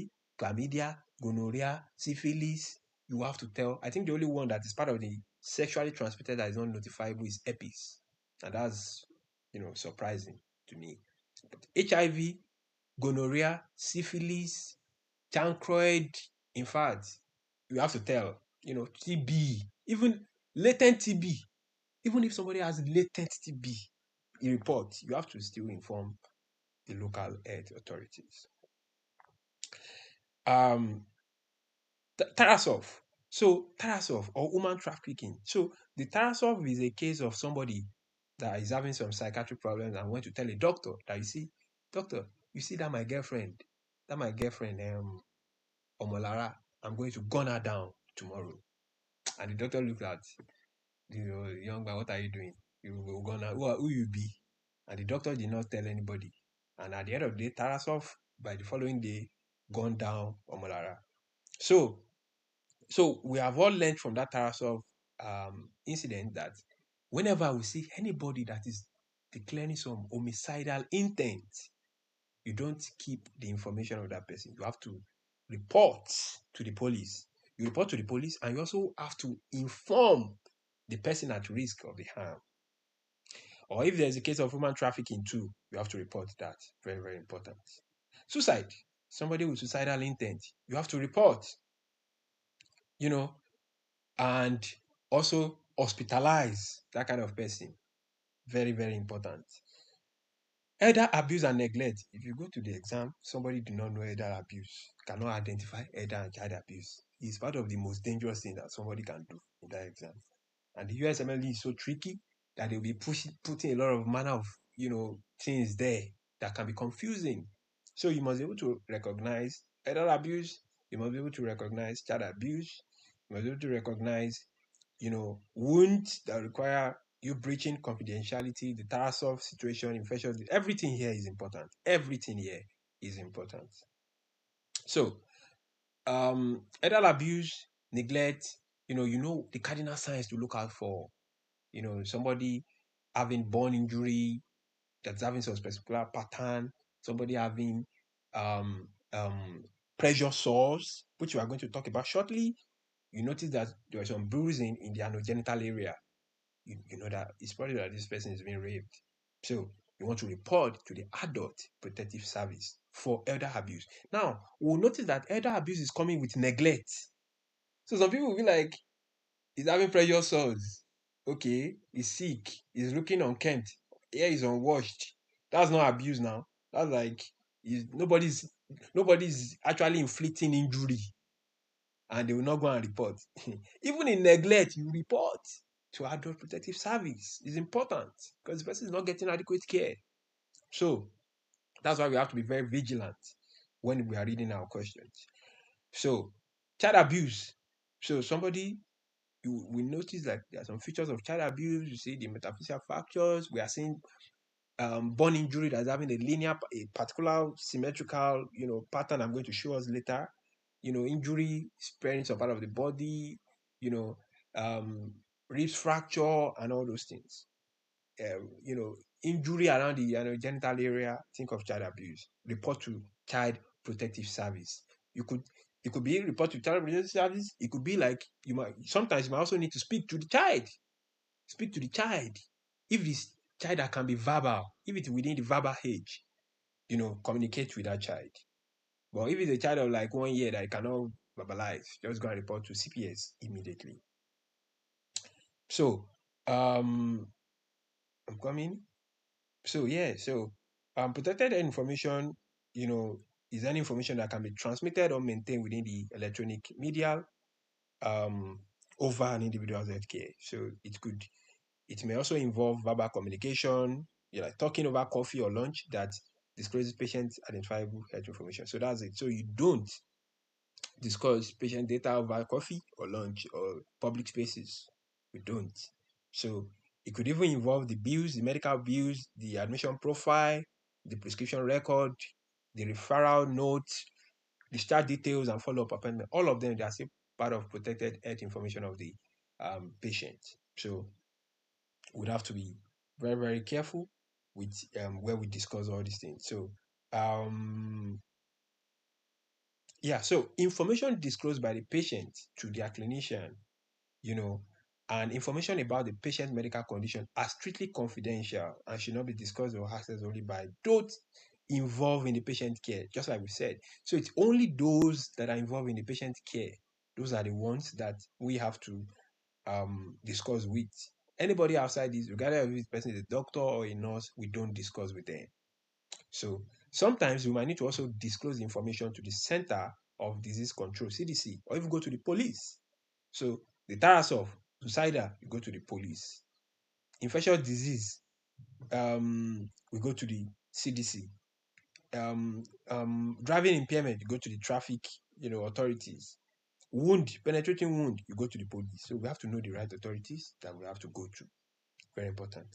chlamydia, gonorrhea, syphilis. You have to tell. I think the only one that is part of the sexually transmitted that is not notifiable is herpes. And that's, surprising to me. But HIV, gonorrhea, syphilis, chancroid, in fact, you have to tell. TB, even latent TB. Even if somebody has latent TB, you report. You have to still inform the local health authorities. Tarasov. So Tarasov or human trafficking. So the Tarasov is a case of somebody that is having some psychiatric problems and went to tell a doctor that, doctor, you see that my girlfriend, Omolara, I'm going to gun her down tomorrow. And the doctor looked at the young man, what are you doing? You will gun her. Who you be? And the doctor did not tell anybody. And at the end of the day, Tarasov, by the following day, gunned down Omolara. So we have all learned from that Tarasov incident that whenever we see anybody that is declaring some homicidal intent, you don't keep the information of that person. You have to report to the police. You report to the police, and you also have to inform the person at risk of the harm. Or if there's a case of human trafficking too, you have to report that. Very, very important. Suicide. Somebody with suicidal intent, you have to report. And also hospitalize that kind of person. Very, very important. Elder abuse and neglect. If you go to the exam, somebody do not know elder abuse, cannot identify elder and child abuse. It's part of the most dangerous thing that somebody can do in that exam. And the USMLE is so tricky that they'll be putting a lot of manner of things there that can be confusing. So you must be able to recognize elder abuse. You must be able to recognize child abuse. You must be able to recognize wounds that require you breaching confidentiality, the Tarasov situation, infectious. Everything here is important. Everything here is important. So Elder abuse, neglect, you know the cardinal signs to look out for. Somebody having bone injury that's having some particular pattern, somebody having um, um, pressure sores, which we are going to talk about shortly. You notice that there was some bruising in the anogenital area. You know that it's probably that this person is being raped. So you want to report to the adult protective service for elder abuse. Now, we'll notice that elder abuse is coming with neglect. So some people will be like, he's having pressure sores. Okay, he's sick. He's looking unkempt. Hair is unwashed. That's not abuse now. That's like nobody's actually inflicting injury, and they will not go and report. Even in neglect, you report to adult protective service. It's important because the person is not getting adequate care. So that's why we have to be very vigilant when we are reading our questions. So child abuse. So somebody we notice that there are some features of child abuse. You see the metaphysical fractures. We are seeing bone injury that's having a particular symmetrical, pattern I'm going to show us later. Injury spreading some part of the body, you know, ribs fracture and all those things. Injury around the genital area. Think of child abuse. Report to child protective service. It could be report to child protective service. It could be like sometimes you might also need to speak to the child. Speak to the child. If this child that can be verbal, if it's within the verbal age, communicate with that child. But if it's a child of like 1 year that cannot verbalize, just go and report to CPS immediately. So, I'm coming. So yeah, protected information, is any information that can be transmitted or maintained within the electronic media over an individual's healthcare. So it may also involve verbal communication, like talking over coffee or lunch that discloses patient identifiable health information. So that's it. So you don't discuss patient data over coffee or lunch or public spaces. We don't. So it could even involve the bills, the medical bills, the admission profile, the prescription record, the referral notes, discharge details, and follow-up appointment. All of them, they are still part of protected health information of the patient. So we'd have to be very, very careful with where we discuss all these things. So so information disclosed by the patient to their clinician, and information about the patient's medical condition are strictly confidential and should not be discussed or accessed only by those involved in the patient care, just like we said. So it's only those that are involved in the patient care. Those are the ones that we have to discuss with. Anybody outside this, regardless of if the person is a doctor or a nurse, we don't discuss with them. So sometimes we might need to also disclose information to the Center of Disease Control, CDC, or even go to the police. So the Tarasov, suicidal, you go to the police. Infectious disease, we go to the CDC. Driving impairment, you go to the traffic, authorities. Penetrating wound, you go to the police. So we have to know the right authorities that we have to go to. Very important.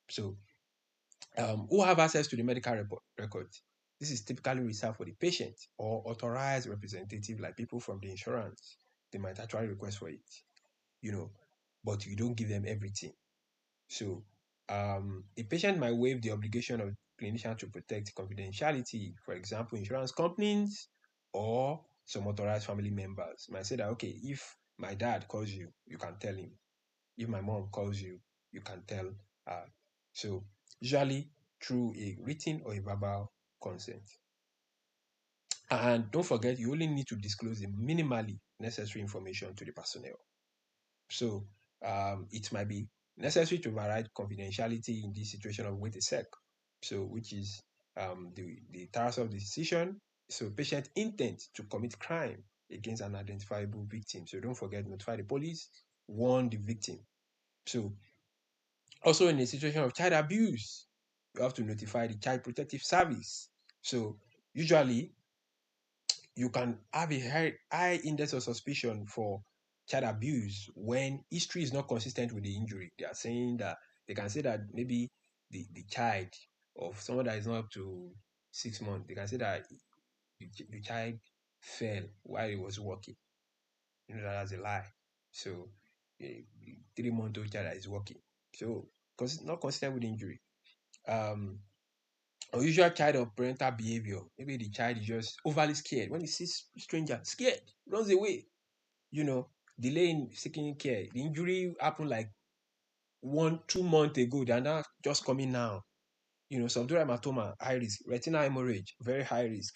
So who have access to the medical records? This is typically reserved for the patient or authorized representative, like people from the insurance. They might actually request for it, but you don't give them everything. So a patient might waive the obligation of clinician to protect confidentiality. For example, insurance companies or some authorized family members might say that, okay, if my dad calls you, you can tell him. If my mom calls you, you can tell her. So usually through a written or a verbal consent. And don't forget, you only need to disclose the minimally necessary information to the personnel. So it might be necessary to override confidentiality in this situation of wait a sec. So which is the task of the decision. So patient intent to commit crime against an identifiable victim. So don't forget, notify the police, warn the victim. So also in a situation of child abuse, you have to notify the Child Protective Service. So usually you can have a high index of suspicion for child abuse when history is not consistent with the injury. They are saying that they can say that maybe the child of someone that is not up to 6 months, they can say that the child fell while he was walking. You know that's a lie. So a 3-month-old child that is walking. So not consistent with injury. Unusual child of parental behavior. Maybe the child is just overly scared. When he sees stranger, scared, runs away. Delay in seeking care. The injury happened like 1-2 months ago. They are now just coming now. Subdural hematoma, high risk. Retinal hemorrhage, very high risk.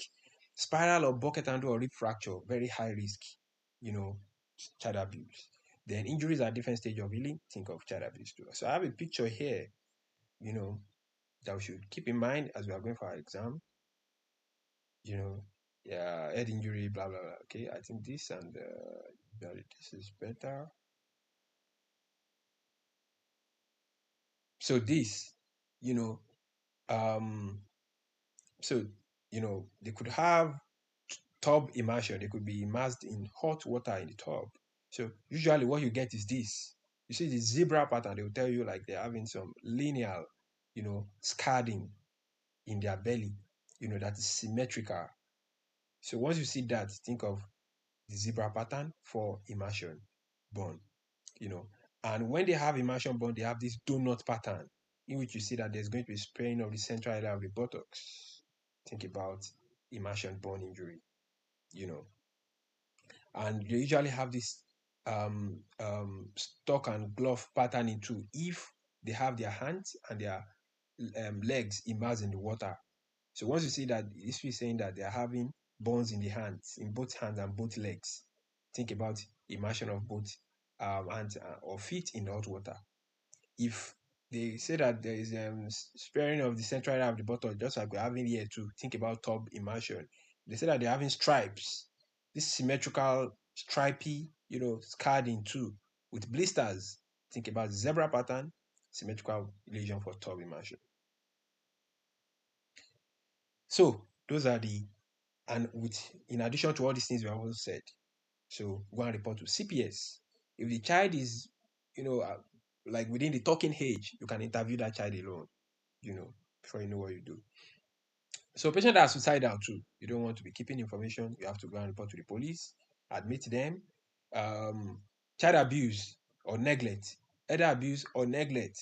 Spiral or bucket handle or rib fracture, very high risk. Child abuse. Then injuries at different stage of healing, think of child abuse too. So I have a picture here, that we should keep in mind as we are going for our exam. Head injury, blah blah blah. Okay, I think this and this is better. So this, they could have tub immersion. They could be immersed in hot water in the tub. So usually what you get is this. You see the zebra pattern, they will tell you like they're having some linear, scarring in their belly, that is symmetrical. So once you see that, think of the zebra pattern for immersion burn, And when they have immersion burn, they have this donut pattern in which you see that there's going to be spraying of the central area of the buttocks. Think about immersion burn injury, And they usually have this stock and glove patterning too if they have their hands and their legs immersed in the water. So once you see that, this is saying that they are having burns in the hands, in both hands and both legs. Think about immersion of both hands or feet in the hot water. If they say that there is sparing of the central area of the bottle, just like we're having here too, think about tub immersion. They say that they're having stripes, this symmetrical, stripy, scarred in two with blisters. Think about zebra pattern, symmetrical lesion for tub immersion. So those are in addition to all these things we have also said. So go and report to CPS. If the child is, like within the talking age, you can interview that child alone, before you know what you do. So patient that are suicidal too, you don't want to be keeping information. You have to go and report to the police, admit them. Child abuse or neglect, elder abuse or neglect.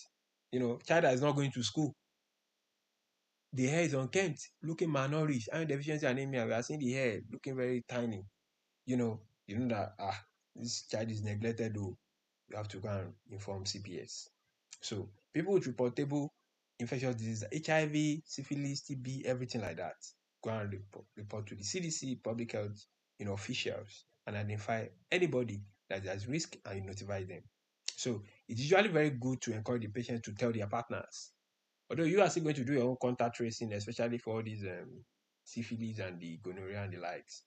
Child that is not going to school. The hair is unkempt, looking malnourished, iron deficiency anemia. We are seeing the hair looking very tiny. You know that this child is neglected. Though you have to go and inform CPS. So people with reportable infectious disease, HIV, syphilis, TB, everything like that, go and report to the CDC, public health, officials, and identify anybody that has risk and you notify them. So it's usually very good to encourage the patient to tell their partners. Although you are still going to do your own contact tracing, especially for all these syphilis and the gonorrhea and the likes.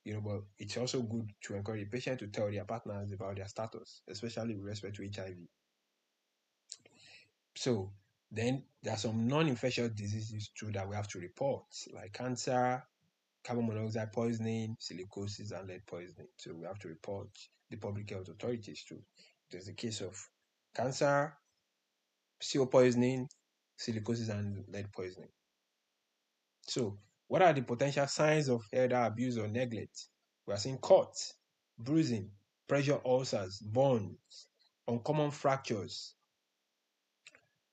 But it's also good to encourage the patient to tell their partners about their status, especially with respect to HIV. So then there are some non-infectious diseases too that we have to report, like cancer, carbon monoxide poisoning, silicosis, and lead poisoning. So we have to report the public health authorities too. There's a case of cancer, CO poisoning, silicosis, and lead poisoning. So what are the potential signs of elder abuse or neglect? We are seeing cuts, bruising, pressure ulcers, burns, uncommon fractures,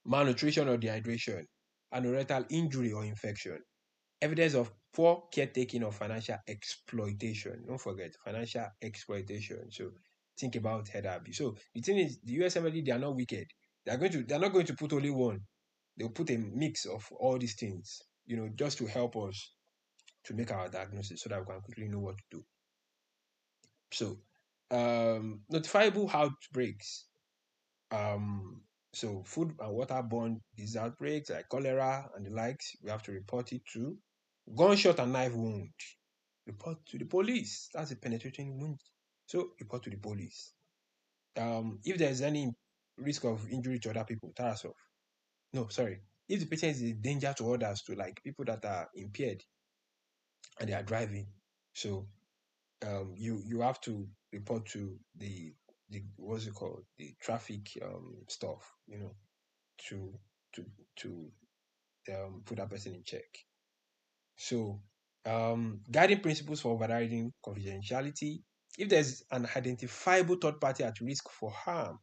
malnutrition or dehydration, anorectal injury or infection, evidence of poor caretaking or financial exploitation. Don't forget, financial exploitation. So think about elder abuse. So the thing is, the USMLE, they are not wicked. They're not going to put only one. They'll put a mix of all these things, just to help us to make our diagnosis so that we can quickly know what to do. So notifiable outbreaks. So food and waterborne disease outbreaks like cholera and the likes, we have to report it to. Gunshot and knife wound, report to the police. That's a penetrating wound. So report to the police. If there's any risk of injury to other people, Tarasov. No, sorry. If the patient is a danger to others, to like people that are impaired and they are driving, so you have to report to the what's it called, the traffic stuff, to put that person in check. So Guiding principles for overriding confidentiality. If there's an identifiable third party at risk for harm,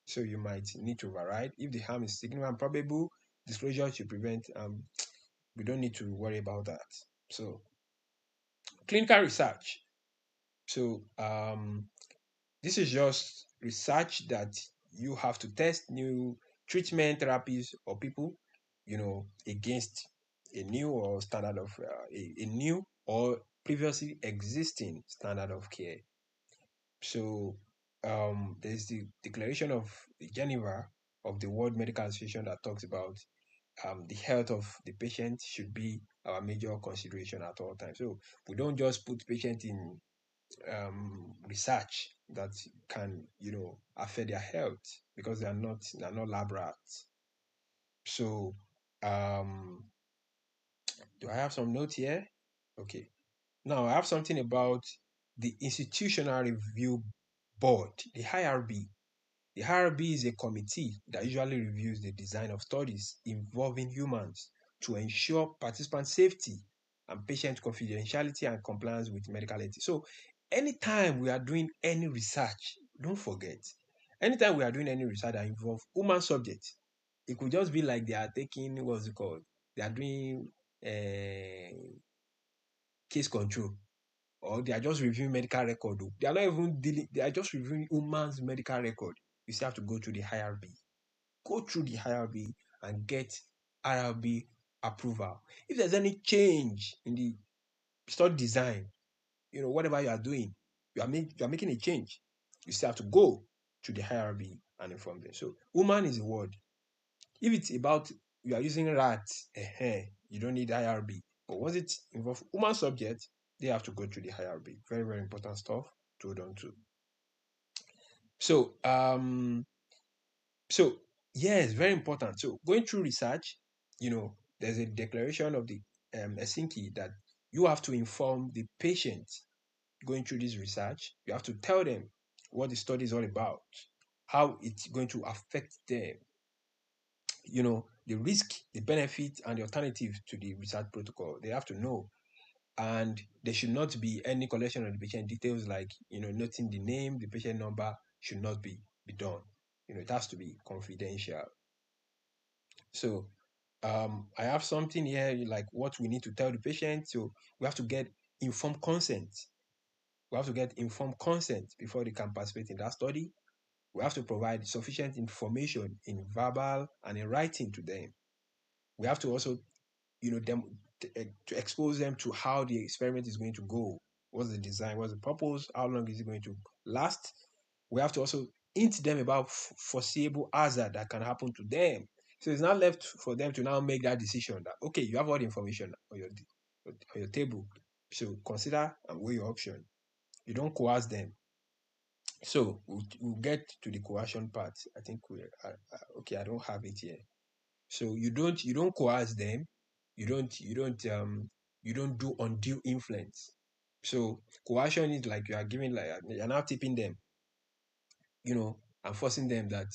so you might need to override. If the harm is significant and probable, disclosure should prevent. We don't need to worry about that. So, clinical research. So, this is just research that you have to test new treatment therapies or people, against a new or standard of a new or previously existing standard of care. So there's the Declaration of Geneva of the World Medical Association that talks about the health of the patient should be our major consideration at all times. So we don't just put patient in research that can affect their health because they're not lab rats. So do I have some notes here? Okay. Now I have something about the Institutional Review Board, the IRB. The IRB is a committee that usually reviews the design of studies involving humans to ensure participant safety and patient confidentiality and compliance with medical ethics. So anytime we are doing any research, don't forget, anytime we are doing any research that involves human subjects, it could just be like they are taking, what's it called? They are doing case control, or they are just reviewing medical record. They are not even dealing, they are just reviewing human's medical record. You still have to go to the IRB. Go through the IRB and get IRB approval. If there's any change in the study design, whatever you are doing, you are making a change, you still have to go to the IRB and inform them. So human is the word. If it's about you are using rats, you don't need IRB. But once it involves human subject, they have to go to the IRB. Very, very important stuff to hold on to. So yes, very important. So going through research, there's a declaration of the Helsinki that you have to inform the patient going through this research. You have to tell them what the study is all about, how it's going to affect them, the risk, the benefit, and the alternative to the research protocol. They have to know. And there should not be any collection of the patient details, like, noting the name, the patient number should not be done. It has to be confidential. So I have something here like what we need to tell the patient. So we have to get informed consent. We have to get informed consent before they can participate in that study. We have to provide sufficient information in verbal and in writing to them. We have to also, to expose them to how the experiment is going to go. What's the design? What's the purpose? How long is it going to last? We have to also hint them about foreseeable hazard that can happen to them. So it's not left for them to now make that decision that, okay, you have all the information on your table. So consider and weigh your option. You don't coerce them. So we'll get to the coercion part. I think okay, I don't have it here. So you don't coerce them. You don't do undue influence. So coercion is like you are giving, like you're now tipping them, and forcing them that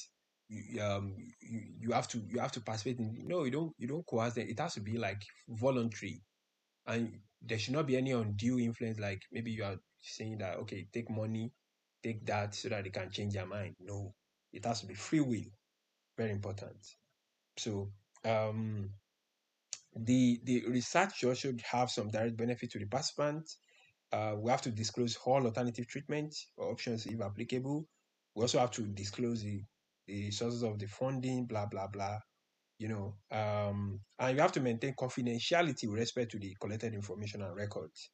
you have to participate in. No, you don't coerce them. It has to be like voluntary, and there should not be any undue influence. Like maybe you are saying that, okay, take money, take that so that they can change their mind. No, it has to be free will. Very important. So the research should have some direct benefit to the participant. We have to disclose all alternative treatment or options if applicable. We also have to disclose the sources of the funding, blah blah blah. And you have to maintain confidentiality with respect to the collected information and records,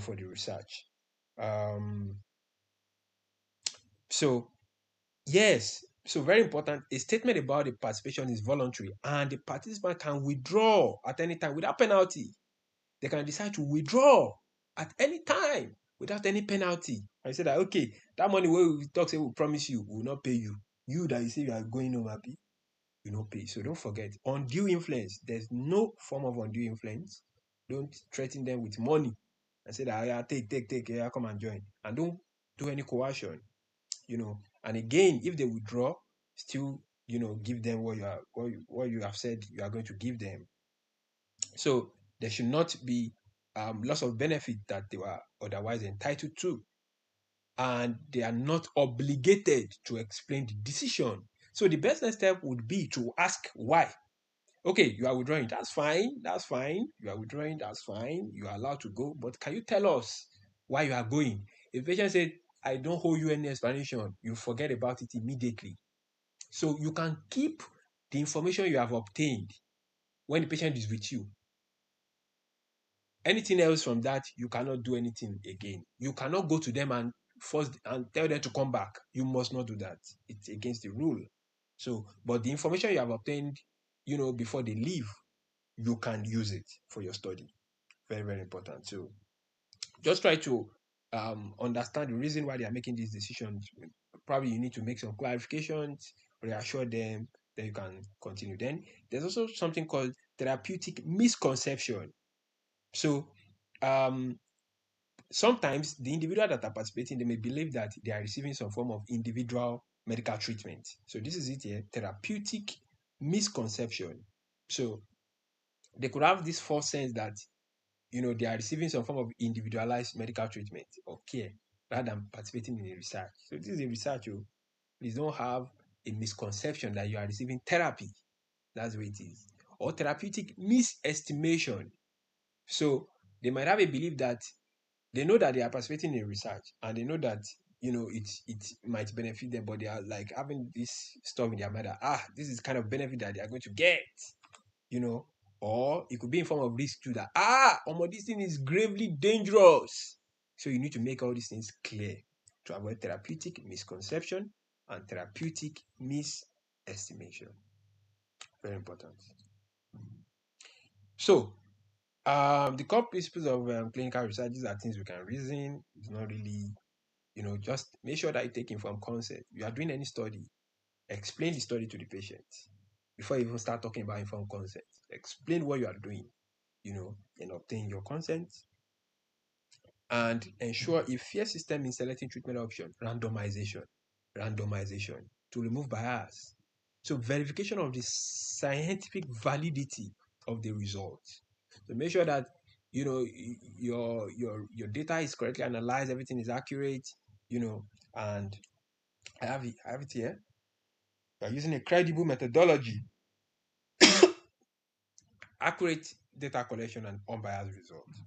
for the research. So yes, so very important. A statement about the participation is voluntary, and the participant can withdraw at any time without penalty. They can decide to withdraw at any time without any penalty. I say that, okay, that money we talk say we promise you, we will not pay you. You that you say you are going home happy, you not pay. So don't forget, undue influence. There's no form of undue influence. Don't threaten them with money and say that, yeah, take, yeah, come and join. And don't do any coercion. And again, if they withdraw, still, give them what you have said you are going to give them. So there should not be loss of benefit that they were otherwise entitled to, and they are not obligated to explain the decision. So the best next step would be to ask why. Okay, you are withdrawing. That's fine. That's fine. You are withdrawing. That's fine. You are allowed to go. But can you tell us why you are going? If the patient said, I don't owe you any explanation, you forget about it immediately. So you can keep the information you have obtained when the patient is with you. Anything else from that, you cannot do anything again. You cannot go to them and force and tell them to come back. You must not do that. It's against the rule. So, but the information you have obtained, before they leave, you can use it for your study. Very, very important. So just try to understand the reason why they are making these decisions. Probably you need to make some clarifications, reassure them, then you can continue. Then there's also something called therapeutic misconception. So sometimes the individual that are participating, they may believe that they are receiving some form of individual medical treatment. So this is it here, therapeutic misconception. So they could have this false sense that they are receiving some form of individualized medical treatment or care rather than participating in a research. So this is a research. Please don't have a misconception that you are receiving therapy. That's the way it is. Or therapeutic misestimation. So they might have a belief that they know that they are participating in research and they know that it might benefit them, but they are like having this stuff in their mind that this is kind of benefit that they are going to get, or it could be in form of risk too, that this thing is gravely dangerous. So you need to make all these things clear to avoid therapeutic misconception and therapeutic misestimation. Very important. So the core principles of clinical research, these are things we can reason. It's not really, just make sure that you take informed consent. You are doing any study, explain the study to the patient before you even start talking about informed consent. Explain what you are doing, and obtain your consent. And ensure a fair system in selecting treatment option. Randomization to remove bias. So verification of the scientific validity of the results. So make sure that your data is correctly analyzed, everything is accurate, and I have it here. By using a credible methodology, accurate data collection, and unbiased results.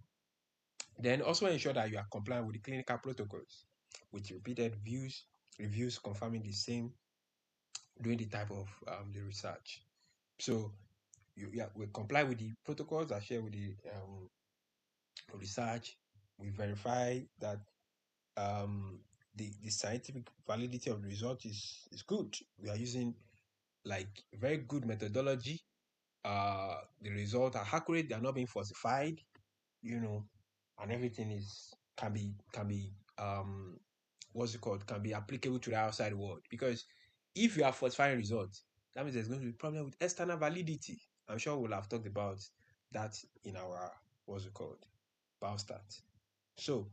Then also ensure that you are compliant with the clinical protocols, with repeated reviews confirming the same during the type of the research. So we comply with the protocols that share with the research. We verify that the scientific validity of the result is good. We are using like very good methodology. The results are accurate. They are not being falsified. And everything can be can be applicable to the outside world. Because if you are falsifying results, that means there's going to be a problem with external validity. I'm sure we'll have talked about that in our Biostat. So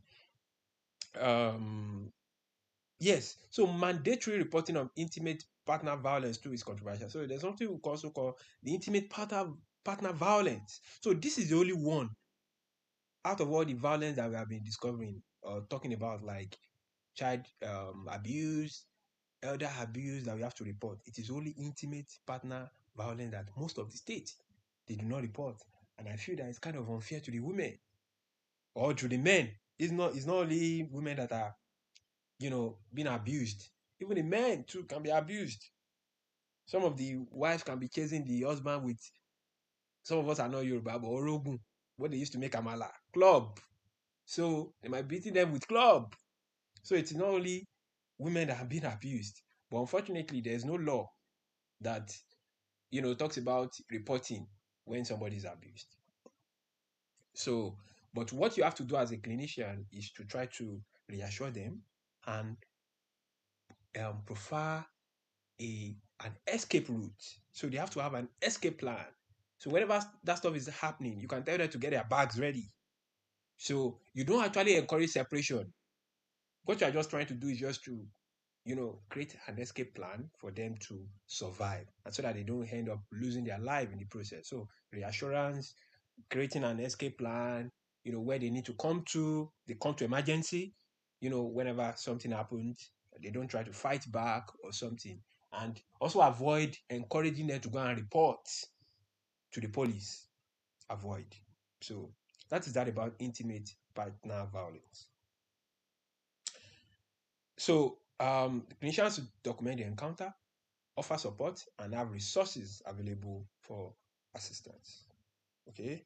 yes, so mandatory reporting of intimate partner violence too is controversial. So there's something we also call the intimate partner violence. So this is the only one out of all the violence that we have been discovering or talking about, like child abuse, elder abuse, that we have to report. It is only intimate partner violence that most of the states they do not report. And I feel that it's kind of unfair to the women or to the men. It's not only women that are being abused. Even the men too can be abused. Some of the wives can be chasing the husband with, some of us are not Yoruba, but Orogun, what they used to make amala, club. So they might beating them with club. So it's not only women that have been abused, but unfortunately there's no law that talks about reporting when somebody is abused. So, but what you have to do as a clinician is to try to reassure them and prefer an escape route. So they have to have an escape plan. So whenever that stuff is happening, you can tell them to get their bags ready. So you don't actually encourage separation. What you are just trying to do is just to, create an escape plan for them to survive, and so that they don't end up losing their life in the process. So reassurance, creating an escape plan, where they need to come to. They come to emergency, whenever something happens. They don't try to fight back or something. And also avoid encouraging them to go and report to the police. Avoid. So that is that about intimate partner violence. So the clinicians should document the encounter, offer support, and have resources available for assistance. Okay.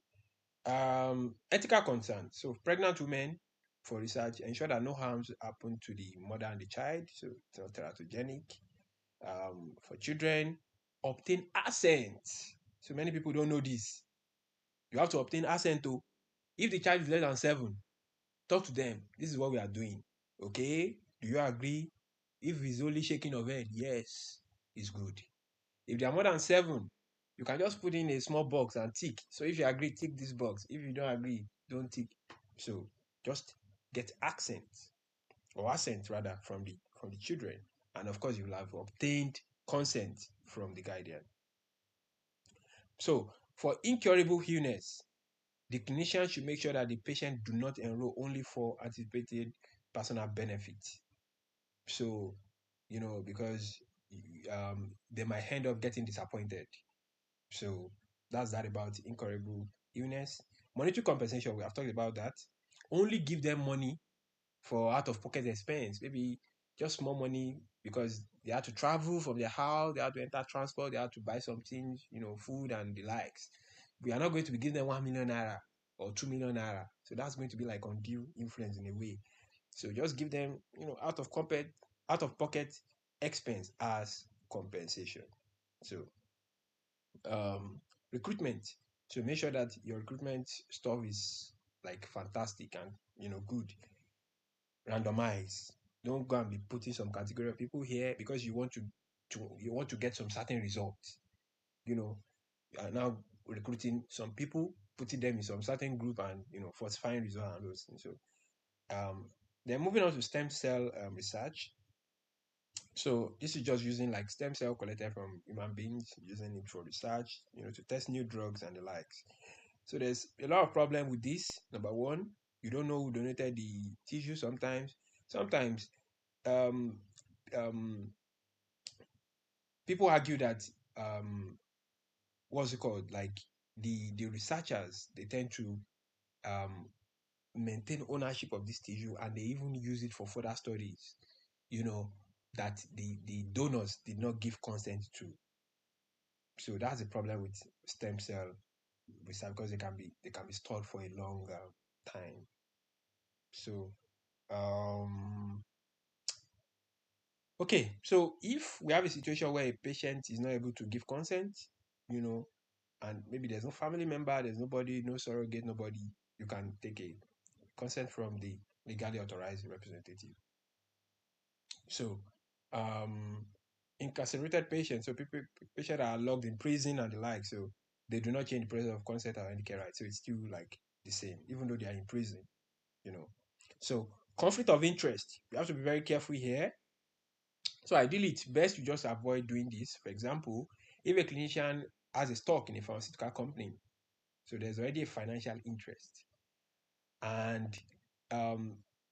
Ethical concerns. So pregnant women, for research, ensure that no harms happen to the mother and the child. So it's not teratogenic. For children, obtain assent. So many people don't know this. You have to obtain assent too. If the child is less than 7, talk to them. This is what we are doing. Okay? Do you agree? If it's only shaking of head, yes, it's good. If they are more than 7, you can just put in a small box and tick. So if you agree, tick this box. If you don't agree, don't tick. So just get assent rather from the children. And of course, you will have obtained consent from the guardian. So for incurable illness, the clinician should make sure that the patient do not enroll only for anticipated personal benefit. So, because they might end up getting disappointed. So that's that about incurable illness. Monetary compensation, we have talked about that. Only give them money for out-of-pocket expense, maybe just small money because they have to travel from their house, they have to enter transport, they have to buy something, food and the likes. We are not going to be giving them 1 million naira or 2 million naira. So that's going to be like undue influence in a way. So just give them, out-of-pocket expense as compensation. So recruitment. So make sure that your recruitment stuff is like fantastic and good. Randomize. Don't go and be putting some category of people here because you want to get some certain results. You are now recruiting some people, putting them in some certain group and falsifying results and those things. So then moving on to stem cell research. So this is just using like stem cell collected from human beings, using it for research, to test new drugs and the likes. So there's a lot of problem with this. Number one, you don't know who donated the tissue sometimes. Sometimes um, um, people argue that what's it called? Like the researchers, they tend to maintain ownership of this tissue and they even use it for further studies, that the donors did not give consent to. So that's the problem with stem cell research because they can be stored for a long time. So okay, so if we have a situation where a patient is not able to give consent, and maybe there's no family member, there's nobody, no surrogate, nobody, you can take a consent from the legally authorized representative. So, incarcerated patients, so patients that are locked in prison and the like, so they do not change the process of consent or any care rights, so it's still like the same, even though they are in prison, So, conflict of interest, you have to be very careful here. So ideally, it's best to just avoid doing this. For example, if a clinician has a stock in a pharmaceutical company, so there's already a financial interest, and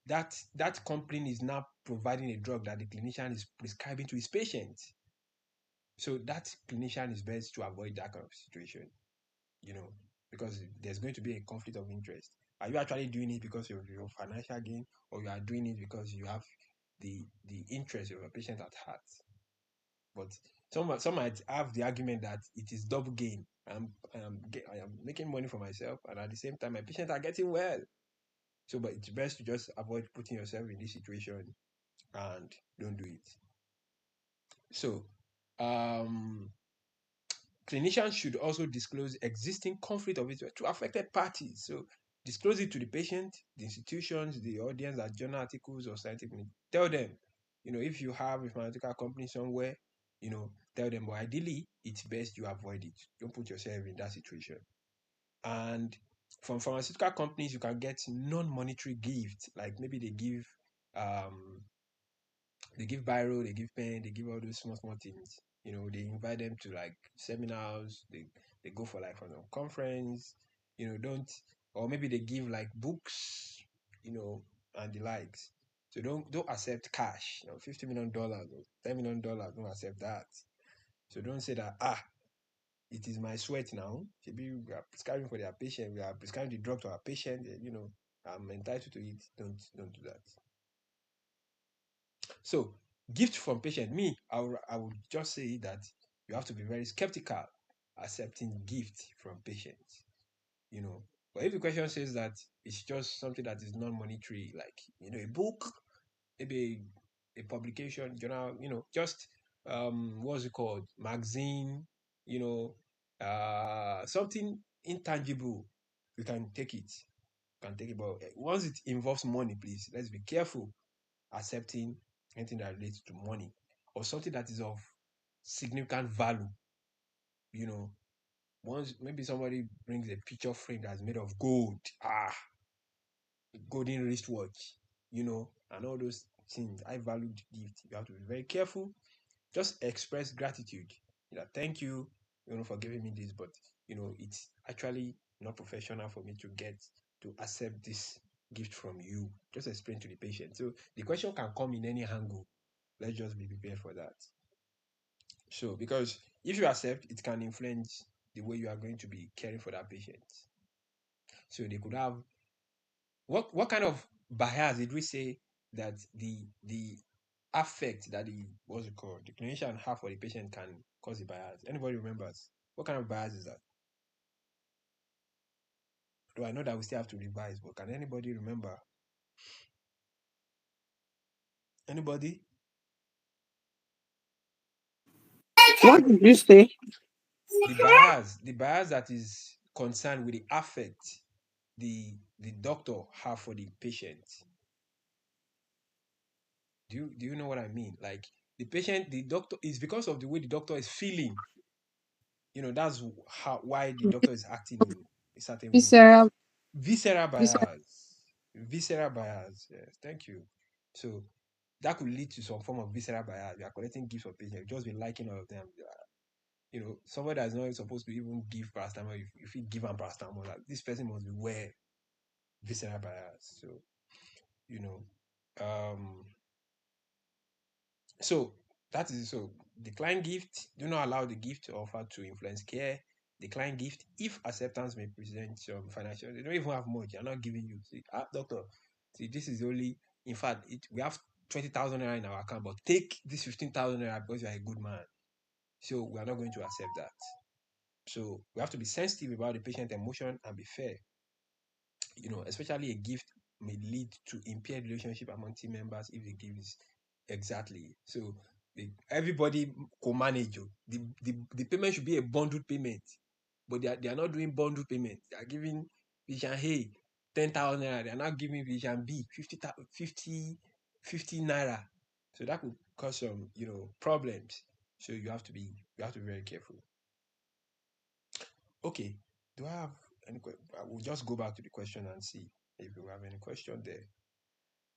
that company is now providing a drug that the clinician is prescribing to his patient. So that clinician is best to avoid that kind of situation, because there's going to be a conflict of interest. Are you actually doing it because of your financial gain, or you are doing it because you have the interest of your patient at heart? But some might have the argument that it is double gain. I am making money for myself, and at the same time, my patients are getting well. So, but it's best to just avoid putting yourself in this situation and don't do it. So, clinicians should also disclose existing conflict of interest to affected parties. So, disclose it to the patient, the institutions, the audience, that journal articles or scientific. Tell them, if you have a pharmaceutical company somewhere, tell them. But ideally, it's best you avoid it. Don't put yourself in that situation. And from pharmaceutical companies, you can get non-monetary gifts, like maybe they give biro, they give pen, they give all those small things. They invite them to like seminars, they go for like from a conference. Don't or maybe they give like books, and the likes. So don't accept cash, $50 million or $10 million. Don't accept that. So don't say that it is my sweat now. Maybe we are prescribing for their patient. We are prescribing the drug to our patient. I'm entitled to it. Don't do that. So gift from patient. Me, I would just say that you have to be very skeptical accepting gift from patients. But if the question says that it's just something that is non-monetary, like a book, maybe a publication, journal, just what's it called, magazine, something intangible, you can take it. But once it involves money, please let's be careful accepting anything that relates to money or something that is of significant value. Once maybe somebody brings a picture frame that's made of gold, golden wristwatch, and all those things, high valued gift, you have to be very careful. Just express gratitude. Thank you, for giving me this, but it's actually not professional for me to accept this gift from you. Just explain to the patient. So the question can come in any angle. Let's just be prepared for that. So because if you accept, it can influence the way you are going to be caring for that patient. So they could have what kind of bias did we say that the affect that the clinician have for the patient can cause the bias? Anybody remembers? What kind of bias is that? Though I know that we still have to revise, but can anybody remember? Anybody? What did you say? The bias that is concerned with the affect the doctor have for the patient. Do you know what I mean? Like the doctor is because of the way the doctor is feeling. That's why the doctor is acting in a certain way. Visceral. Visceral bias. Visceral bias. Yes, thank you. So that could lead to some form of visceral bias. You are collecting gifts for patients, just be liking all of them. Somebody that is not supposed to even give paracetamol, if you give them paracetamol, like, this person must be aware. Visceral bias. So, so that is so. Decline gift. Do not allow the gift offered to influence care. Decline gift if acceptance may present some financial. They don't even have much. They're not giving you. See, doctor, see, this is only. In fact, we have 20,000 naira in our account, but take this 15,000 naira because you are a good man. So we are not going to accept that. So we have to be sensitive about the patient emotion and be fair. Especially a gift may lead to impaired relationship among team members if the gift is exactly. So everybody co-manage. The payment should be a bundled payment, but they are not doing bundled payment. They are giving Vision A 10,000 naira. They are not giving Vision B 50 naira. So that could cause some problems. So you have to be very careful. Okay, do I have any question? I will just go back to the question and see if you have any question there.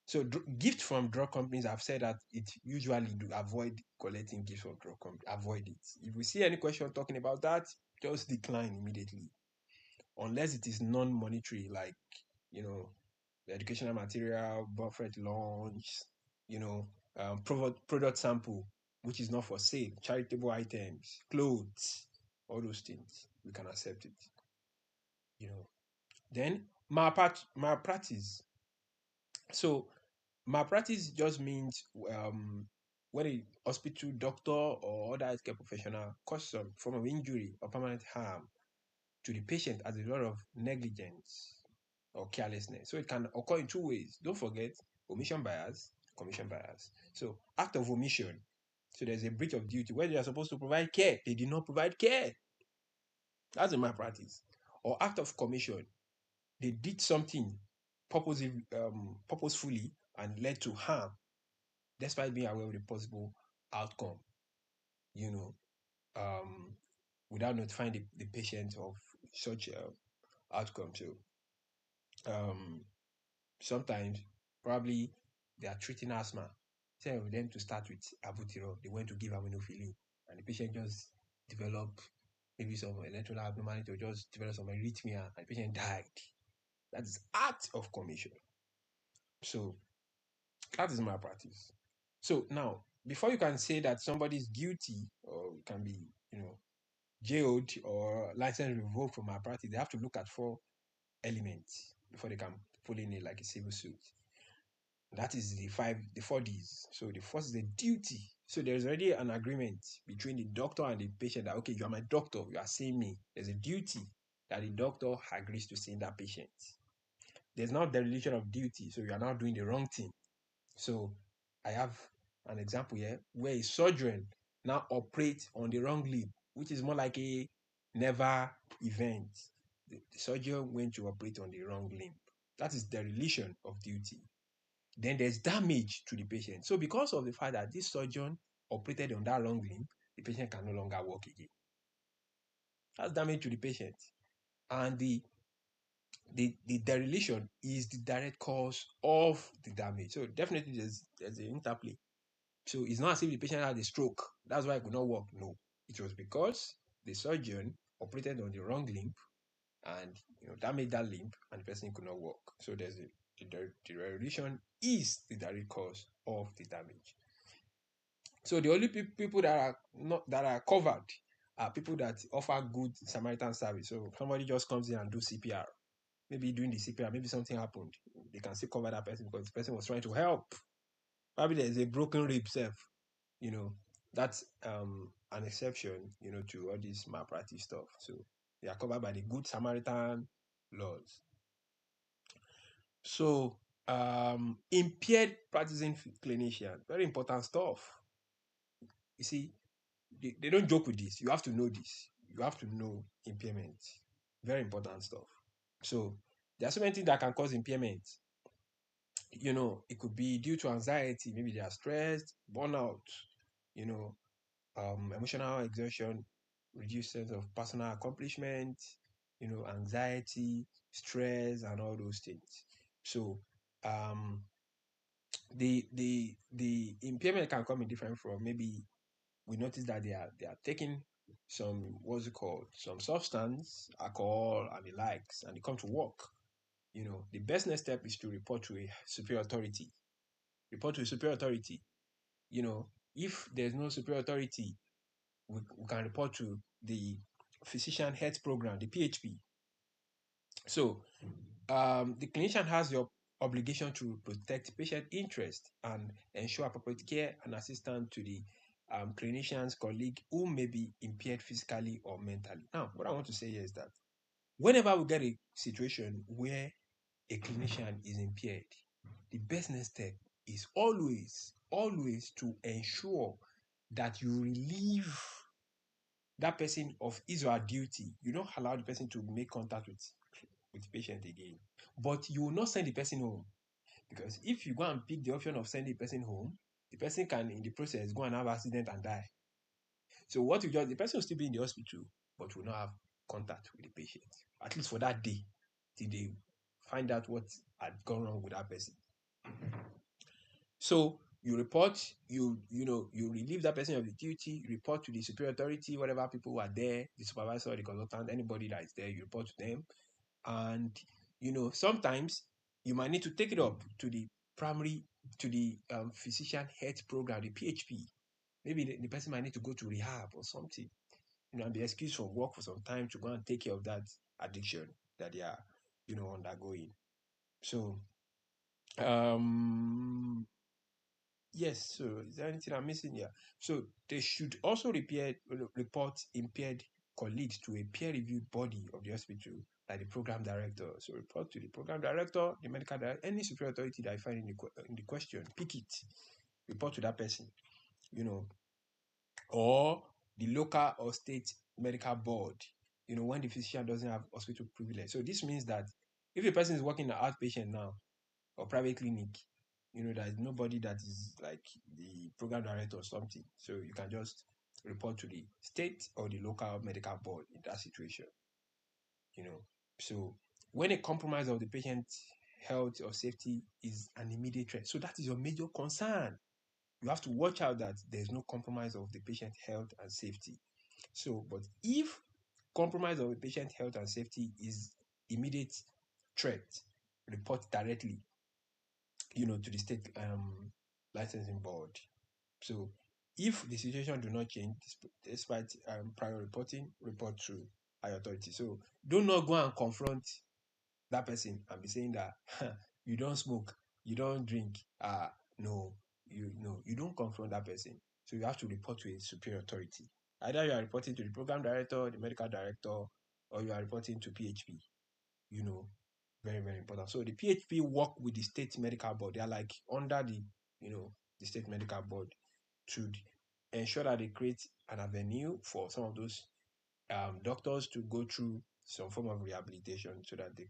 So gift from drug companies, I've said that it usually do avoid collecting gifts from drug companies. Avoid it. If we see any question talking about that, just decline immediately. Unless it is non-monetary, like the educational material, buffet launch, product sample, which is not for sale, charitable items, clothes, all those things, we can accept it. Then malpractice. So malpractice just means when a hospital doctor or other healthcare professional cause some form of injury or permanent harm to the patient as a result of negligence or carelessness. So it can occur in two ways. Don't forget omission bias, commission bias. So act of omission. So there's a breach of duty where they are supposed to provide care. They did not provide care. That's a malpractice. Or act of commission. They did something purposefully and led to harm, despite being aware of the possible outcome, without notifying the patient of such outcome. So sometimes probably they are treating asthma. Instead of them to start with albuterol, they went to give aminophylline, and the patient just developed maybe some electoral abnormality or just developed some arrhythmia, and the patient died. That is act of commission. So that is malpractice. So now, before you can say that somebody is guilty or can be, jailed or license revoked for malpractice, they have to look at 4 elements before they can pull in it like a civil suit. That is the 4 Ds. So the first is the duty. So there's already an agreement between the doctor and the patient that, okay, you are my doctor, you are seeing me. There's a duty that the doctor agrees to seeing that patient. There's now dereliction of duty. So you are now doing the wrong thing. So I have an example here where a surgeon now operates on the wrong limb, which is more like a never event. The surgeon went to operate on the wrong limb. That is dereliction of duty. Then there's damage to the patient. So because of the fact that this surgeon operated on that wrong limb, the patient can no longer walk again. That's damage to the patient. And the dereliction is the direct cause of the damage. So definitely there's an interplay. So it's not as if the patient had a stroke. That's why he could not walk. No. It was because the surgeon operated on the wrong limb and damaged that limb and the person could not walk. So there's the dereliction is the direct cause of the damage. So the only people that are covered are people that offer good Samaritan service. So somebody just comes in and do CPR. Maybe doing the CPR, maybe something happened. They can still cover that person because the person was trying to help. Probably there's a broken rib self. That's an exception, to all this malpractice stuff. So they are covered by the Good Samaritan laws. So impaired practicing clinician, very important stuff. You see, they don't joke with this. You have to know this. You have to know impairment. Very important stuff. So there are so many things that can cause impairment. It could be due to anxiety. Maybe they are stressed, burnout, emotional exhaustion, reduced sense of personal accomplishment, anxiety, stress, and all those things. So the impairment can come in different form. Maybe we notice that they are taking some some substance, alcohol, and the likes, and they come to work. The best next step is to report to a superior authority. Report to a superior authority. If there's no superior authority, we can report to the physician health program, the PHP. So the clinician has the obligation to protect patient interest and ensure appropriate care and assistance to the clinician's colleague who may be impaired physically or mentally. Now, what I want to say here is that whenever we get a situation where a clinician is impaired, the best next step is always to ensure that you relieve that person of his or her duty. You don't allow the person to make contact with the patient again. But you will not send the person home. Because if you go and pick the option of sending the person home, the person can, in the process, go and have an accident and die. So the person will still be in the hospital, but will not have contact with the patient, at least for that day, till they find out what had gone wrong with that person. So you report, you relieve that person of the duty, report to the superior authority, whatever people who are there, the supervisor, the consultant, anybody that is there, you report to them. And sometimes you might need to take it up to the physician health program, the PHP. Maybe the person might need to go to rehab or something, and be excused from work for some time to go and take care of that addiction that they are, undergoing. So, yes. So, is there anything I'm missing here? So, they should also report impaired colleagues to a peer-reviewed body of the hospital, like the program director. So, report to the program director, the medical director, any superior authority that I find in the question, pick it, report to that person, or the local or state medical board, when the physician doesn't have hospital privilege. So, this means that if a person is working in an outpatient now or private clinic, there is nobody that is like the program director or something. So you can just report to the state or the local medical board in that situation. So when a compromise of the patient's health or safety is an immediate threat, so that is your major concern. You have to watch out that there's no compromise of the patient's health and safety. So, but if compromise of the patient's health and safety is immediate threat, report directly, to the state licensing board. So if the situation do not change despite prior reporting, report to higher authority. So do not go and confront that person and be saying that you don't smoke, you don't drink. No, you don't confront that person. So you have to report to a superior authority. Either you are reporting to the program director, the medical director, or you are reporting to PHP. Very, very important. So the PHP work with the state medical board. They are like under the state medical board to ensure that they create an avenue for some of those doctors to go through some form of rehabilitation so that they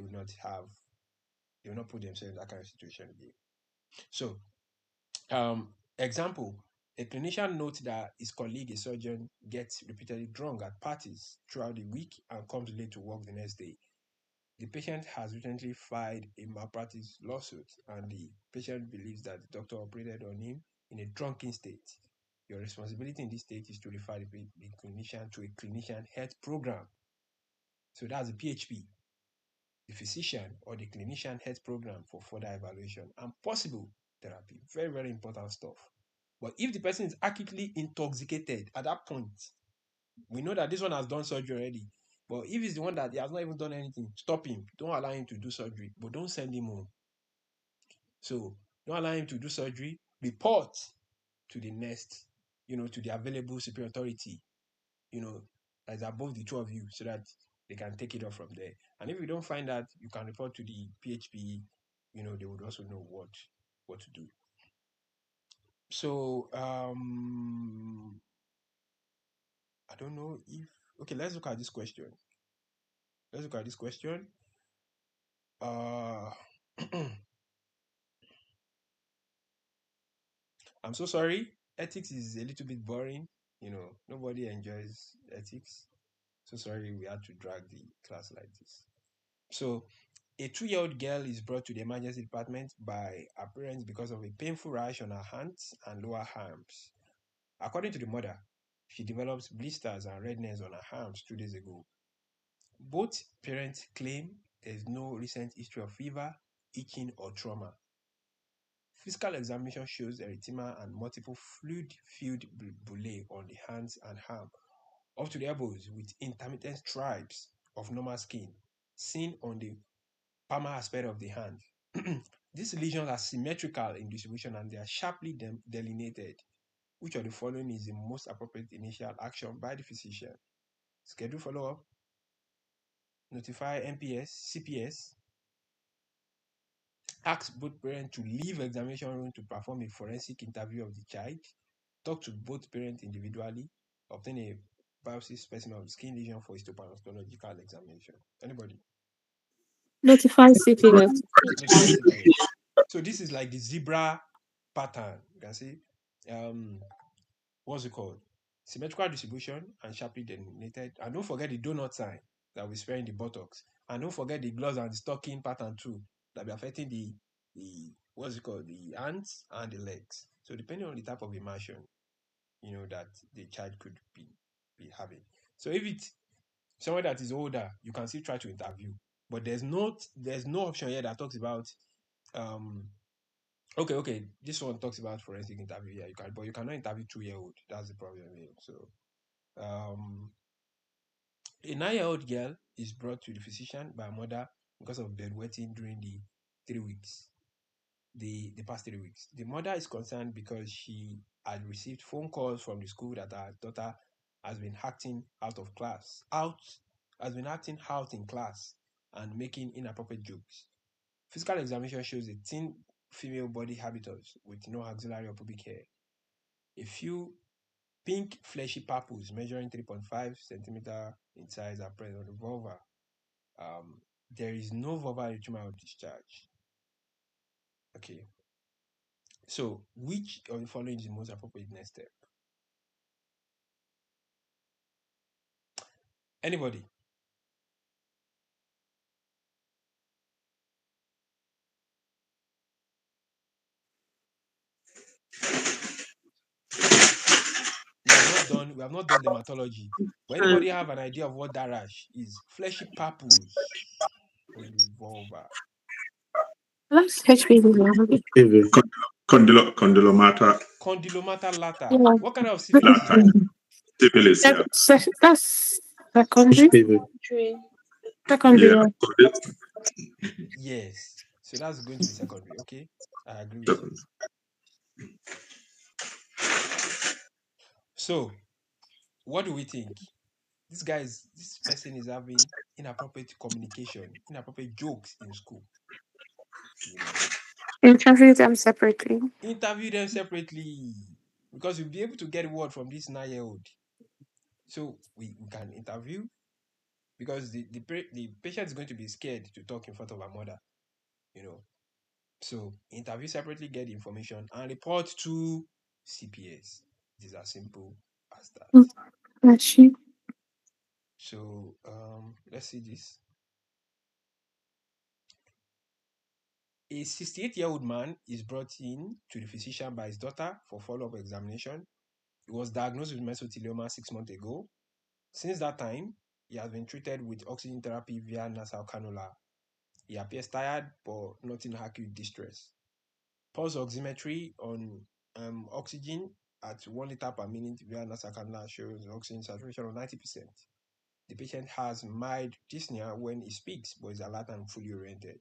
will not put themselves in that kind of situation again. So, example, a clinician notes that his colleague, a surgeon, gets repeatedly drunk at parties throughout the week and comes late to work the next day. The patient has recently filed a malpractice lawsuit, and the patient believes that the doctor operated on him in a drunken state. Your responsibility in this state is to refer the clinician to a clinician health program. So that's the PHP, the physician or the clinician health program, for further evaluation and possible therapy. Very, very important stuff. But if the person is acutely intoxicated at that point, we know that this one has done surgery already. But if it's the one that he has not even done anything, stop him. Don't allow him to do surgery, but don't send him home. So don't allow him to do surgery. Report to the next, to the available superior authority, as above the two of you, so that they can take it off from there. And if you don't find that, you can report to the PHP. They would also know what to do. So I don't know if let's look at this question. I'm so sorry. Ethics is a little bit boring. Nobody enjoys ethics. So sorry we had to drag the class like this. So a 2-year-old girl is brought to the emergency department by her parents because of a painful rash on her hands and lower arms. According to the mother, she developed blisters and redness on her arms 2 days ago. Both parents claim there is no recent history of fever, itching, or trauma. Physical examination shows erythema and multiple fluid-filled bullae on the hands and arm up to the elbows, with intermittent stripes of normal skin seen on the palmar aspect of the hand. These lesions are symmetrical in distribution and they are sharply delineated. Which of the following is the most appropriate initial action by the physician? Schedule follow-up, notify NPS, CPS, ask both parents to leave examination room to perform a forensic interview of the child, talk to both parents individually, obtain a biopsy specimen of skin lesion for histopatological examination. Anybody? Notify CPS. Notify CPS. So this is like the zebra pattern. You can see, what's it called? Symmetrical distribution and sharply delineated. And don't forget the donut sign that we spare in the buttocks. And don't forget the gloves and the stocking pattern too, that be affecting the what's it called? The hands and the legs. So depending on the type of immersion, that the child could be having. So if it's someone that is older, you can still try to interview. But there's no option here that talks about okay. This one talks about forensic interview. Yeah, but you cannot interview 2-year-old. That's the problem here. So a 9-year-old girl is brought to the physician by a mother because of bedwetting during the 3 weeks. The past 3 weeks. The mother is concerned because she had received phone calls from the school that her daughter has been acting out in class and making inappropriate jokes. Physical examination shows a thin female body habitus with no axillary or pubic hair. A few pink fleshy papules measuring 3.5 centimeter in size are present on the vulva. There is no vulvar erythema or discharge. Okay. So, which of the following is the most appropriate next step? Anybody? We have not done dermatology. But anybody have an idea of what that rash is? Fleshy papules. revolver. That's HPV. PV. Condylomata Condylomata lata. Yeah. What kind of syphilis is lata. that? Syphilis, yeah. That's secondary. PV. Secondary. Yeah. Yeah. Yes. So that's going to be secondary. Okay. I agree with you. So, what do we think? This person is having inappropriate communication, inappropriate jokes in school. You know, Interview them separately. interview them separately because you'll be able to get word from this 9-year-old. So we can interview because the patient is going to be scared to talk in front of her mother. You know, so interview separately, get the information, and report to CPS. It is as simple as that. That's she. So let's see this. A 68-year-old man is brought in to the physician by his daughter for follow-up examination. He was diagnosed with mesothelioma 6 months ago. Since that time, he has been treated with oxygen therapy via nasal cannula. He appears tired but not in acute distress. Pulse oximetry on oxygen at 1 liter per minute via nasal cannula shows oxygen saturation of 90%. The patient has mild dyspnea when he speaks but is alert and fully oriented.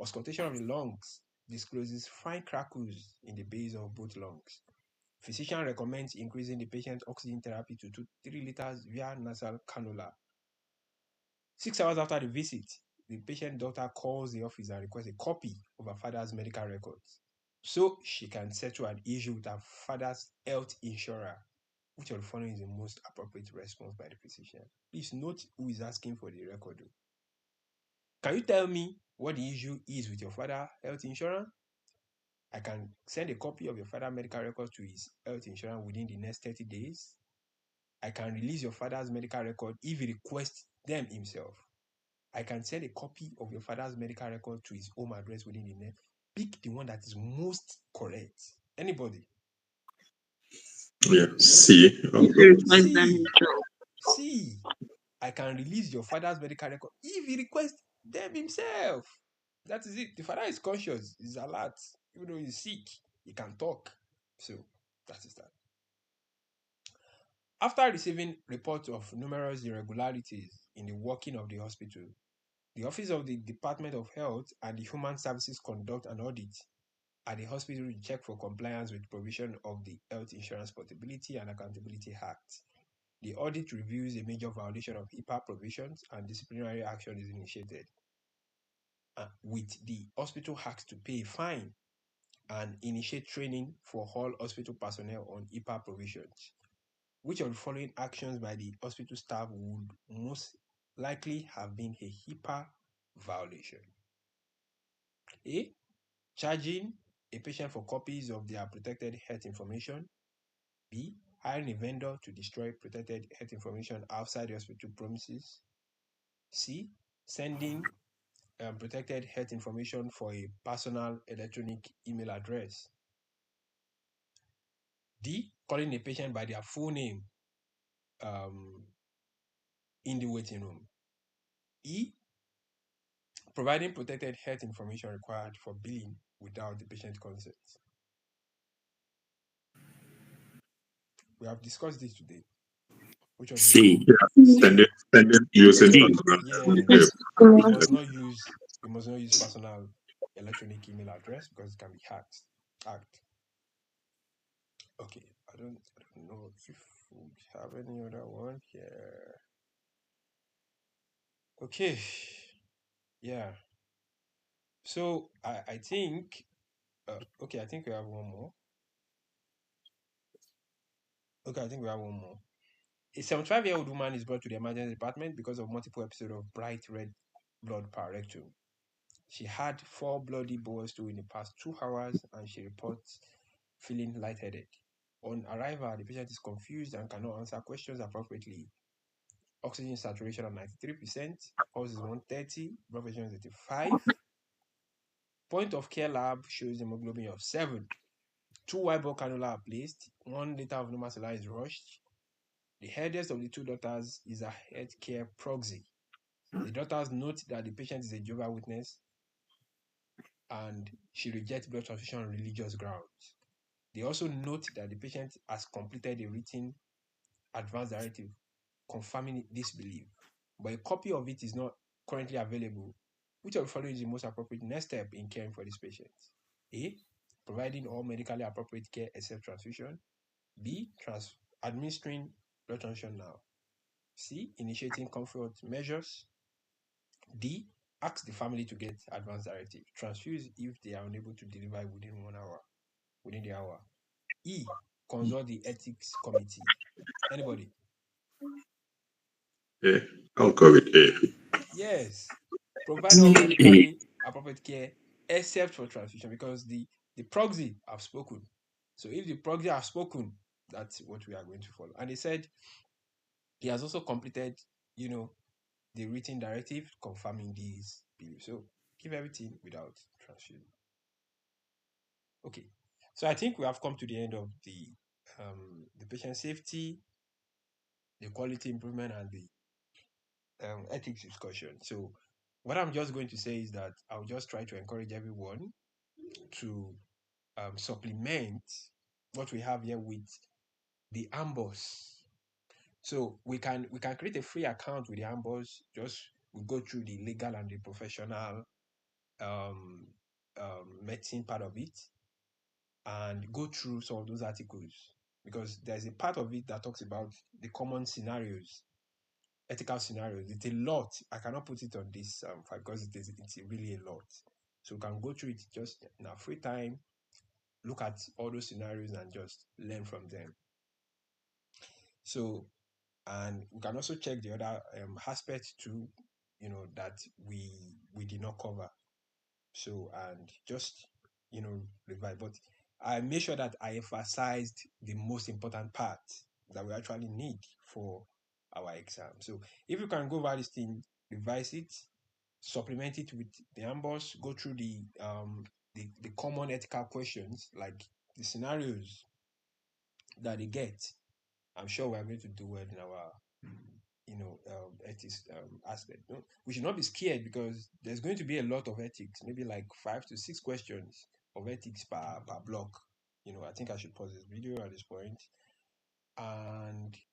Auscultation of the lungs discloses fine crackles in the base of both lungs. Physician recommends increasing the patient's oxygen therapy to 3 liters via nasal cannula. 6 hours after the visit, the patient doctor calls the office and requests a copy of her father's medical records so she can settle an issue with her father's health insurer. Which of the following is the most appropriate response by the physician? Please note who is asking for the record. Can you tell me what the issue is with your father's health insurance? I can send a copy of your father's medical records to his health insurance within the next 30 days. I can release your father's medical record if he requests them himself. I can send a copy of your father's medical record to his home address within the next. Pick the one that is most correct. Anybody? Yeah. C. C. I can release your father's medical record if he requests them himself. That is it. The father is conscious, he's alert. Even though he's sick, he can talk. So that is that. After receiving reports of numerous irregularities in the working of the hospital, the Office of the Department of Health and the Human Services conduct an audit at the hospital to check for compliance with provision of the Health Insurance Portability and Accountability Act. The audit reviews a major violation of HIPAA provisions and disciplinary action is initiated, with the hospital asked to pay a fine and initiate training for all hospital personnel on HIPAA provisions. Which of the following actions by the hospital staff would most likely have been a HIPAA violation? A. Charging a patient for copies of their protected health information. B. Hiring a vendor to destroy protected health information outside the hospital premises. C. Sending protected health information for a personal electronic email address. D. Calling a patient by their full name in the waiting room. E. Providing protected health information required for billing without the patient consent. We have discussed this today. Which one do you C. Sending using C. personal. Yes. We must not use personal electronic email address because it can be hacked. Okay, I don't know if we have any other one here. Okay. Yeah. So I think okay, I think we have one more. Okay, I think we have one more. A 75-year-old woman is brought to the emergency department because of multiple episodes of bright red blood per rectum. She had 4 bloody bowel stools in the past 2 hours and she reports feeling lightheaded. On arrival, the patient is confused and cannot answer questions appropriately. Oxygen saturation of 93%, pulse is 130, blood pressure is 85. Point of care lab shows hemoglobin of 7. 2 white ball cannula are placed. 1 liter of normal saline is rushed. The eldest of the 2 daughters is a healthcare proxy. The doctors note that the patient is a Jehovah's Witness and she rejects blood transfusion on religious grounds. They also note that the patient has completed a written advance directive confirming this belief, but a copy of it is not currently available. Which of the following is the most appropriate next step in caring for this patient? A. Providing all medically appropriate care except transfusion. B. Administering blood transfusion now. C. Initiating comfort measures. D. Ask the family to get advance directive. Transfuse if they are unable to deliver within 1 hour, within the hour. E. Consult the ethics committee. Anybody? A. I'll go with A. Yes. Provide all medically appropriate care except for transfusion because the proxy have spoken. So if the proxy have spoken, that's what we are going to follow. And they said he has also completed, the written directive confirming these beliefs. So give everything without transfusion. Okay. So I think we have come to the end of the patient safety, the quality improvement, and the ethics discussion. So what I'm just going to say is that I'll just try to encourage everyone to supplement what we have here with the AMBOSS. So we can create a free account with the AMBOSS. Just we go through the legal and the professional medicine part of it and go through some of those articles because there's a part of it that talks about the common scenarios, ethical scenarios. It's a lot. I cannot put it on this file because it's really a lot. So we can go through it just in our free time, look at all those scenarios and just learn from them. So, and we can also check the other aspects too, that we did not cover. So, and just, revive. But I made sure that I emphasized the most important part that we actually need for our exam. So if you can go over this thing, revise it, supplement it with the AMBOSS, go through the common ethical questions, like the scenarios that they get, I'm sure we are going to do well in our ethics aspect. No, we should not be scared because there's going to be a lot of ethics, maybe like 5 to 6 questions of ethics per block. I think I should pause this video at this point and